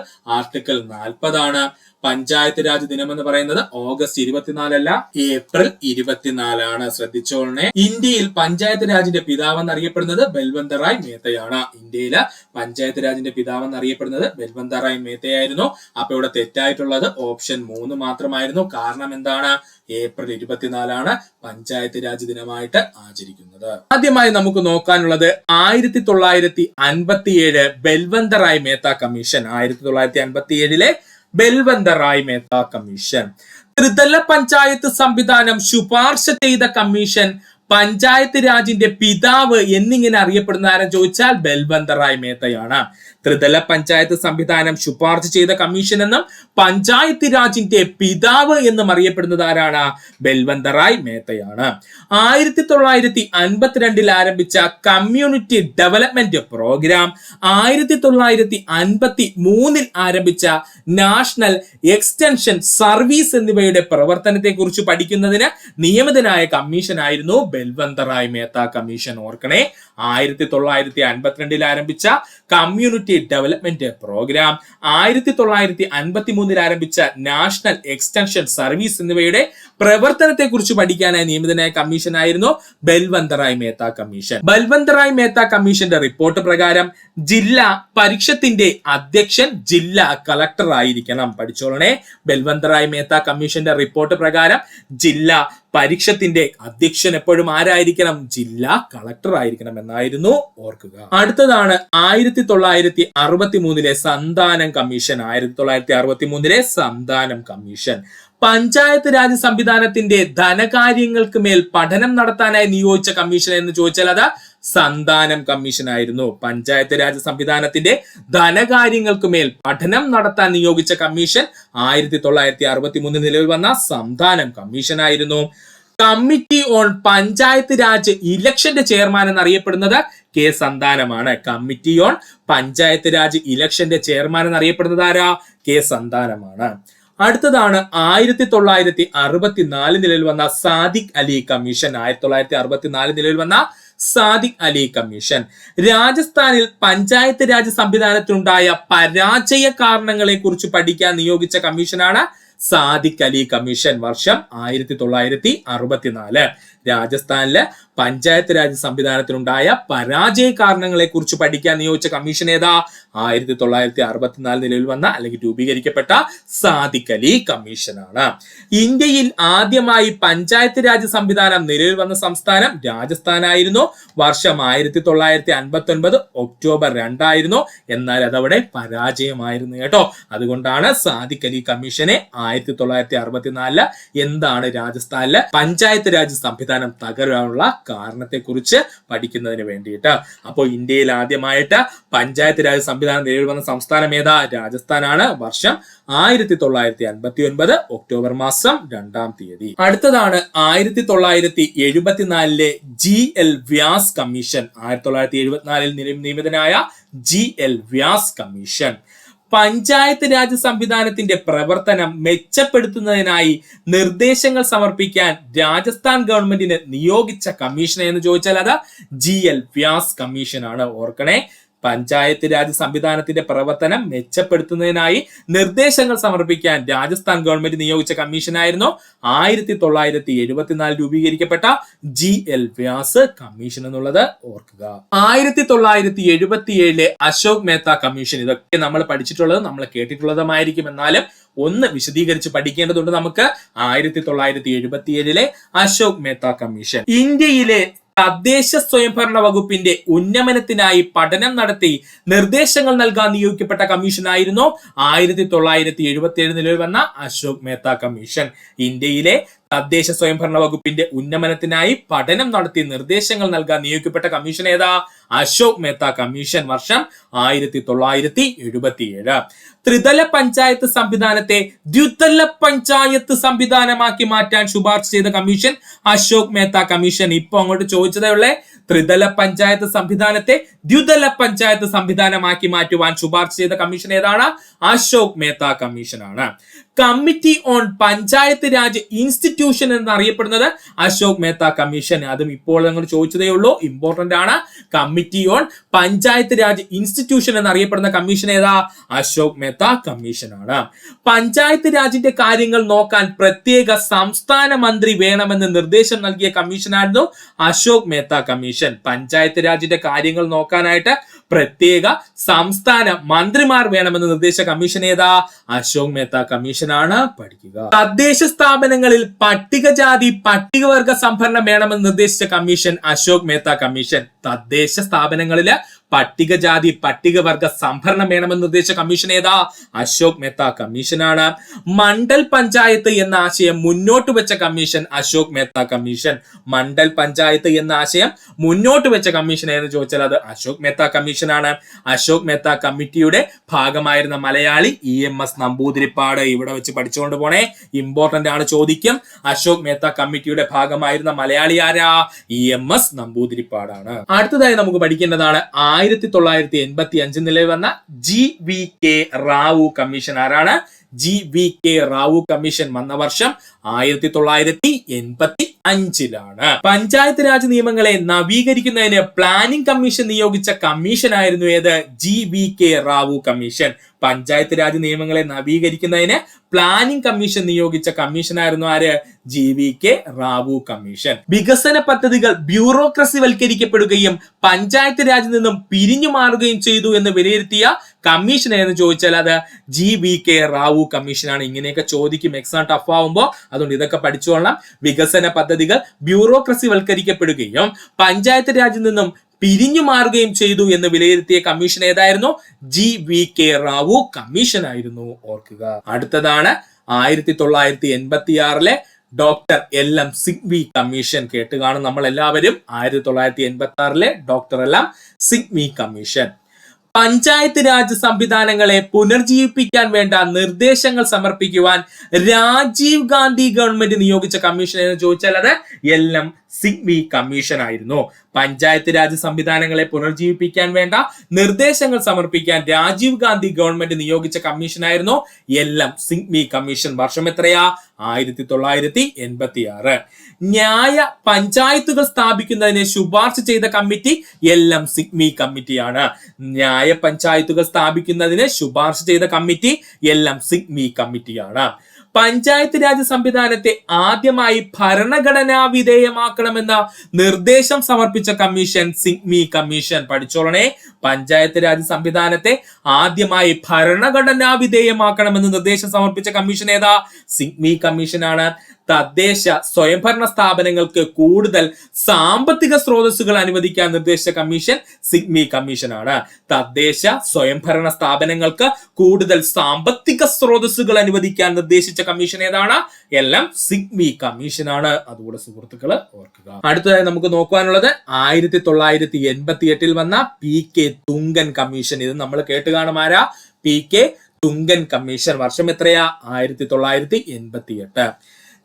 40 ആണ്. പഞ്ചായത്ത് രാജ് ദിനം എന്ന് പറയുന്നത് ഓഗസ്റ്റ് 24 അല്ല, ഏപ്രിൽ 24 ആണ്. ശ്രദ്ധിച്ചോളണേ. ഇന്ത്യയിൽ പഞ്ചായത്ത് രാജിന്റെ പിതാവ് എന്നറിയപ്പെടുന്നത് ബൽവന്ത് റായ് മേത്തയാണ്. ഇന്ത്യയില് പഞ്ചായത്ത് രാജിന്റെ പിതാവ് എന്നറിയപ്പെടുന്നത് ബൽവന്ത് റായ് മേത്തയായിരുന്നു. അപ്പൊ ഇവിടെ തെറ്റായിട്ടുള്ളത് ഓപ്ഷൻ 3 മാത്രമായിരുന്നു. കാരണം എന്താണ്? ഏപ്രിൽ 24 ആണ് പഞ്ചായത്ത് രാജ് ദിനമായിട്ട് ആചരിക്കുന്നത്. ആദ്യമായി നമുക്ക് നോക്കാനുള്ളത് 1957 ബൽവന്ത് റായ് മേത്ത കമ്മീഷൻ. 1957 ബൽവന്ത് റായ് മേത്ത കമ്മീഷൻ. ത്രിതല പഞ്ചായത്ത് സംവിധാനം ശുപാർശ ചെയ്ത കമ്മീഷൻ പഞ്ചായത്ത് രാജിന്റെ പിതാവ് എന്നിങ്ങനെ അറിയപ്പെടുന്ന ആരെന്ന് ചോദിച്ചാൽ ബൽവന്ത് റായ് മേത്തയാണ്. ത്രിതല പഞ്ചായത്ത് സംവിധാനം ശുപാർശ ചെയ്ത കമ്മീഷൻ എന്നും പഞ്ചായത്ത് രാജിന്റെ പിതാവ് എന്നും അറിയപ്പെടുന്നത് ആരാണ്? ബൽവന്ത് റായ് മേത്തയാണ്. 1952 ആരംഭിച്ച കമ്മ്യൂണിറ്റി ഡെവലപ്മെന്റ് പ്രോഗ്രാം, 1953 ആരംഭിച്ച നാഷണൽ എക്സ്റ്റൻഷൻ സർവീസ് എന്നിവയുടെ പ്രവർത്തനത്തെ കുറിച്ച് പഠിക്കുന്നതിന് നിയമിതനായ കമ്മീഷൻ ആയിരുന്നു ബൽവന്ത് റായ് മേത്ത കമ്മീഷൻ. ഓർക്കണേ, 1952 ആരംഭിച്ച കമ്മ്യൂണിറ്റി ഡെവലപ്മെന്റ് പ്രോഗ്രാം, 1953 ആരംഭിച്ച നാഷണൽ എക്സ്റ്റൻഷൻ സർവീസ് എന്നിവയുടെ പ്രവർത്തനത്തെ കുറിച്ച് പഠിക്കാനായി നിയമിതനായ കമ്മീഷൻ ആയിരുന്നു ബൽവന്ത് റായ് മേത്ത കമ്മീഷൻ. ബൽവന്ത് റായ് മേത്ത കമ്മീഷന്റെ റിപ്പോർട്ട് പ്രകാരം ജില്ലാ പരിഷത്തിന്റെ അധ്യക്ഷൻ ജില്ലാ കളക്ടർ ആയിരിക്കണം. പഠിച്ചോളണേ, ബൽവന്ത് റായ് മേത്ത കമ്മീഷന്റെ റിപ്പോർട്ട് പ്രകാരം ജില്ലാ പരിഷത്തിന്റെ അധ്യക്ഷൻ എപ്പോഴും ആരായിരിക്കണം? ജില്ലാ കളക്ടർ ആയിരിക്കണം എന്നായിരുന്നു ഓർക്കുക. അടുത്തതാണ് 1963 സന്താനം കമ്മീഷൻ. 1963 സന്താനം കമ്മീഷൻ പഞ്ചായത്ത് രാജ് സംവിധാനത്തിന്റെ ധനകാര്യങ്ങൾക്ക് മേൽ പഠനം നടത്താനായി നിയോഗിച്ച കമ്മീഷൻ എന്ന് ചോദിച്ചാൽ അത് സന്താനം കമ്മീഷൻ ആയിരുന്നു. പഞ്ചായത്ത് രാജ് സംവിധാനത്തിന്റെ ധനകാര്യങ്ങൾക്ക് മേൽ പഠനം നടത്താൻ നിയോഗിച്ച കമ്മീഷൻ 1963 നിലവിൽ വന്ന സന്താനം കമ്മീഷൻ ആയിരുന്നു. കമ്മിറ്റി ഓൺ പഞ്ചായത്ത് രാജ് ഇലക്ഷന്റെ ചെയർമാൻ എന്നറിയപ്പെടുന്നത് കെ സന്താനമാണ്. കമ്മിറ്റി ഓൺ പഞ്ചായത്ത് രാജ് ഇലക്ഷന്റെ ചെയർമാൻ എന്നറിയപ്പെടുന്നത് ആരാ? കെ സന്താനമാണ്. അടുത്തതാണ് 1964 നിലവിൽ വന്ന സാദിഖ് അലി കമ്മീഷൻ. 1964 നിലവിൽ വന്ന സാദിഖ് അലി കമ്മീഷൻ രാജസ്ഥാനിൽ പഞ്ചായത്ത് രാജ് സംവിധാനത്തിനുണ്ടായ പരാജയ കാരണങ്ങളെ കുറിച്ച് പഠിക്കാൻ നിയോഗിച്ച കമ്മീഷനാണ് സാദിഖ് അലി കമ്മീഷൻ. വർഷം 1964. രാജസ്ഥാനിലെ പഞ്ചായത്ത് രാജ് സംവിധാനത്തിനുണ്ടായ പരാജയ കാരണങ്ങളെ കുറിച്ച് പഠിക്കാൻ നിയോഗിച്ച കമ്മീഷൻ ഏതാ? 1964 നിലവിൽ വന്ന അല്ലെങ്കിൽ രൂപീകരിക്കപ്പെട്ട സാദിഖ് അലി കമ്മീഷനാണ്. ഇന്ത്യയിൽ ആദ്യമായി പഞ്ചായത്ത് രാജ് സംവിധാനം നിലവിൽ വന്ന സംസ്ഥാനം രാജസ്ഥാനായിരുന്നു. വർഷം 1959 ഒക്ടോബർ 2 ആയിരുന്നു. എന്നാൽ അതവിടെ പരാജയമായിരുന്നു കേട്ടോ. അതുകൊണ്ടാണ് സാദിഖ് അലി കമ്മീഷനെ 1964 എന്താണ് രാജസ്ഥാനിലെ പഞ്ചായത്ത് രാജ് സംവിധാനം തകരാനുള്ള കാരണത്തെ കുറിച്ച് പഠിക്കുന്നതിന് വേണ്ടിയിട്ട്. അപ്പോൾ ഇന്ത്യയിൽ ആദ്യമായിട്ട് പഞ്ചായത്ത് രാജ് സംവിധാനം നിലവിൽ വന്ന സംസ്ഥാനം ഏതാ? രാജസ്ഥാനാണ്. വർഷം 1959 ഒക്ടോബർ മാസം 2-ാം തീയതി. അടുത്തതാണ് 1974 GL Vyas commission. 1974 നിയമിതനായ GL Vyas commission panchayat Raj സംവിധാനത്തിന്റെ പ്രവർത്തനം മെച്ചപ്പെടുത്തുന്നതിനായി നിർദ്ദേശങ്ങൾ സമർപ്പിക്കാൻ രാജസ്ഥാൻ ഗവൺമെന്റിന് നിയോഗിച്ച കമ്മീഷൻ എന്ന് ചോദിച്ചാൽ അത് GL വ്യാസ് കമ്മീഷൻ ആണ്. ഓർക്കണേ, പഞ്ചായത്ത് രാജ് സംവിധാനത്തിന്റെ പ്രവർത്തനം മെച്ചപ്പെടുത്തുന്നതിനായി നിർദ്ദേശങ്ങൾ സമർപ്പിക്കാൻ രാജസ്ഥാൻ ഗവൺമെന്റ് നിയോഗിച്ച കമ്മീഷനായിരുന്നു 1974 രൂപീകരിക്കപ്പെട്ട GL വ്യാസ് കമ്മീഷൻ എന്നുള്ളത് ഓർക്കുക. 1977 അശോക് മേത്ത കമ്മീഷൻ. ഇതൊക്കെ നമ്മൾ പഠിച്ചിട്ടുള്ളത്, നമ്മൾ കേട്ടിട്ടുള്ളതുമായിരിക്കും. എന്നാലും ഒന്ന് വിശദീകരിച്ച് പഠിക്കേണ്ടതുണ്ട് നമുക്ക്. 1977 അശോക് മേത്ത കമ്മീഷൻ ഇന്ത്യയിലെ തദ്ദേശ സ്വയംഭരണ വകുപ്പിന്റെ ഉന്നമനത്തിനായി പഠനം നടത്തി നിർദ്ദേശങ്ങൾ നൽകാൻ നിയോഗിക്കപ്പെട്ട കമ്മീഷനായിരുന്നു 1977 നിലവിൽ വന്ന അശോക് മേത്ത കമ്മീഷൻ. ഇന്ത്യയിലെ തദ്ദേശ സ്വയംഭരണ വകുപ്പിന്റെ ഉന്നമനത്തിനായി പഠനം നടത്തി നിർദ്ദേശങ്ങൾ നൽകാൻ നിയോഗിക്കപ്പെട്ട കമ്മീഷൻ ഏതാ? അശോക് മേത്ത കമ്മീഷൻ. വർഷം 1977. ത്രിതല പഞ്ചായത്ത് സംവിധാനത്തെ ദ്വിതല പഞ്ചായത്ത് സംവിധാനമാക്കി മാറ്റാൻ ശുപാർശ ചെയ്ത കമ്മീഷൻ അശോക് മേത്ത കമ്മീഷൻ. ഇപ്പൊ അങ്ങോട്ട് ചോദിച്ചതേ ഉള്ളേ, ത്രിതല പഞ്ചായത്ത് സംവിധാനത്തെ ദ്വിതല പഞ്ചായത്ത് സംവിധാനമാക്കി മാറ്റുവാൻ ശുപാർശ ചെയ്ത കമ്മീഷൻ ഏതാണ്? അശോക് മേത്ത കമ്മീഷനാണ്. Committee on panchayat raj institution എന്നറിയപ്പെടുന്നത് അശോക് മേത്ത കമ്മീഷൻ. അതും ഇപ്പോൾ നിങ്ങൾ ചോദിച്ചതേ ഉള്ളൂ, ഇമ്പോർട്ടന്റ് ആണ്. Committee on panchayat raj institution എന്നറിയപ്പെടുന്ന കമ്മീഷൻ ഏതാ? അശോക് മേത്ത കമ്മീഷനാണ്. പഞ്ചായത്ത് രാജിന്റെ കാര്യങ്ങൾ നോക്കാൻ പ്രത്യേക സംസ്ഥാന മന്ത്രി വേണമെന്ന് നിർദ്ദേശം നൽകിയ കമ്മീഷനായിരുന്നു അശോക് മേത്ത കമ്മീഷൻ. പഞ്ചായത്ത് രാജിന്റെ കാര്യങ്ങൾ നോക്കാനായിട്ട് പ്രത്യേക സംസ്ഥാന മന്ത്രിമാർ വേണമെന്ന് നിർദ്ദേശിച്ച കമ്മീഷൻ ഏതാ? അശോക് മേത്ത കമ്മീഷനാണ്. പഠിക്കുക. തദ്ദേശ സ്ഥാപനങ്ങളിൽ പട്ടികജാതി പട്ടികവർഗ സംഭരണം വേണമെന്ന് നിർദ്ദേശിച്ച കമ്മീഷൻ അശോക് മേത്ത കമ്മീഷൻ. തദ്ദേശ സ്ഥാപനങ്ങളില് പട്ടികജാതി പട്ടികവർഗ സംഭരണം വേണമെന്ന് നിർദ്ദേശിച്ച കമ്മീഷൻ ഏതാ? അശോക് മെഹ്ത്ത കമ്മീഷനാണ്. മണ്ഡൽ പഞ്ചായത്ത് എന്ന ആശയം മുന്നോട്ട് വെച്ച കമ്മീഷൻ അശോക് മെഹ്ത്ത കമ്മീഷൻ. മണ്ഡൽ പഞ്ചായത്ത് എന്ന ആശയം മുന്നോട്ട് വെച്ച കമ്മീഷൻ എന്ന് ചോദിച്ചാൽ അത് അശോക് മെഹ്ത്ത കമ്മീഷനാണ്. അശോക് മെഹ്ത്ത കമ്മിറ്റിയുടെ ഭാഗമായിരുന്ന മലയാളി EMS നമ്പൂതിരിപ്പാട്. ഇവിടെ വെച്ച് പഠിച്ചുകൊണ്ട് പോണേ, ഇമ്പോർട്ടന്റ് ആണ്, ചോദിക്കും. അശോക് മെഹ്ത്ത കമ്മിറ്റിയുടെ ഭാഗമായിരുന്ന മലയാളി ആരാ? EMS നമ്പൂതിരിപ്പാടാണ്. അടുത്തതായി നമുക്ക് പഠിക്കേണ്ടതാണ് 1985 നിലവിൽ വന്ന GVK റാവു കമ്മീഷൻ. ആരാണ്? GVK റാവു കമ്മീഷൻ വന്ന വർഷം 1985. പഞ്ചായത്ത് രാജ് നിയമങ്ങളെ നവീകരിക്കുന്നതിന് പ്ലാനിംഗ് കമ്മീഷൻ നിയോഗിച്ച കമ്മീഷൻ ആയിരുന്നു ഏത്? GVK Rao commission. പഞ്ചായത്ത് രാജ് നിയമങ്ങളെ നവീകരിക്കുന്നതിന് പ്ലാനിംഗ് കമ്മീഷൻ നിയോഗിച്ച കമ്മീഷനായിരുന്നു ആര്? GVK Rao commission. വികസന പദ്ധതികൾ ബ്യൂറോക്രസി വൽക്കരിക്കപ്പെടുകയും പഞ്ചായത്ത് രാജിൽ നിന്നും പിരിഞ്ഞു മാറുകയും ചെയ്തു എന്ന് വിലയിരുത്തിയ കമ്മീഷൻ എന്ന് ചോദിച്ചാൽ അത് GVK റാവു കമ്മീഷനാണ്. ഇങ്ങനെയൊക്കെ ചോദിക്കും, എക്സാം ടഫ് ആവുമ്പോൾ. അതുകൊണ്ട് ഇതൊക്കെ പഠിച്ചോളാം. വികസന പദ്ധതികൾ ബ്യൂറോക്രസി വൽക്കരിക്കപ്പെടുകയും പഞ്ചായത്ത് രാജിൽ നിന്നും പിരിഞ്ഞു മാറുകയും ചെയ്തു എന്ന് വിലയിരുത്തിയ കമ്മീഷൻ ഏതായിരുന്നു? GVK റാവു കമ്മീഷൻ ആയിരുന്നു. ഓർക്കുക. അടുത്തതാണ് 1986 ഡോക്ടർ LM സിഗ്വി കമ്മീഷൻ. കേട്ട് കാണും നമ്മൾ എല്ലാവരും. 1986 doctor LM Singhvi commission. Panchayat raj സംവിധാനങ്ങളെ പുനർജീവിപ്പിക്കാൻ വേണ്ട നിർദ്ദേശങ്ങൾ സമർപ്പിക്കുവാൻ രാജീവ് ഗാന്ധി ഗവൺമെന്റ് നിയോഗിച്ച കമ്മീഷൻ എന്ന് ചോദിച്ചാൽ അത് LM സിഗ്വി കമ്മീഷൻ ആയിരുന്നു. പഞ്ചായത്ത് രാജ് സംവിധാനങ്ങളെ പുനർജീവിപ്പിക്കാൻ വേണ്ട നിർദ്ദേശങ്ങൾ സമർപ്പിക്കാൻ രാജീവ് ഗാന്ധി ഗവൺമെന്റ് നിയോഗിച്ച കമ്മീഷൻ ആയിരുന്നു LM സിഗ്വി കമ്മീഷൻ. വർഷം എത്രയാ? 1986. ന്യായ പഞ്ചായത്തുകൾ സ്ഥാപിക്കുന്നതിന് ശുപാർശ ചെയ്ത കമ്മിറ്റി LM സിഗ്വി കമ്മിറ്റിയാണ്. ന്യായ പഞ്ചായത്തുകൾ സ്ഥാപിക്കുന്നതിന് ശുപാർശ ചെയ്ത കമ്മിറ്റി LM സിഗ്വി കമ്മിറ്റിയാണ്. പഞ്ചായത്ത് രാജ് സംവിധാനത്തെ ആദ്യമായി ഭരണഘടനാ വിധേയമാക്കണമെന്ന നിർദ്ദേശം സമർപ്പിച്ച കമ്മീഷൻ സിഗ്വി കമ്മീഷൻ. പഠിച്ചോളണേ. പഞ്ചായത്ത് രാജ് സംവിധാനത്തെ ആദ്യമായി ഭരണഘടനാ വിധേയമാക്കണമെന്ന് നിർദ്ദേശം സമർപ്പിച്ച കമ്മീഷൻ ഏതാ? സിഗ്വി കമ്മീഷനാണ്. തദ്ദേശ സ്വയംഭരണ സ്ഥാപനങ്ങൾക്ക് കൂടുതൽ സാമ്പത്തിക സ്രോതസ്സുകൾ അനുവദിക്കാൻ നിർദ്ദേശിച്ച കമ്മീഷൻ സിഗ്വി കമ്മീഷനാണ്. തദ്ദേശ സ്വയംഭരണ സ്ഥാപനങ്ങൾക്ക് കൂടുതൽ സാമ്പത്തിക സ്രോതസ്സുകൾ അനുവദിക്കാൻ നിർദ്ദേശിച്ച കമ്മീഷൻ ഏതാണ്? LM സിഗ്വി കമ്മീഷനാണ്. അതുകൂടെ സുഹൃത്തുക്കള് ഓർക്കുക. അടുത്തതായി നമുക്ക് നോക്കുവാനുള്ളത് 1988 വന്ന PK തുങ്കൻ കമ്മീഷൻ. ഇത് നമ്മൾ കേട്ട് കാണും. ആരാ? PK Thungon commission. വർഷം എത്രയാ? 1988.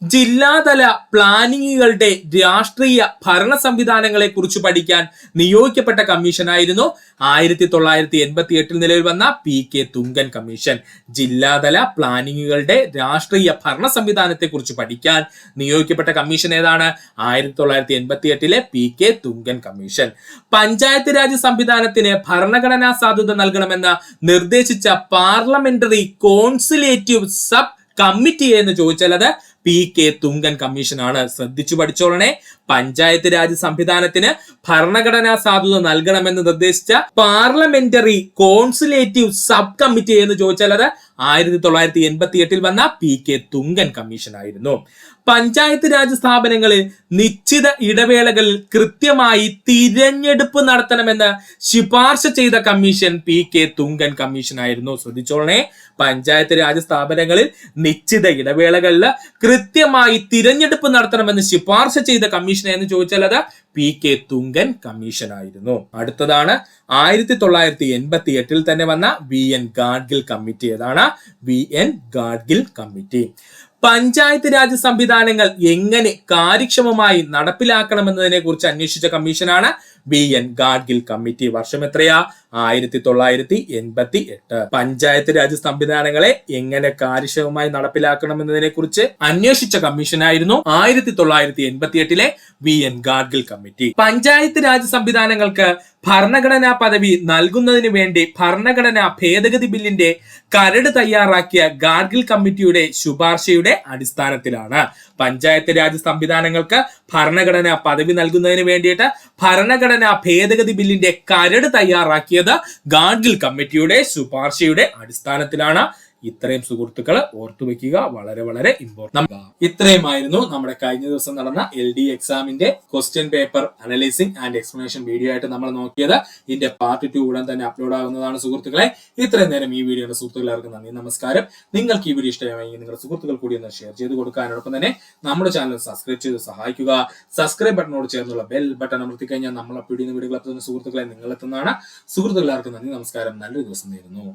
ജില്ലാതല പ്ലാനിങ്ങുകളുടെ രാഷ്ട്രീയ ഭരണ സംവിധാനങ്ങളെ കുറിച്ച് പഠിക്കാൻ നിയോഗിക്കപ്പെട്ട കമ്മീഷനായിരുന്നു 1988 നിലവിൽ വന്ന PK തുങ്കൻ കമ്മീഷൻ. ജില്ലാതല പ്ലാനിങ്ങുകളുടെ രാഷ്ട്രീയ ഭരണ സംവിധാനത്തെ കുറിച്ച് പഠിക്കാൻ നിയോഗിക്കപ്പെട്ട കമ്മീഷൻ ഏതാണ്? 1988 PK തുങ്കൻ കമ്മീഷൻ. പഞ്ചായത്ത് രാജ് സംവിധാനത്തിന് ഭരണഘടനാ സാധുത നൽകണമെന്ന് നിർദ്ദേശിച്ച പാർലമെന്ററി കോൺസിലേറ്റീവ് സബ് കമ്മിറ്റി എന്ന് ചോദിച്ചാൽ അത് PK തുങ്കൻ കമ്മീഷൻ ആണ്. ശ്രദ്ധിച്ചു പഠിച്ചോളണേ. പഞ്ചായത്ത് രാജ് സംവിധാനത്തിന് ഭരണഘടനാ സാധുത നൽകണമെന്ന് നിർദ്ദേശിച്ച പാർലമെന്ററി കോൺസുലേറ്റീവ് സബ് കമ്മിറ്റി എന്ന് ചോദിച്ചാൽ അത് 1988 വന്ന PK തുങ്കൻ കമ്മീഷൻ ആയിരുന്നു. പഞ്ചായത്ത് രാജ് സ്ഥാപനങ്ങളിൽ നിശ്ചിത ഇടവേളകളിൽ കൃത്യമായി തിരഞ്ഞെടുപ്പ് നടത്തണമെന്ന് ശുപാർശ ചെയ്ത കമ്മീഷൻ PK തുങ്കൻ കമ്മീഷൻ ആയിരുന്നു. ശ്രദ്ധിച്ചോളണേ. പഞ്ചായത്ത് രാജ് സ്ഥാപനങ്ങളിൽ നിശ്ചിത ഇടവേളകളിൽ കൃത്യമായി തിരഞ്ഞെടുപ്പ് നടത്തണമെന്ന് ശുപാർശ ചെയ്ത കമ്മീഷൻ എന്ന് ചോദിച്ചാൽ അത് PK തുങ്കൻ കമ്മീഷൻ ആയിരുന്നു. അടുത്തതാണ് 1988 തന്നെ വന്ന VN ഗാഡ്ഗിൽ കമ്മിറ്റി. ഏതാണ്? VN Gadgil committee. പഞ്ചായത്ത് രാജ് സംവിധാനങ്ങൾ എങ്ങനെ കാര്യക്ഷമമായി നടപ്പിലാക്കണമെന്നതിനെ കുറിച്ച് അന്വേഷിച്ച കമ്മീഷനാണ് VN ഗാഡ്ഗിൽ കമ്മിറ്റി. വർഷം എത്രയാ? 1988. പഞ്ചായത്ത് രാജ് സംവിധാനങ്ങളെ എങ്ങനെ കാര്യക്ഷമമായി നടപ്പിലാക്കണമെന്നതിനെ കുറിച്ച് അന്വേഷിച്ച കമ്മീഷനായിരുന്നു 1988 VN ഗാഡ്ഗിൽ കമ്മിറ്റി. പഞ്ചായത്ത് രാജ് സംവിധാനങ്ങൾക്ക് ഭരണഘടനാ പദവി നൽകുന്നതിന് വേണ്ടി ഭരണഘടനാ ഭേദഗതി ബില്ലിന്റെ കരട് തയ്യാറാക്കിയ ഗാഡ്ഗിൽ കമ്മിറ്റിയുടെ ശുപാർശയുടെ അടിസ്ഥാനത്തിലാണ് പഞ്ചായത്ത് രാജ് സംവിധാനങ്ങൾക്ക് ഭരണഘടനാ പദവി നൽകുന്നതിന് വേണ്ടിയിട്ട് ഭരണഘടനാ ഭേദഗതി ബില്ലിന്റെ കരട് തയ്യാറാക്കിയത് ഗാഡ്ഗിൽ കമ്മിറ്റിയുടെ ശുപാർശയുടെ അടിസ്ഥാനത്തിലാണ്. ഇത്രയും സുഹൃത്തുക്കളെ ഓർത്തു വെക്കുക, വളരെ വളരെ ഇമ്പോർട്ടന്റ്. ഇത്രയുമായിരുന്നു നമ്മുടെ കഴിഞ്ഞ ദിവസം നടന്ന LD എക്സാമിന്റെ question paper analysing and explanation video ആയിട്ട് നമ്മൾ നോക്കിയത്. ഇതിന്റെ പാർട്ട് 2 ഉടൻ തന്നെ അപ്ലോഡ് ആകുന്നതാണ് സുഹൃത്തുക്കളെ. ഇത്രയും നേരം ഈ വീഡിയോയുടെ സുഹൃത്തുക്കൾക്ക് നന്ദി, നമസ്കാരം. നിങ്ങൾക്ക് ഈ വീഡിയോ ഇഷ്ടമായെങ്കിൽ നിങ്ങളുടെ സുഹൃത്തുക്കൾ കൂടി ഒന്ന് ഷെയർ ചെയ്ത് കൊടുക്കാനോടൊപ്പം തന്നെ നമ്മുടെ ചാനൽ സബ്സ്ക്രൈബ് ചെയ്ത് സഹായിക്കുക. സബ്സ്ക്രൈബ് ബട്ടനോട് ചേർന്നുള്ള ബെൽ ബട്ടൺ അമർത്തി കഴിഞ്ഞാൽ നമ്മൾ അപ്ലോഡ് ചെയ്യുന്ന വീഡിയോകൾ സുഹൃത്തുക്കളെ നിങ്ങളെത്തുന്നതാണ്. സുഹൃത്തുക്കൾക്ക് നന്ദി, നമസ്കാരം. നല്ലൊരു ദിവസം നേരുന്നു.